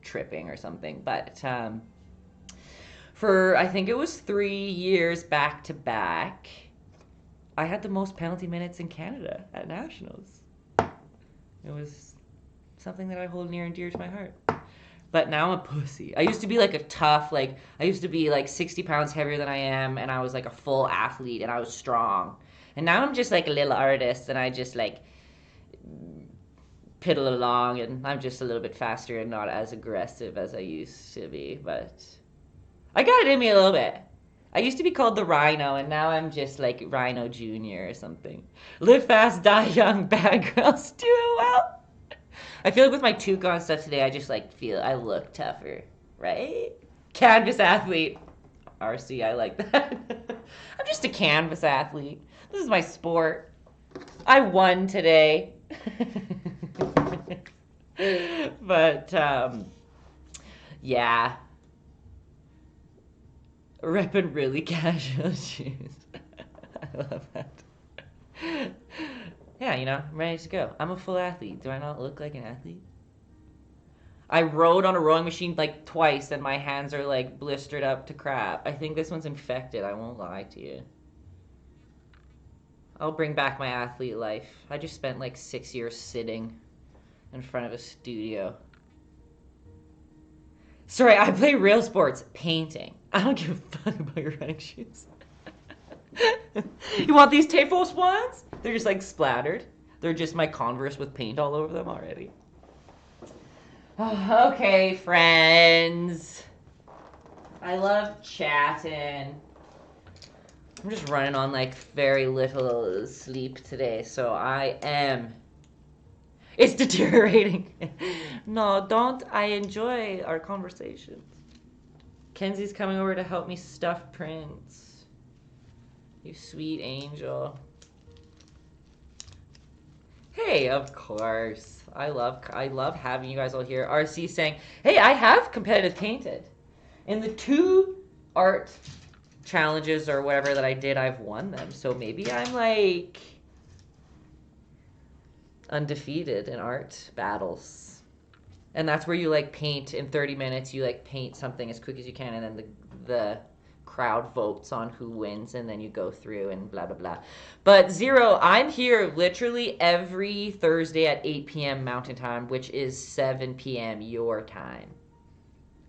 tripping or something. But for I think it was 3 years back to back, I had the most penalty minutes in Canada at nationals. It was something that I hold near and dear to my heart. But now I'm a pussy. I used to be like a tough, like, I used to be like 60 pounds heavier than I am, and I was like a full athlete, and I was strong. And now I'm just like a little artist, and I just like piddle along, and I'm just a little bit faster and not as aggressive as I used to be. But I got it in me a little bit. I used to be called the Rhino, and now I'm just like Rhino Jr. or something. Live fast, die young, bad girls do well. I feel like with my toque on stuff today, I just like feel I look tougher, right? Canvas athlete. RC, I like that. I'm just a canvas athlete. This is my sport. I won today. But, yeah. Repping really casual shoes. I love that. Yeah, I'm ready to go. I'm a full athlete. Do I not look like an athlete? I rode on a rowing machine like twice, and my hands are like blistered up to crap. I think this one's infected. I won't lie to you. I'll bring back my athlete life. I just spent like 6 years sitting in front of a studio. Sorry, I play real sports. Painting. I don't give a fuck about your running shoes. You want these Taytayski ones? They're just like splattered. They're just my Converse with paint all over them already. Oh, okay, friends. I love chatting. I'm just running on like very little sleep today, so it's deteriorating. No, don't. I enjoy our conversations. Kenzie's coming over to help me stuff prints. You sweet angel. Hey, of course. I love having you guys all here. RC saying, hey, I have competitive painted. In the 2 art challenges or whatever that I did, I've won them. So maybe I'm like undefeated in art battles. And that's where you like paint in 30 minutes. You like paint something as quick as you can, and then the crowd votes on who wins, and then you go through and blah blah blah. But Zero, I'm here literally every Thursday at 8 p.m. Mountain Time, which is 7 p.m. your time.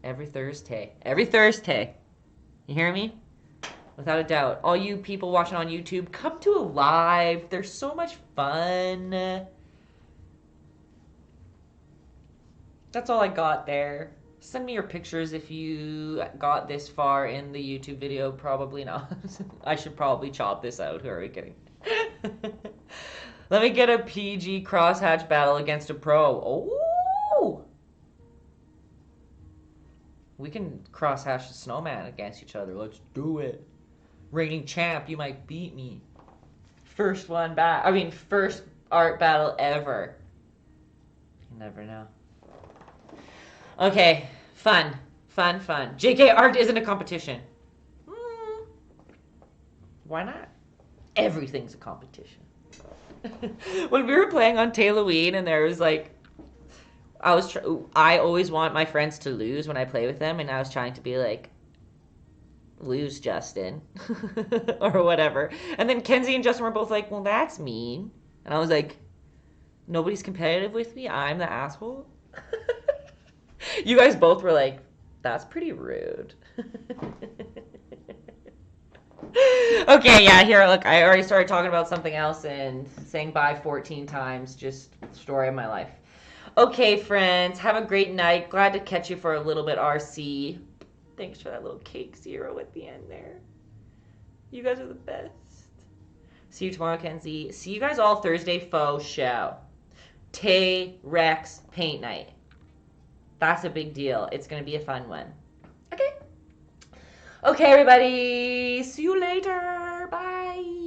Every Thursday. You hear me? Without a doubt. All you people watching on YouTube, come to a live. They're so much fun. That's all I got there. Send me your pictures if you got this far in the YouTube video. Probably not. I should probably chop this out. Who are we kidding? Let me get a PG crosshatch battle against a pro. Oh! We can crosshatch the snowman against each other. Let's do it. Reigning champ, you might beat me. First art battle ever. You never know. Okay, fun. JK, art isn't a competition. Why not? Everything's a competition. When we were playing on Halloween and there was like, I always want my friends to lose when I play with them, and I was trying to be like, lose, Justin, or whatever. And then Kenzie and Justin were both like, well, that's mean. And I was like, nobody's competitive with me? I'm the asshole? You guys both were like, that's pretty rude. Okay, yeah, here, look, I already started talking about something else and saying bye 14 times. Just story of my life. Okay, friends, have a great night. Glad to catch you for a little bit, RC. Thanks for that little cake 0 at the end there. You guys are the best. See you tomorrow, Kenzie. See you guys all Thursday faux show. Tay-Rex paint night. That's a big deal. It's going to be a fun one. Okay. Okay, everybody. See you later. Bye.